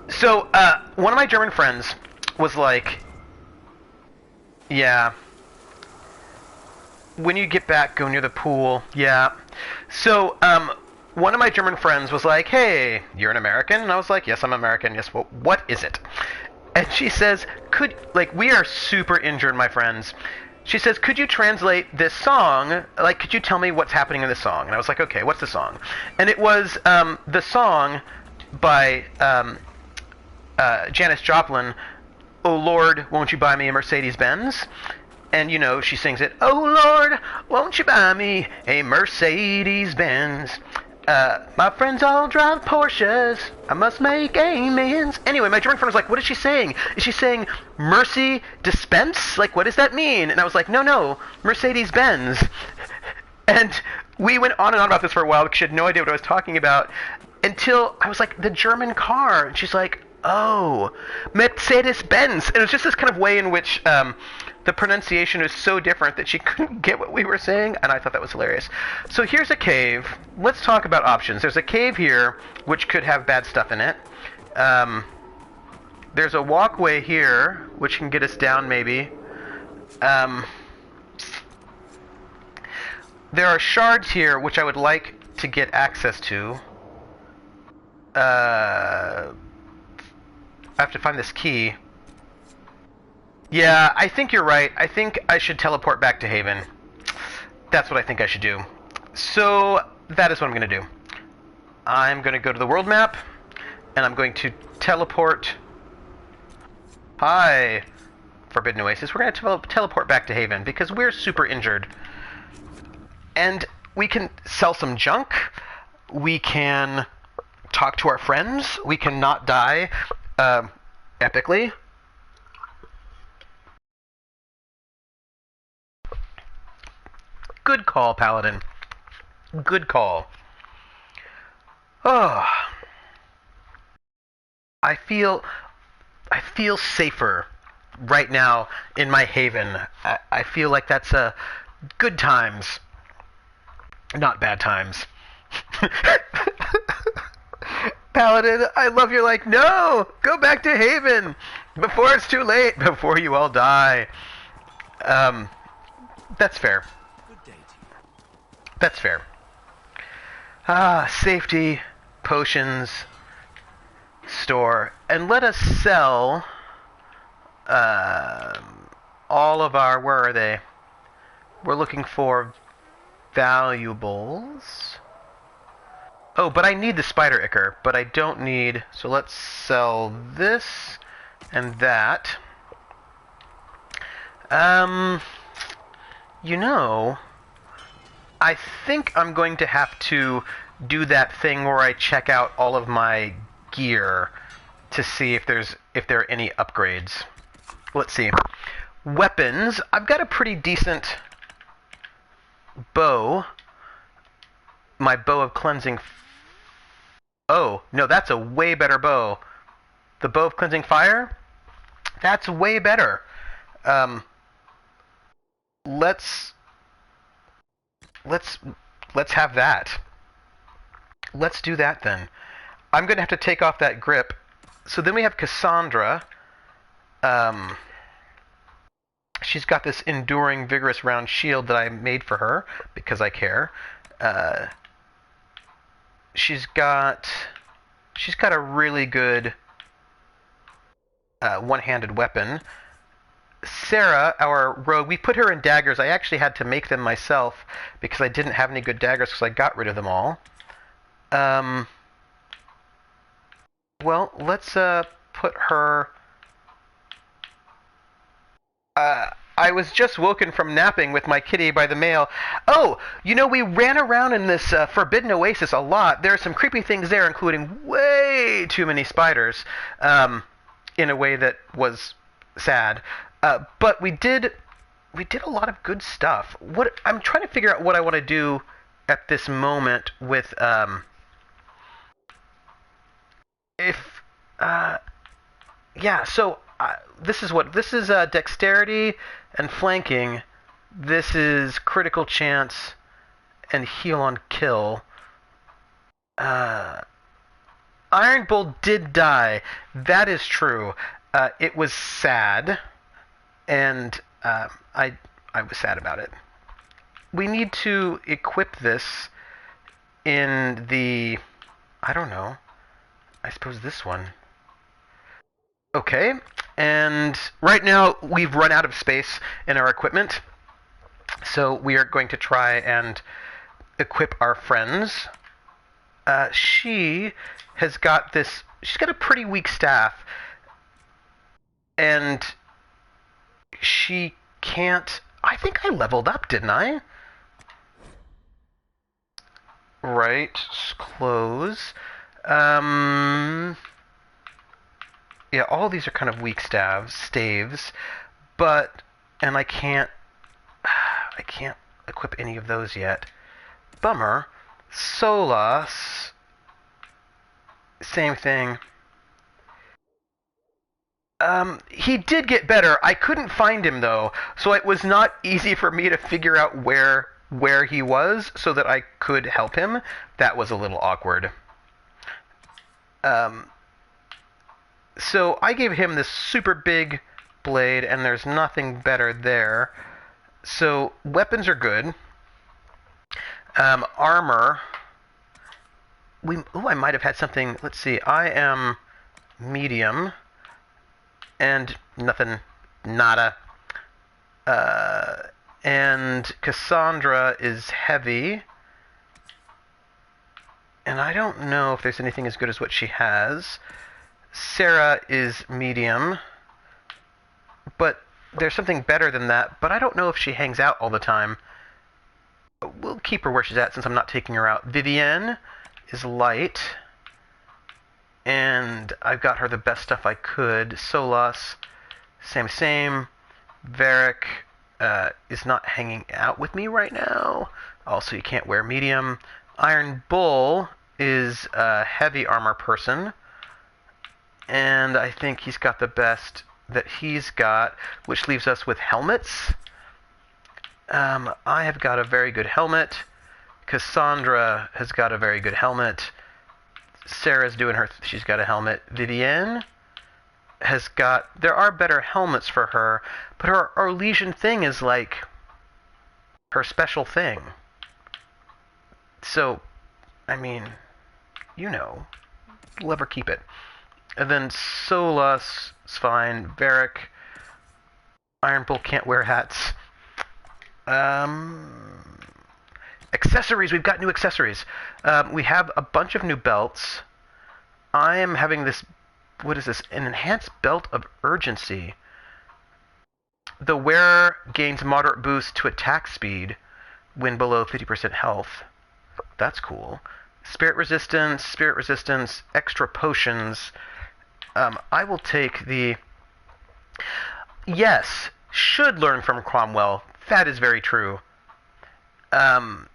So, one of my German friends was like, yeah, when you get back, go near the pool. Yeah. So, one of my German friends was like, hey, you're an American? And I was like, yes, I'm American. Yes, well, what is it? And she says, we are super injured, my friends. She says, could you translate this song? Like, could you tell me what's happening in this song? And I was like, okay, what's the song? And it was the song by Janis Joplin, Oh Lord, won't you buy me a Mercedes-Benz? And, she sings it, oh Lord, won't you buy me a Mercedes-Benz? My friends all drive Porsches. I must make amends. Anyway, my German friend was like, what is she saying? Is she saying mercy dispense? Like, what does that mean? And I was like, no, Mercedes-Benz. And we went on and on about this for a while because she had no idea what I was talking about until I was like, the German car. And she's like, oh, Mercedes-Benz. And it was just this kind of way in which the pronunciation was so different that she couldn't get what we were saying, and I thought that was hilarious. So here's a cave. Let's talk about options. There's a cave here, which could have bad stuff in it. There's a walkway here, which can get us down, maybe. There are shards here, which I would like to get access to. I have to find this key. Yeah, I think you're right. I think I should teleport back to Haven. That's what I think I should do. So, that is what I'm going to do. I'm going to go to the world map, and I'm going to teleport... Hi, Forbidden Oasis. We're going to teleport back to Haven, because we're super injured. And we can sell some junk. We can talk to our friends. We can not die epically. Good call, Paladin. Good call. Oh. I feel safer right now in my haven. I feel like that's good times, not bad times. Paladin, I love you're like, no, go back to Haven before it's too late, before you all die. That's fair. That's fair. Safety, potions, store, and let us sell all of our, where are they? We're looking for valuables. Oh, but I need the spider ichor, but I don't need, so let's sell this and that. I think I'm going to have to do that thing where I check out all of my gear to see if there are any upgrades. Let's see. Weapons. I've got a pretty decent bow. My bow of cleansing. Oh, no, that's a way better bow. The bow of cleansing fire? That's way better. Let's have that. Let's do that then. I'm going to have to take off that grip. So then we have Cassandra. She's got this enduring, vigorous round shield that I made for her because I care. She's got a really good one-handed weapon. Sarah, our rogue, we put her in daggers. I actually had to make them myself because I didn't have any good daggers because I got rid of them all. Well, let's put her... I was just woken from napping with my kitty by the mail. Oh, we ran around in this Forbidden Oasis a lot. There are some creepy things there, including way too many spiders, in a way that was sad. But we did a lot of good stuff. I'm trying to figure out what I want to do at this moment with yeah, so this is dexterity and flanking. This is critical chance and heal on kill. Iron Bull did die. That is true. It was sad, and I was sad about it. We need to equip this in the, I don't know, I suppose this one. Okay, and right now we've run out of space in our equipment, so we are going to try and equip our friends. She has got this, she's got a pretty weak staff, and she can't, I think I leveled up, didn't I? Right, close. Yeah, all these are kind of weak staves, but, and I can't equip any of those yet. Bummer. Solas, same thing. He did get better. I couldn't find him though, so it was not easy for me to figure out where he was so that I could help him. That was a little awkward. So I gave him this super big blade, and there's nothing better there. So weapons are good. Armor. I might have had something. Let's see. I am medium, and nothing. Nada. And Cassandra is heavy. And I don't know if there's anything as good as what she has. Sarah is medium, but there's something better than that, but I don't know if she hangs out all the time. We'll keep her where she's at since I'm not taking her out. Vivienne is light, and I've got her the best stuff I could. Solas, same. Varric is not hanging out with me right now. Also, you can't wear medium. Iron Bull is a heavy armor person, and I think he's got the best that he's got, which leaves us with helmets. I have got a very good helmet. Cassandra has got a very good helmet. Sarah's doing she's got a helmet. Vivienne has got, there are better helmets for her, but her Legion thing is like her special thing. So, I mean, you know, let her keep it. And then Solas is fine. Varric, Iron Bull can't wear hats. Accessories. We've got new accessories. We have a bunch of new belts. I am having this. What is this? An enhanced belt of urgency. The wearer gains moderate boost to attack speed when below 50% health. That's cool. Spirit resistance, extra potions. I will take the... Yes, should learn from Cromwell. That is very true. And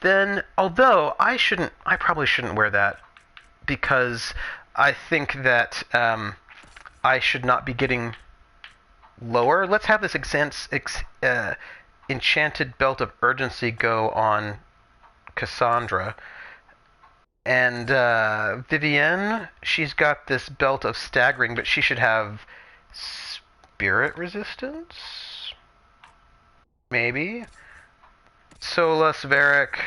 then, although I probably shouldn't wear that, because I think that I should not be getting lower. Let's have this enchanted belt of urgency go on Cassandra. And Vivienne, she's got this belt of staggering, but she should have spirit resistance? Maybe? Solas, Varric,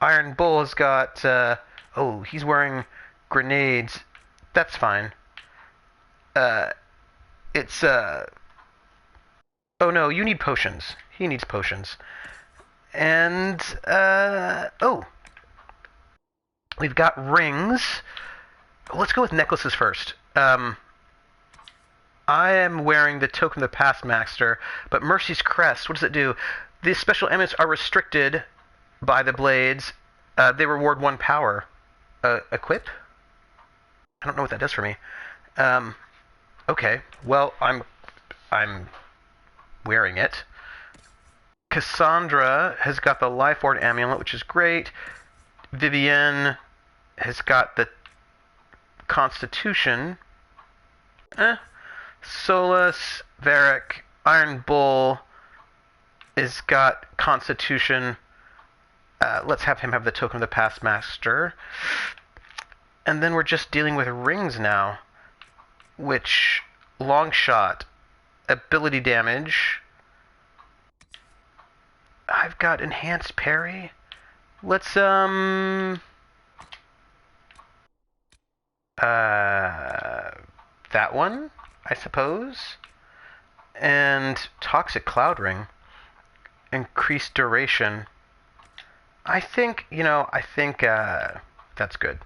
Iron Bull has got, he's wearing grenades. That's fine. Oh no, you need potions. He needs potions. And, we've got rings. Let's go with necklaces first. I am wearing the Token of the Past Master, but Mercy's Crest, what does it do? These special amulets are restricted by the blades. They reward 1 power. Equip? I don't know what that does for me. Okay, well, I'm wearing it. Cassandra has got the Life Ward amulet, which is great. Vivienne has got the Constitution. Solus, Varric, Iron Bull is got Constitution. Let's have him have the Token of the Past Master. And then we're just dealing with rings now, which long shot, ability damage. I've got enhanced parry. Let's that one, I suppose. And Toxic Cloud Ring. Increased duration. I think that's good.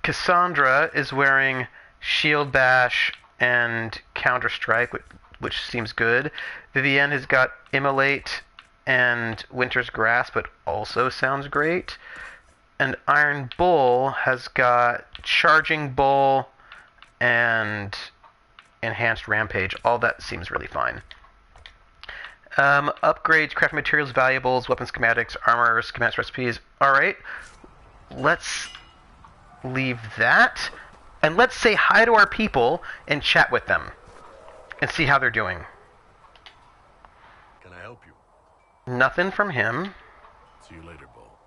Cassandra is wearing Shield Bash and Counter Strike, which seems good. Vivienne has got Immolate and Winter's Grasp, but also sounds great. And Iron Bull has got Charging Bull and Enhanced Rampage. All that seems really fine. Upgrades, crafting materials, valuables, weapon schematics, armor, schematics, recipes. Alright. Let's leave that. And let's say hi to our people and chat with them. And see how they're doing. Can I help you? Nothing from him. See you later, Bull.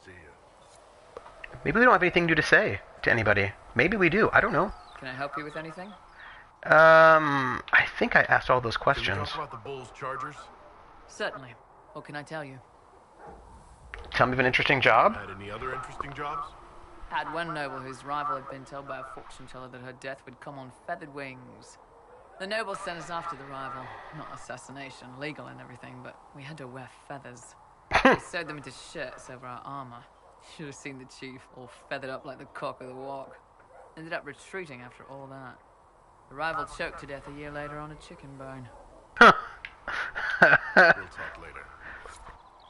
See ya. Maybe we don't have anything new to say to anybody. Maybe we do. I don't know. Can I help you with anything? I think I asked all those Can we questions. talk about the Bull's chargers? Certainly. What can I tell you? Tell me of an interesting job. Had any other interesting jobs? Had one noble whose rival had been told by a fortune teller that her death would come on feathered wings. The noble sent us after the rival. Not assassination, legal and everything, but we had to wear feathers. We sewed them into shirts over our armor. Should have seen the chief, all feathered up like the cock of the walk. Ended up retreating after all that. The rival choked to death a year later on a chicken bone. Huh. We'll talk later.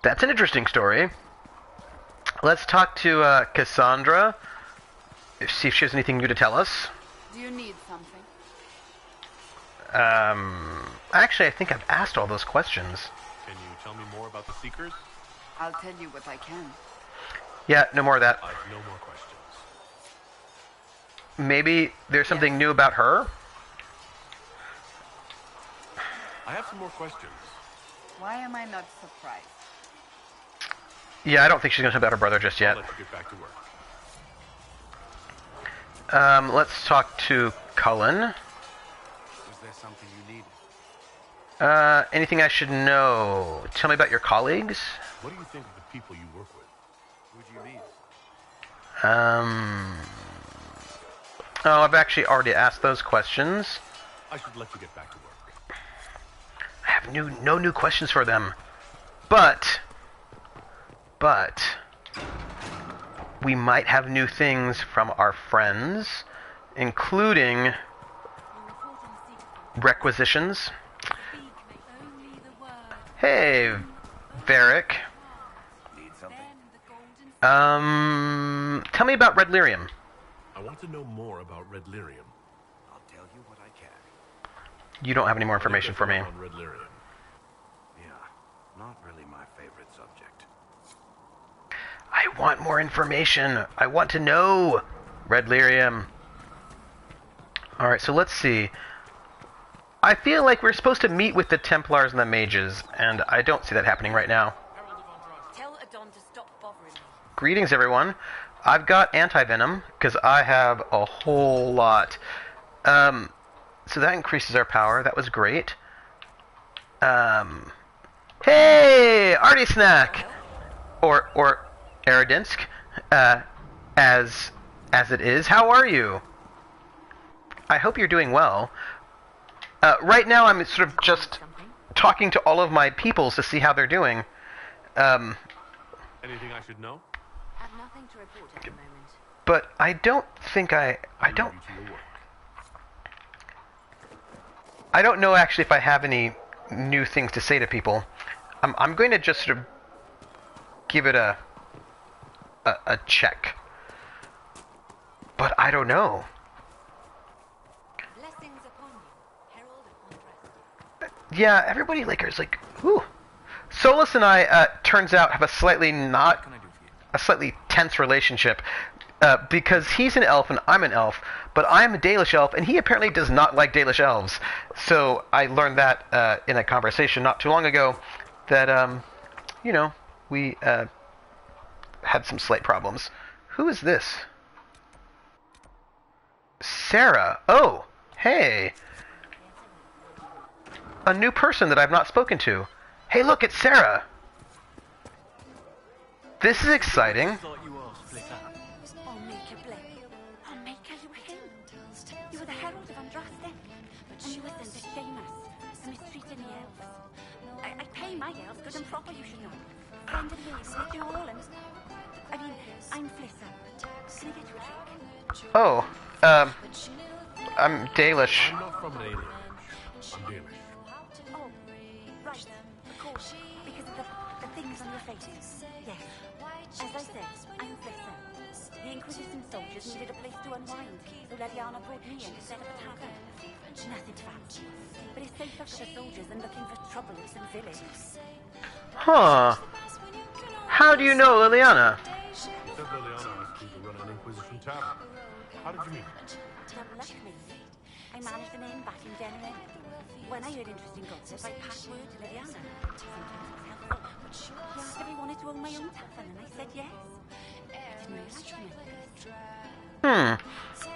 That's an interesting story. Let's talk to Cassandra. See if she has anything new to tell us. Do you need something? Actually, I think I've asked all those questions. Can you tell me more about the Seekers? I'll tell you what I can. Yeah, no more of that. I've no more questions. Maybe there's something new about her? I have some more questions. Why am I not surprised? Yeah, I don't think she's going to talk about her brother just yet. I'll let you get back to work. Let's talk to Cullen. Was there something you needed? Anything I should know? Tell me about your colleagues. What do you think of the people you work with? Who do you meet? Oh, I've actually already asked those questions. I should let you get back to work. I have no new questions for them. But we might have new things from our friends, including requisitions. Hey, Varric. Need something? Tell me about Red Lyrium. I want to know more about Red Lyrium. I'll tell you what I can. You don't have any more information for me. On Red Lyrium. Yeah, not really my favorite subject. I want more information. I want to know Red Lyrium. Alright, so let's see. I feel like we're supposed to meet with the Templars and the Mages, and I don't see that happening right now. Tell Adon to stop bothering me. Greetings, everyone. I've got anti-venom, because I have a whole lot. So that increases our power. That was great. Hey! Artie Snack! Or Eridinsk, as it is. How are you? I hope you're doing well. Right now I'm sort of just talking to all of my peoples to see how they're doing. Anything I should know? I have nothing to report at the moment. But I don't think I don't know actually if I have any new things to say to people. I'm going to just sort of give it a check. But I don't know. Blessings upon you, herald of contrast. Yeah, everybody is like, whew. Solus and I, turns out, have a slightly tense relationship. because he's an elf and I'm an elf, but I'm a Dalish elf, and he apparently does not like Dalish elves. So I learned that in a conversation not too long ago that, we had some slight problems. Who is this? Sarah. Oh, hey. A new person that I've not spoken to. Hey, look, it's Sarah. This is exciting. Oh, Mika, bless. Oh, Mika, you were him. You were the herald of Andraste. And you were sent to shame us for mistreating the elves. I pay my elves good and proper, you should know. Friend of his, with you all, and... I mean, I'm Flissa. Can I get you a drink? Oh, I'm Dalish. I'm not from an alien. I'm Danish. Oh, right. Of course. Because of the things on your faces. Yes. As I said, I'm Flissa. The Inquisition soldiers needed a place to unwind, so Leliana brought me in to set up a tavern. Nothing fancy, but it's safer for the soldiers than looking for trouble in some village. Huh. How do you know Liliana? You said Liliana asked you to run an Inquisition tavern. How did you meet her? Double luck me. I managed an inn back in January. When I heard interesting gossip, I passed word to Liliana. Sometimes it was helpful. She asked if I wanted to own my own tavern, and I said yes. I didn't realize she meant this.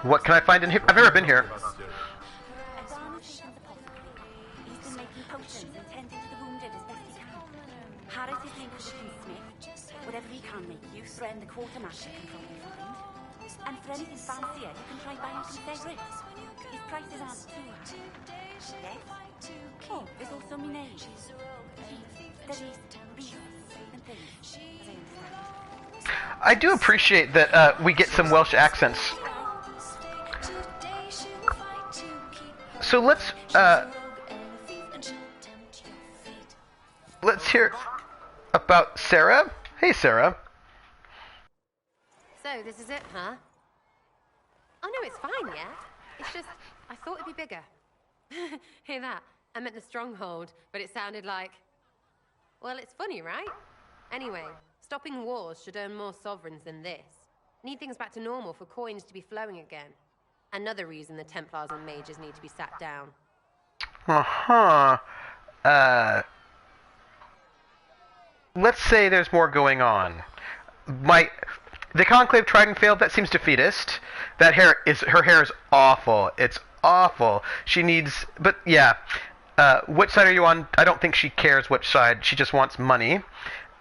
What can I find in here? I've never been here. Adana's taken the possibly. He's been making potions and tending to the wounded as best he can. Harris is the Inquisition smith. Whatever he can make you, threaten the quartermaster can probably find. And for anything fancier, you can try buying some favorites. His prices aren't too high. Yes? Oh, there's also my name. He studies beasts and things, as I understand. I do appreciate that we get some Welsh accents. So let's hear about Sarah. Hey, Sarah. So, this is it, huh? Oh no, it's fine, yeah? It's just, I thought it'd be bigger. Hear that? I meant the stronghold, but it sounded like... Well, it's funny, right? Anyway, stopping wars should earn more sovereigns than this. Need things back to normal for coins to be flowing again. Another reason the Templars and mages need to be sat down. Uh-huh. Let's say there's more going on. The Conclave tried and failed. That seems defeatist. Her hair is awful. It's awful. She needs, but yeah. Which side are you on? I don't think she cares which side. She just wants money.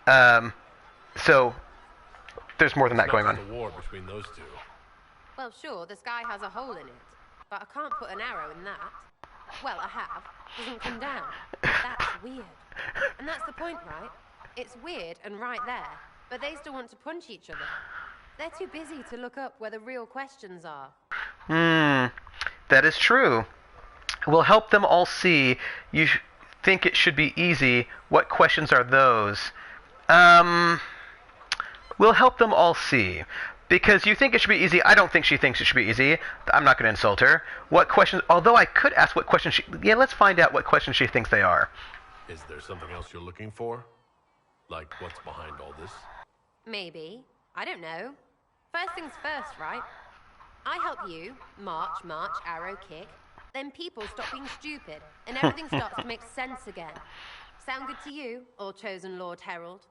So there's more than that going on. The war between those two. Well, sure, the sky has a hole in it, but I can't put an arrow in that. Well, I have. Doesn't come down. That's weird. And that's the point, right? It's weird and right there, but they still want to punch each other. They're too busy to look up where the real questions are. That is true. We'll help them all see. You think it should be easy. What questions are those? We'll help them all see. Because you think it should be easy, I don't think she thinks it should be easy. I'm not going to insult her. What questions... Although I could ask what questions she... Yeah, let's find out what questions she thinks they are. Is there something else you're looking for? Like, what's behind all this? Maybe. I don't know. First things first, right? I help you, march, arrow, kick. Then people stop being stupid, and everything starts to make sense again. Sound good to you, all chosen Lord Herald?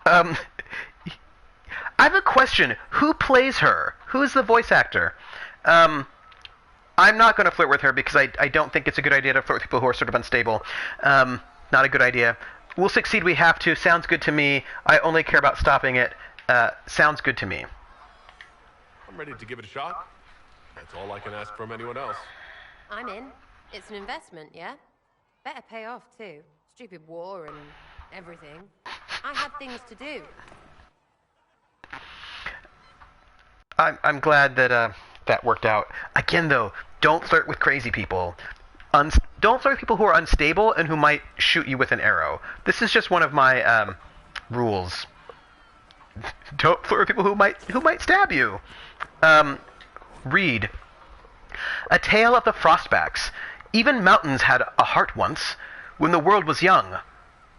I have a question. Who plays her? Who is the voice actor? I'm not going to flirt with her because I don't think it's a good idea to flirt with people who are sort of unstable. Not a good idea. We'll succeed, we have to. Sounds good to me. I only care about stopping it. Sounds good to me. I'm ready to give it a shot. That's all I can ask from anyone else. I'm in. It's an investment, yeah? Better pay off, too. Stupid war and everything. I had things to do. I'm glad that that worked out. Again, though, don't flirt with crazy people. Don't flirt with people who are unstable and who might shoot you with an arrow. This is just one of my rules. Don't flirt with people who might stab you. Read. A tale of the Frostbacks. Even mountains had a heart once, when the world was young.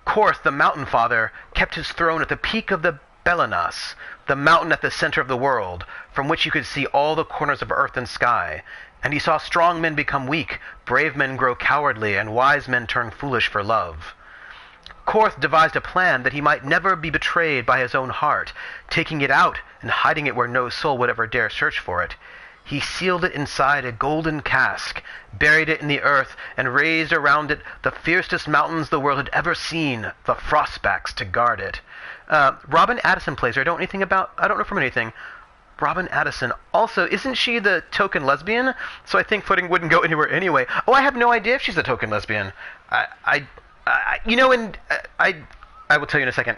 Korth, the Mountain Father, kept his throne at the peak of the Belenas, the mountain at the center of the world, from which you could see all the corners of earth and sky. And he saw strong men become weak, brave men grow cowardly, and wise men turn foolish for love. Korth devised a plan that he might never be betrayed by his own heart, taking it out and hiding it where no soul would ever dare search for it. He sealed it inside a golden cask, buried it in the earth, and raised around it the fiercest mountains the world had ever seen, the Frostbacks, to guard it. Robin Addison plays her. I don't know from anything. Robin Addison. Also, isn't she the token lesbian? So I think footing wouldn't go anywhere anyway. Oh, I have no idea if she's the token lesbian. I will tell you in a second.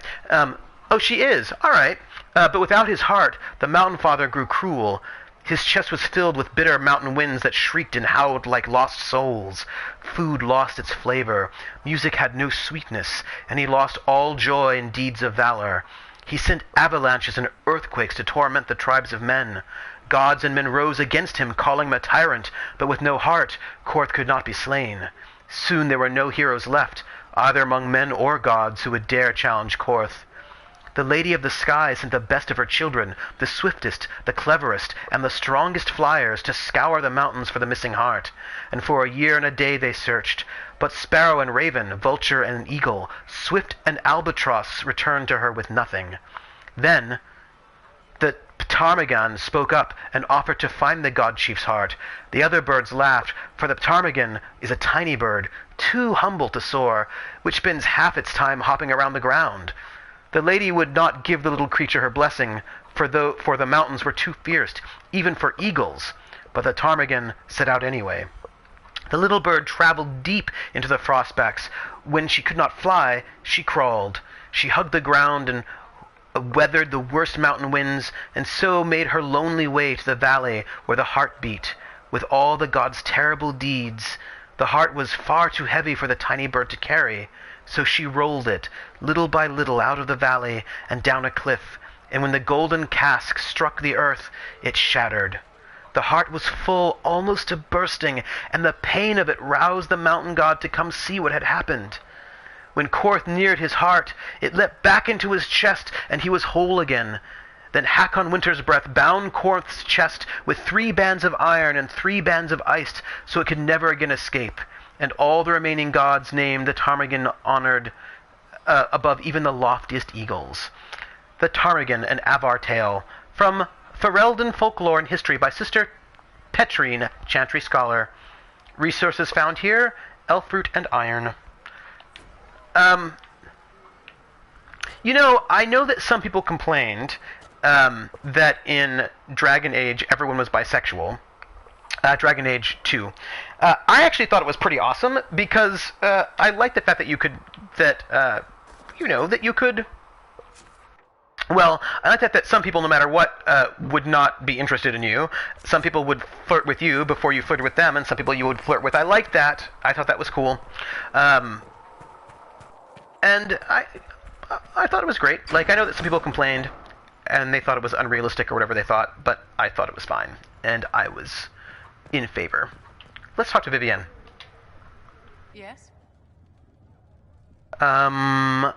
Oh, she is. All right. But without his heart, the Mountain Father grew cruel. His chest was filled with bitter mountain winds that shrieked and howled like lost souls. Food lost its flavor. Music had no sweetness, and he lost all joy in deeds of valor. He sent avalanches and earthquakes to torment the tribes of men. Gods and men rose against him, calling him a tyrant, but with no heart, Korth could not be slain. Soon there were no heroes left, either among men or gods, who would dare challenge Korth. The Lady of the Sky sent the best of her children, the swiftest, the cleverest, and the strongest flyers, to scour the mountains for the missing heart. And for a year and a day they searched. But sparrow and raven, vulture and eagle, swift and albatross returned to her with nothing. Then the ptarmigan spoke up and offered to find the god chief's heart. The other birds laughed, for the ptarmigan is a tiny bird, too humble to soar, which spends half its time hopping around the ground. The lady would not give the little creature her blessing, for the mountains were too fierce, even for eagles. But the ptarmigan set out anyway. The little bird traveled deep into the frostbacks. When she could not fly, she crawled. She hugged the ground and weathered the worst mountain winds, and so made her lonely way to the valley where the heart beat. With all the god's terrible deeds, the heart was far too heavy for the tiny bird to carry. So she rolled it, little by little, out of the valley and down a cliff, and when the golden cask struck the earth, it shattered. The heart was full almost to bursting, and the pain of it roused the mountain god to come see what had happened. When Korth neared his heart, it leapt back into his chest, and he was whole again. Then Hakon Winter's Breath bound Korth's chest with 3 bands of iron and 3 bands of ice, so it could never again escape. And all the remaining gods named the ptarmigan honored above even the loftiest eagles. The Ptarmigan, an Avar tale, from Ferelden Folklore and History by Sister Petrine, Chantry Scholar. Resources found here: Elfroot and Iron. I know that some people complained that in Dragon Age everyone was bisexual. Dragon Age 2. I actually thought it was pretty awesome because I like the fact that you could, I like that some people, no matter what, would not be interested in you. Some people would flirt with you before you flirted with them, and some people you would flirt with. I liked that. I thought that was cool. And I thought it was great. Like, I know that some people complained, and they thought it was unrealistic or whatever they thought, but I thought it was fine, and I was in favor. Let's talk to Vivienne. Yes? I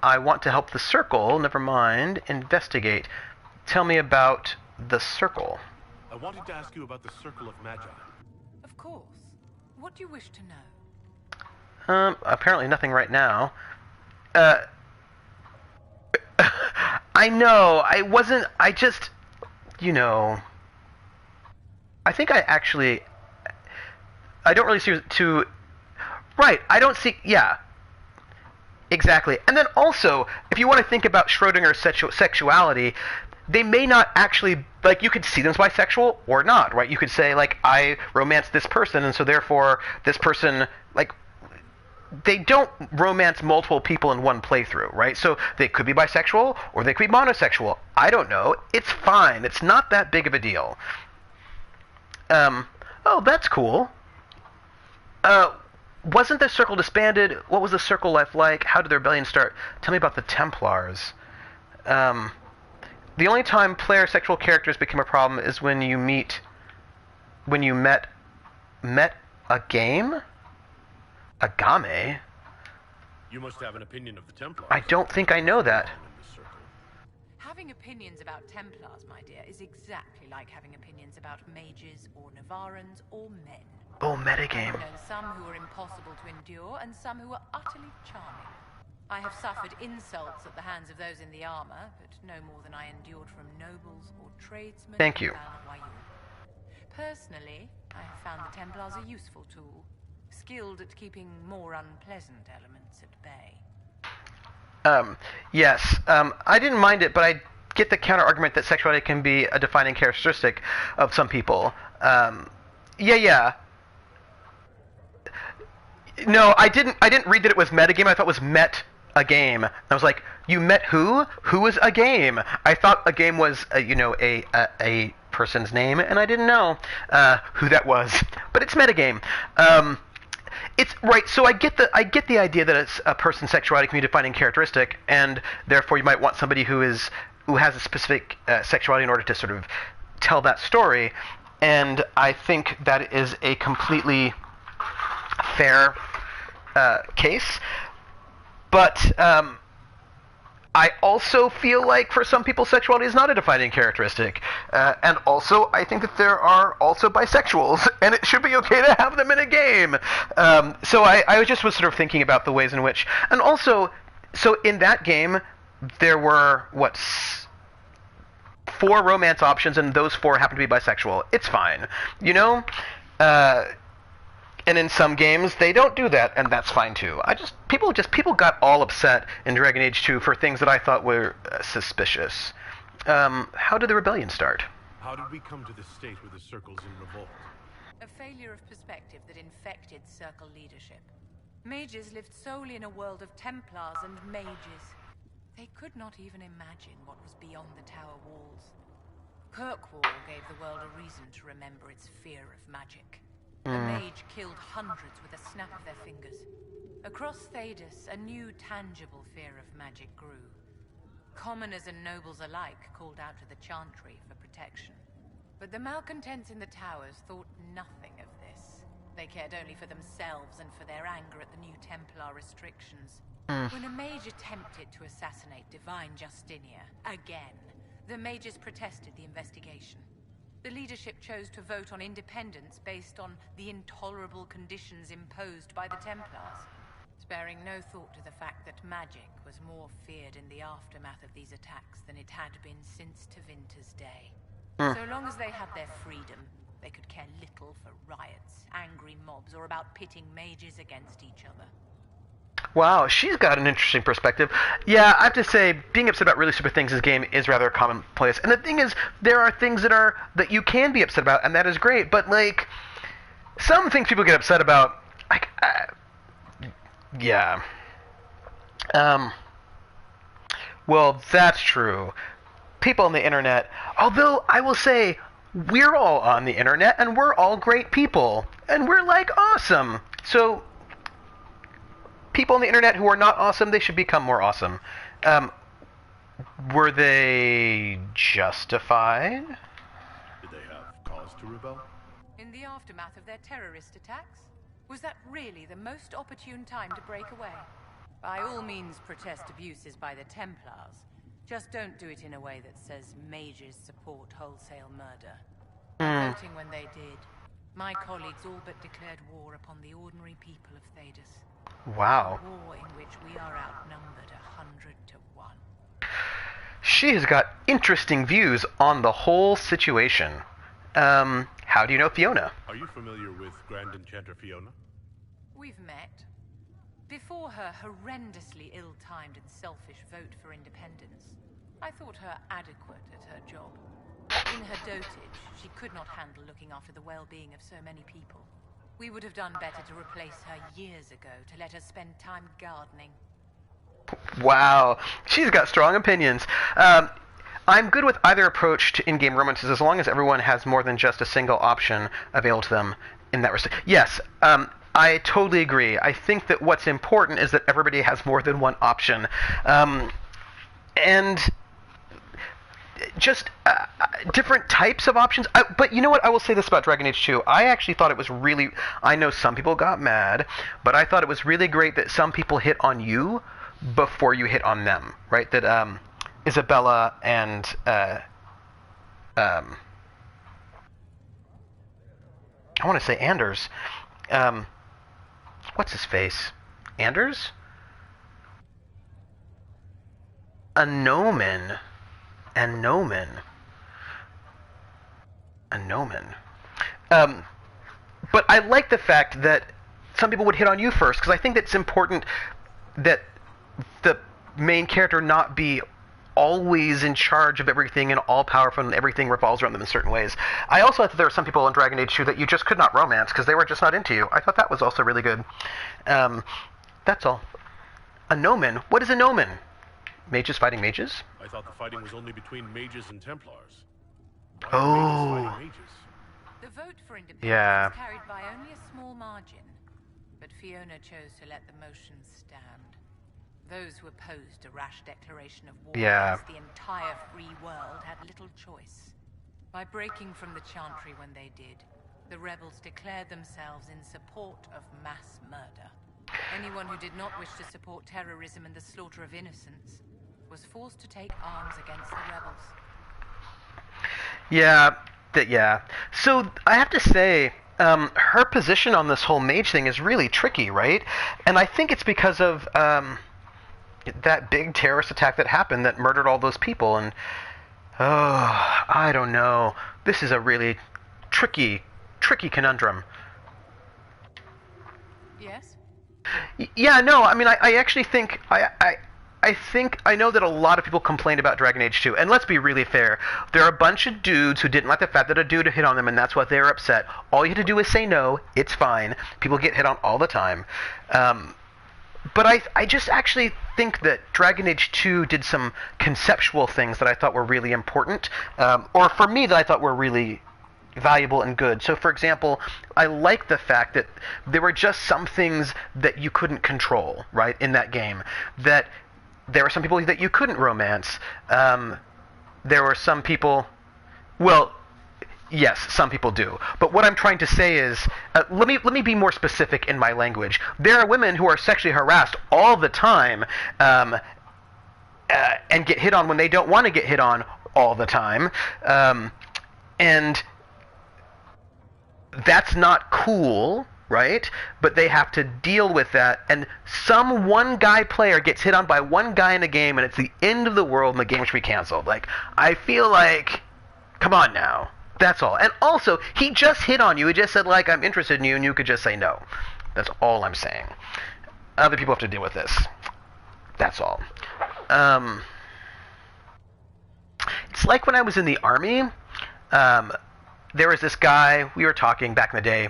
want to help the Circle. Never mind. Investigate. Tell me about the Circle. I wanted to ask you about the Circle of Magi. Of course. What do you wish to know? Apparently nothing right now. I know. I think I don't really see to... Right, I don't see... Yeah. Exactly. And then also, if you want to think about Schrodinger's sexuality, they may not actually... Like, you could see them as bisexual or not, right? You could say, like, I romance this person, and so therefore this person... Like, they don't romance multiple people in one playthrough, right? So they could be bisexual, or they could be monosexual. I don't know. It's fine. It's not that big of a deal. Oh, that's cool. Wasn't the Circle disbanded? What was the Circle life like? How did the rebellion start? Tell me about the Templars. The only time player sexual characters become a problem is when you met a game? A game? You must have an opinion of the Templars. I don't think I know that. Having opinions about Templars, my dear, is exactly like having opinions about mages or Navarans or men. Oh, metagame. I've known some who are impossible to endure and some who are utterly charming. I have suffered insults at the hands of those in the armor, but no more than I endured from nobles or tradesmen. Thank you. Personally, I have found the Templars a useful tool, skilled at keeping more unpleasant elements at bay. Yes. I didn't mind it, but I get the counter argument that sexuality can be a defining characteristic of some people. Yeah. No, I didn't read that it was metagame. I thought it was met a game. I was like, you met who? Who is a game? I thought a game was, a person's name, and I didn't know who that was. But it's metagame. It's right. So I get the idea that it's a person's sexuality can be a defining characteristic, and therefore you might want somebody who has a specific sexuality in order to sort of tell that story. And I think that is a completely fair case. But I also feel like for some people sexuality is not a defining characteristic. And also I think that there are also bisexuals, and it should be okay to have them in a game. So I was sort of thinking about the ways in which... And also, so in that game, there were, 4 romance options, and those 4 happen to be bisexual. It's fine. And in some games, they don't do that, and that's fine too. People got all upset in Dragon Age 2 for things that I thought were suspicious. How did the rebellion start? How did we come to this state where the Circle's in revolt? A failure of perspective that infected Circle leadership. Mages lived solely in a world of Templars and mages. They could not even imagine what was beyond the tower walls. Kirkwall gave the world a reason to remember its fear of magic. The mage killed hundreds with a snap of their fingers. Across Thedas, a new tangible fear of magic grew. Commoners and nobles alike called out to the Chantry for protection. But the malcontents in the towers thought nothing of this. They cared only for themselves and for their anger at the new Templar restrictions. When a mage attempted to assassinate Divine Justinia, again, the mages protested the investigation. The leadership chose to vote on independence based on the intolerable conditions imposed by the Templars, sparing no thought to the fact that magic was more feared in the aftermath of these attacks than it had been since Tevinter's day. So long as they had their freedom, they could care little for riots, angry mobs, or about pitting mages against each other. Wow, she's got an interesting perspective. Yeah, I have to say, being upset about really stupid things in this game is rather commonplace. And the thing is, there are things that you can be upset about, and that is great. But some things people get upset about, yeah. Well, that's true. People on the internet, although I will say, we're all on the internet, and we're all great people, and we're awesome. So people on the internet who are not awesome, they should become more awesome. Were they justified? Did they have cause to rebel? In the aftermath of their terrorist attacks? Was that really the most opportune time to break away? By all means protest abuses by the Templars. Just don't do it in a way that says mages support wholesale murder. Voting when they did, my colleagues all but declared war upon the ordinary people of Thedas. Wow. A war in which we are outnumbered 100 to 1. She has got interesting views on the whole situation. How do you know Fiona? Are you familiar with Grand Enchanter Fiona? We've met. Before her horrendously ill-timed and selfish vote for independence, I thought her adequate at her job. In her dotage, she could not handle looking after the well-being of so many people. We would have done better to replace her years ago to let her spend time gardening. Wow, she's got strong opinions. I'm good with either approach to in-game romances as long as everyone has more than just a single option available to them in that respect. Yes, I totally agree. I think that what's important is that everybody has more than one option. And just different types of options. But you know what? I will say this about Dragon Age 2. I actually thought it was really... I know some people got mad, but I thought it was really great that some people hit on you before you hit on them, right? That Isabella and I want to say Anders. What's his face? Anders? A Nomen. But I like the fact that some people would hit on you first, because I think that's important that the main character not be always in charge of everything and all powerful and everything revolves around them in certain ways. I also thought that there were some people in Dragon Age 2 that you just could not romance because they were just not into you. I thought that was also really good. That's all. A Nomen? What is a Nomen? Mages fighting mages? I thought the fighting was only between mages and Templars. Why Oh. are mages fighting mages? The vote for independence Yeah. was carried by only a small margin, but Fiona chose to let the motion stand. Those who opposed a rash declaration of war against the entire free world had little choice. By breaking from the Chantry when they did, the rebels declared themselves in support of mass murder. Anyone who did not wish to support terrorism and the slaughter of innocents was forced to take arms against the rebels. Yeah. So I have to say, her position on this whole mage thing is really tricky, right? And I think it's because of that big terrorist attack that happened that murdered all those people. And I don't know. This is a really tricky conundrum. Yes? Yeah, no, I mean, I actually think, I know that a lot of people complained about Dragon Age 2, and let's be really fair. There are a bunch of dudes who didn't like the fact that a dude hit on them, and that's why they were upset. All you had to do is say no, it's fine. People get hit on all the time. But I just actually think that Dragon Age 2 did some conceptual things that I thought were really important, or for me that I thought were really valuable and good. So, for example, I like the fact that there were just some things that you couldn't control, right, in that game. That there were some people that you couldn't romance. There were some people... Well, yes, some people do. But what I'm trying to say is... let me be more specific in my language. There are women who are sexually harassed all the time and get hit on when they don't want to get hit on all the time. And that's not cool, right? But they have to deal with that, and some one guy player gets hit on by one guy in a game, and it's the end of the world, and the game should be canceled. Like, I feel like, come on now. That's all. And also, he just hit on you. He just said, like, I'm interested in you, and you could just say no. That's all I'm saying. Other people have to deal with this. That's all. It's like when I was in the army. There was this guy, we were talking back in the day,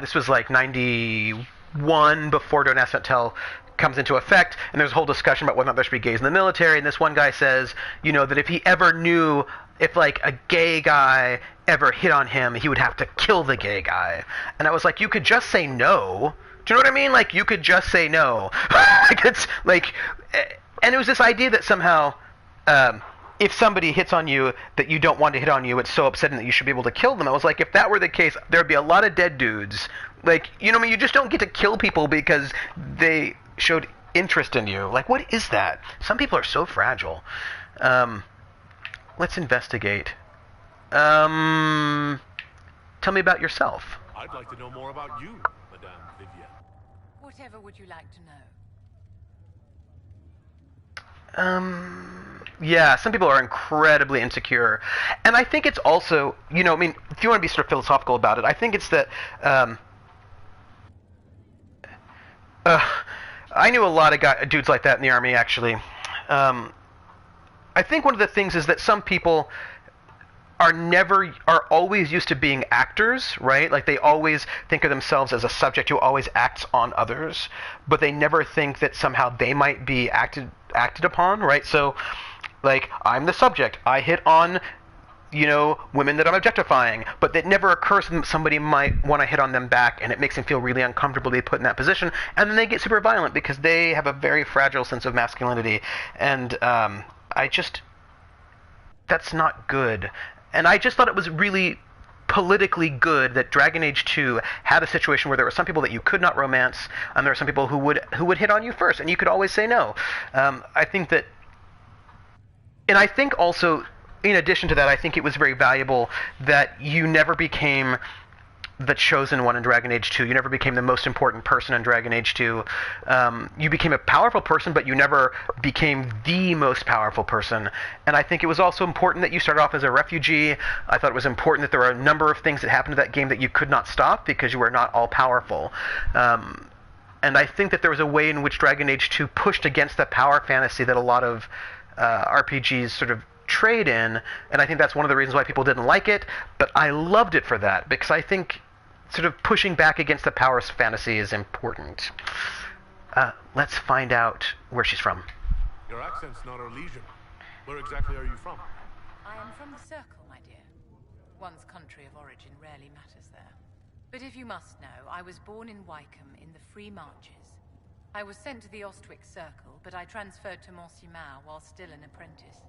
this was like 91, before Don't Ask, Don't Tell comes into effect, and there's a whole discussion about whether or not there should be gays in the military, and this one guy says, you know, that if he ever knew, if like a gay guy ever hit on him, he would have to kill the gay guy. And I was like, you could just say no. Do you know what I mean? Like, you could just say no. Like, it's like, and it was this idea that somehow, if somebody hits on you that you don't want to hit on you, it's so upsetting that you should be able to kill them. I was like, if that were the case, there'd be a lot of dead dudes. Like, you know what I mean? You just don't get to kill people because they showed interest in you. Like, what is that? Some people are so fragile. Let's investigate. Tell me about yourself. I'd like to know more about you, Madame Vivienne. Whatever would you like to know? Yeah, some people are incredibly insecure. And I think it's also, you know, I mean, if you want to be sort of philosophical about it, I think it's that, I knew a lot of dudes like that in the army, actually. I think one of the things is that some people are always used to being actors, right? Like, they always think of themselves as a subject who always acts on others, but they never think that somehow they might be acted upon, right? So, like, I'm the subject. I hit on, you know, women that I'm objectifying, but it never occurs that somebody might want to hit on them back, and it makes them feel really uncomfortable to be put in that position, and then they get super violent because they have a very fragile sense of masculinity, and that's not good. And I just thought it was really politically good that Dragon Age 2 had a situation where there were some people that you could not romance, and there were some people who would hit on you first, and you could always say no. I think that And I think also, in addition to that, I think it was very valuable that you never became the chosen one in Dragon Age 2. You never became the most important person in Dragon Age 2. You became a powerful person, but you never became the most powerful person. And I think it was also important that you started off as a refugee. I thought it was important that there were a number of things that happened to that game that you could not stop because you were not all powerful. And I think that there was a way in which Dragon Age 2 pushed against the power fantasy that a lot of RPGs sort of trade in, and I think that's one of the reasons why people didn't like it, but I loved it for that, because I think sort of pushing back against the power fantasy is important. Let's find out where she's from. Your accent's not Orlesian. Where exactly are you from? I am from the Circle, my dear. One's country of origin rarely matters there. But if you must know, I was born in Wycombe in the Free Marches. I was sent to the Ostwick Circle, but I transferred to Mont-Simar while still an apprentice.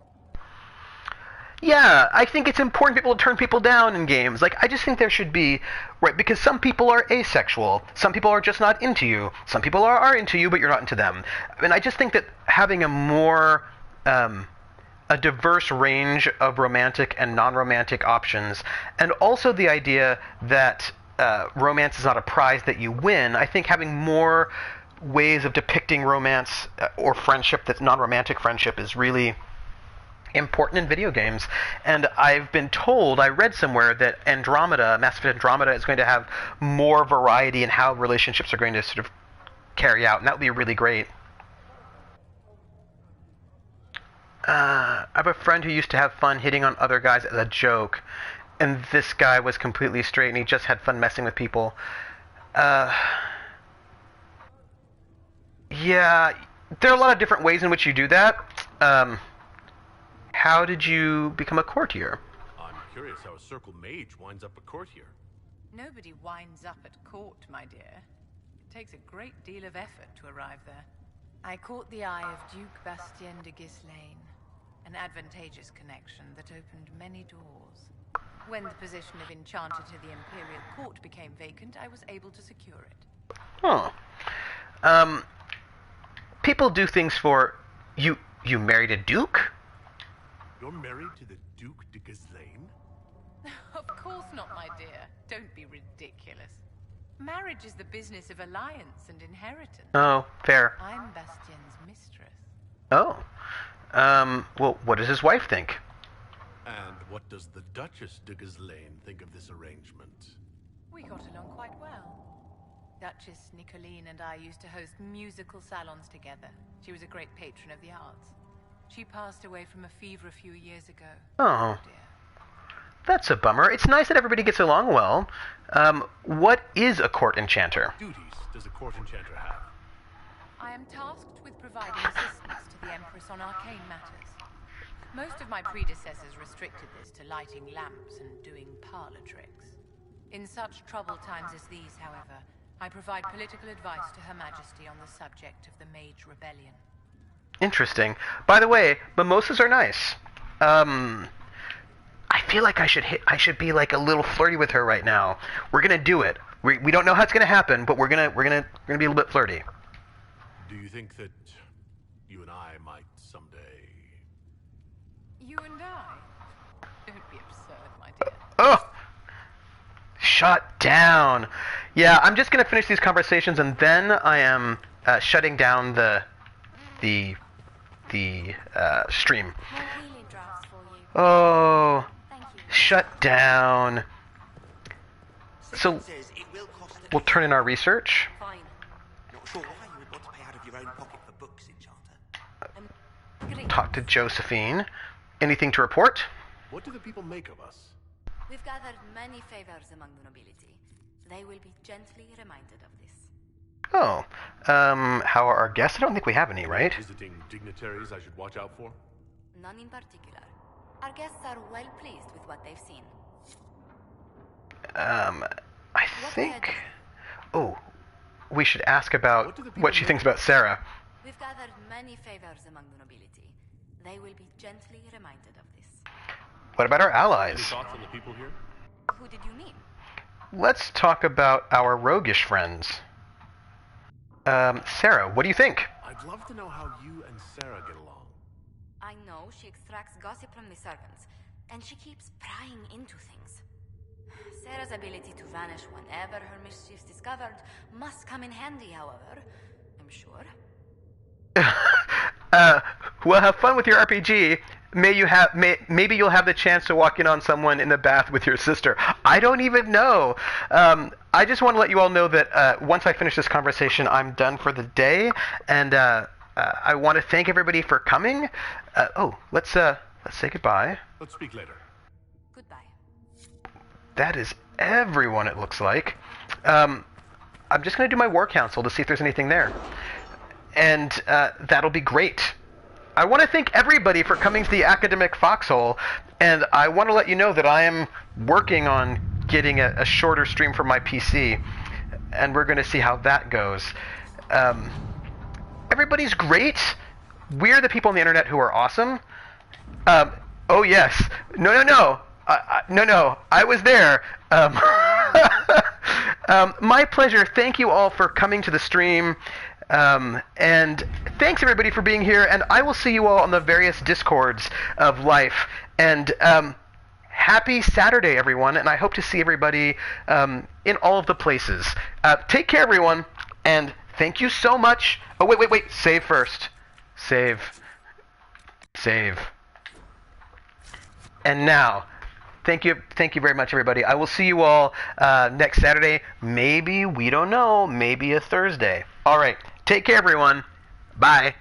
Yeah, I think it's important people to turn people down in games. Like, I just think there should be, right, because some people are asexual. Some people are just not into you. Some people are into you, but you're not into them. And I just think that having a more, a diverse range of romantic and non-romantic options, and also the idea that romance is not a prize that you win, I think having more ways of depicting romance or friendship that's non-romantic friendship is really important in video games. And I've been told, I read somewhere, that Mass Effect Andromeda is going to have more variety in how relationships are going to sort of carry out, and that would be really great. I have a friend who used to have fun hitting on other guys as a joke, and this guy was completely straight and he just had fun messing with people. Yeah, there are a lot of different ways in which you do that. How did you become a courtier? I'm curious how a Circle mage winds up a courtier. Nobody winds up at court, my dear. It takes a great deal of effort to arrive there. I caught the eye of Duke Bastien de Ghislaine, an advantageous connection that opened many doors. When the position of Enchanter to the Imperial Court became vacant, I was able to secure it. Oh. People do things for... You married a duke? You're married to the Duke de Ghislaine? Of course not, my dear. Don't be ridiculous. Marriage is the business of alliance and inheritance. Oh, fair. I'm Bastien's mistress. Oh. Well, what does his wife think? And what does the Duchess de Ghislaine think of this arrangement? We got along quite well. Duchess Nicolene and I used to host musical salons together. She was a great patron of the arts. She passed away from a fever a few years ago. Oh. Dear. That's a bummer. It's nice that everybody gets along well. What is a court enchanter? Duties does a court enchanter have? I am tasked with providing assistance to the Empress on arcane matters. Most of my predecessors restricted this to lighting lamps and doing parlor tricks. In such troubled times as these, however, I provide political advice to Her Majesty on the subject of the Mage Rebellion. Interesting. By the way, mimosas are nice. I feel like I should be like a little flirty with her right now. We're gonna do it. We don't know how it's gonna happen, but we're gonna be a little bit flirty. Do you think that you and I might someday... You and I? Don't be absurd, my dear. Oh! Shut down. Yeah, I'm just gonna finish these conversations and then I am shutting down the stream. More healing drafts for you. Oh, Thank you. shut down. So we'll turn in our research. Fine. Not sure why you would want to pay out of your own pocket for books, Enchanter. Talk to Josephine. Anything to report? What do the people make of us? We've gathered many favors among the nobility. They will be gently reminded of this. Oh, how are our guests? I don't think we have any, right? Visiting dignitaries I should watch out for? None in particular. Our guests are well pleased with what they've seen. I think... Oh, we should ask about what she thinks about Sarah. We've gathered many favors among the nobility. They will be gently reminded of this. What about our Any allies? thoughts on the people here? Who did you mean? Let's talk about our roguish friends. Sarah, what do you think? I'd love to know how you and Sarah get along. I I know she extracts gossip from the servants, and she keeps prying into things. Sarah's ability to vanish whenever her mischief's discovered must come in handy, however, I'm sure. Well, have fun with your RPG. Maybe you'll have the chance to walk in on someone in the bath with your sister. I don't even know. I just want to let you all know that once I finish this conversation, I'm done for the day, and I want to thank everybody for coming. Let's say goodbye. Let's speak later. Goodbye. That is everyone, it looks like. I'm just going to do my war council to see if there's anything there. And that'll be great. I want to thank everybody for coming to the Academic Foxhole, and I want to let you know that I am working on getting a shorter stream for my PC, and we're going to see how that goes. Everybody's great. We're the people on the internet who are awesome. Oh, yes. No. No. I was there. My pleasure. Thank you all for coming to the stream. And thanks everybody for being here, and I will see you all on the various discords of life. And happy Saturday, everyone, and I hope to see everybody in all of the places. Take care, everyone, and thank you so much. Oh, wait. Save first. Save. And now, thank you very much, everybody. I will see you all next Saturday. Maybe, we don't know, maybe a Thursday. All right. Take care, everyone. Bye.